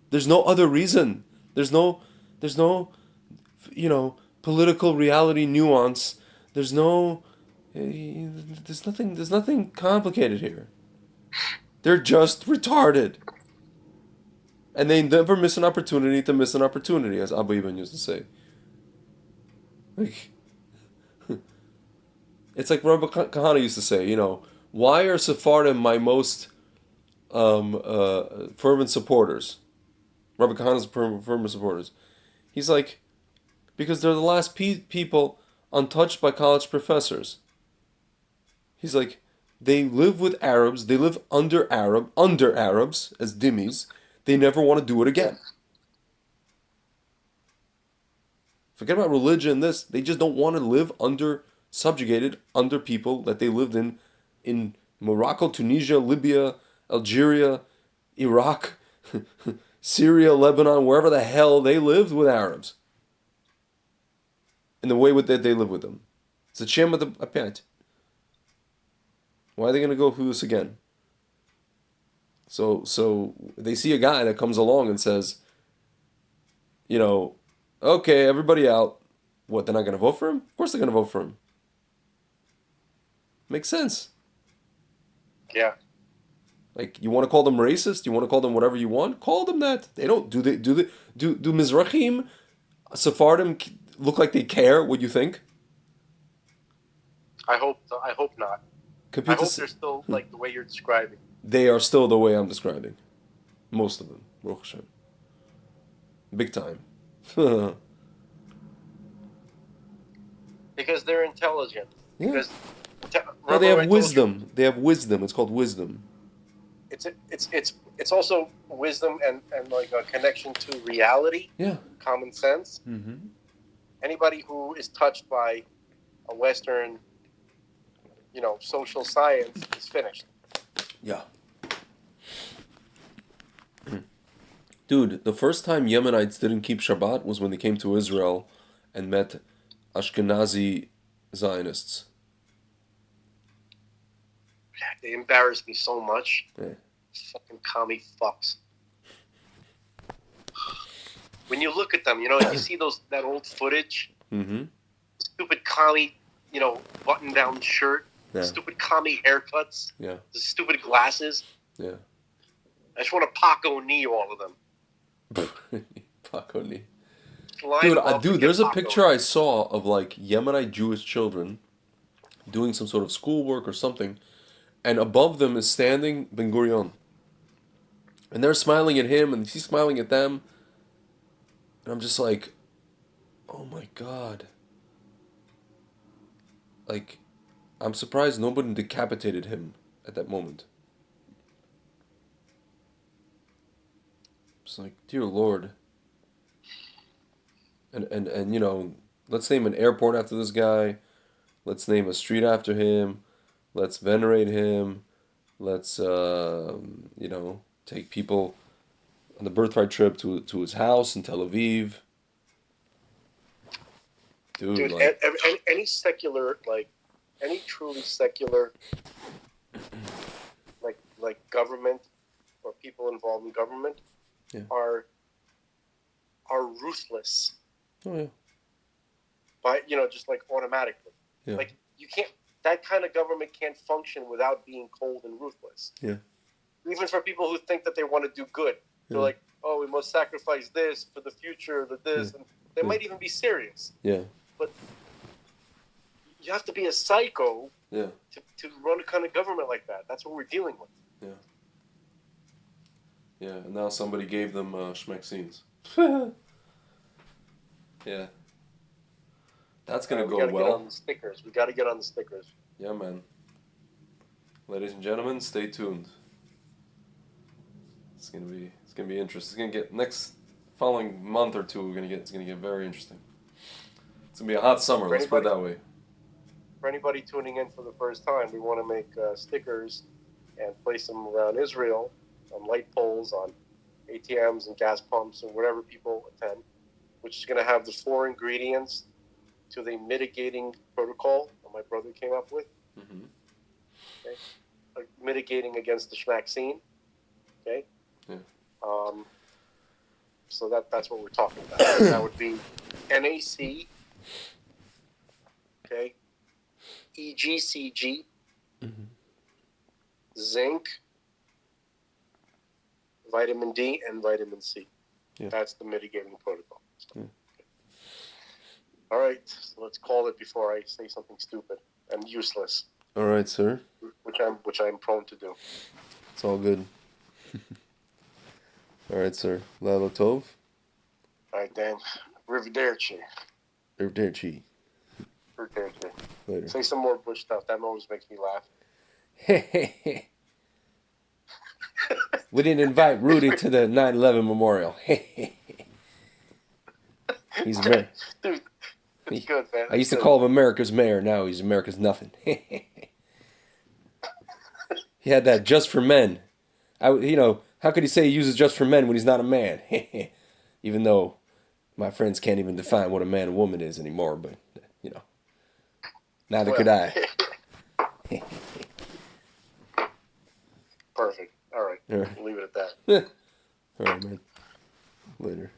There's no other reason. There's no, you know, political reality nuance. There's no, there's nothing complicated here. They're just retarded. And they never miss an opportunity to miss an opportunity, as Abu Ibn used to say. Like, it's like Rabbi Kahana used to say, you know, why are Sephardim my most fervent supporters? Rabbi Kahana's fervent supporters. He's like, because they're the last people untouched by college professors. He's like, they live with Arabs, they live under Arabs as dhimmis. They never want to do it again. Forget about religion, this. They just don't want to live subjugated under people that they lived in Morocco, Tunisia, Libya, Algeria, Iraq, Syria, Lebanon, wherever the hell they lived with Arabs. In the way that they live with them. It's a shame of the apparent. Why are they going to go through this again? So they see a guy that comes along and says, you know, okay, everybody out. What, they're not going to vote for him? Of course they're going to vote for him. Makes sense. Yeah. Like, you want to call them racist? You want to call them whatever you want? Call them that. They don't. Do Mizrahim, Sephardim look like they care what you think? I hope so. I hope not. I hope they're still like the way you're describing. They are still the way I'm describing. Most of them. Baruch Hashem. Big time. Because they're intelligent. Yeah. Because No, they have wisdom. They have wisdom. It's called wisdom. It's also wisdom and like a connection to reality. Yeah. Common sense. Mm-hmm. Anybody who is touched by a Western, you know, social science is finished. Yeah. Dude, the first time Yemenites didn't keep Shabbat was when they came to Israel and met Ashkenazi Zionists. They embarrass me so much. Yeah. Fucking commie fucks. When you look at them, you know, you see that old footage. Mm-hmm. Stupid commie, you know, button-down shirt. Yeah. Stupid commie haircuts. Yeah. The stupid glasses. Yeah. I just want to Paco knee all of them. Paco knee. Dude, there's a picture I saw of like Yemenite Jewish children doing some sort of schoolwork or something, and above them is standing Ben Gurion. And they're smiling at him, and he's smiling at them. And I'm just like, oh my God. Like, I'm surprised nobody decapitated him at that moment. It's like, dear Lord. And you know, let's name an airport after this guy. Let's name a street after him. Let's venerate him. Let's, you know, take people on the birthright trip to his house in Tel Aviv. Dude, like, any secular, like, any truly secular, like government or people involved in government yeah. are ruthless. Oh, yeah. By, you know, just like automatically. Yeah. Like, you can't, that kind of government can't function without being cold and ruthless. Yeah. Even for people who think that they want to do good. They're like, oh, we must sacrifice this for the future, and they might even be serious. Yeah. But you have to be a psycho to run a kind of government like that. That's what we're dealing with. Yeah. Yeah, and now somebody gave them schmeck scenes. Yeah. That's gonna We go gotta get on well. the stickers. We gotta get on the stickers. Yeah, man. Ladies and gentlemen, stay tuned. It's gonna be interesting. It's gonna get next following month or two. It's gonna get very interesting. It's gonna be a hot summer. For Let's put it anybody, that way. for anybody tuning in for the first time, we want to make stickers and place them around Israel on light poles, on ATMs and gas pumps, and wherever people attend, which is going to have the 4 ingredients to the mitigating protocol that my brother came up with. Mm-hmm. Okay? Like mitigating against the schmaxine. Okay. Yeah. So that's what we're talking about. That would be NaC. Okay. EGCG. Mm-hmm. Zinc, vitamin D, and vitamin C. Yeah. That's the mitigating protocol. So, Yeah. okay. All right, so let's call it before I say something stupid and useless, All right, sir. which I'm prone to do. It's all good. All right, sir. Lalo Tov. All right, Dan. Arrivederci. Arrivederci. Arrivederci. Later. Say some more Bush stuff. That always makes me laugh. We didn't invite Rudy to the 9/11 memorial. He's Amer- Dude, it's good, man. I used to call him America's mayor. Now he's America's nothing. He had that just for men. How could he say he uses just for men when he's not a man? Even though my friends can't even define what a man and woman is anymore, but neither could I. Perfect. All right. All right. Leave it at that. All right, man. Later.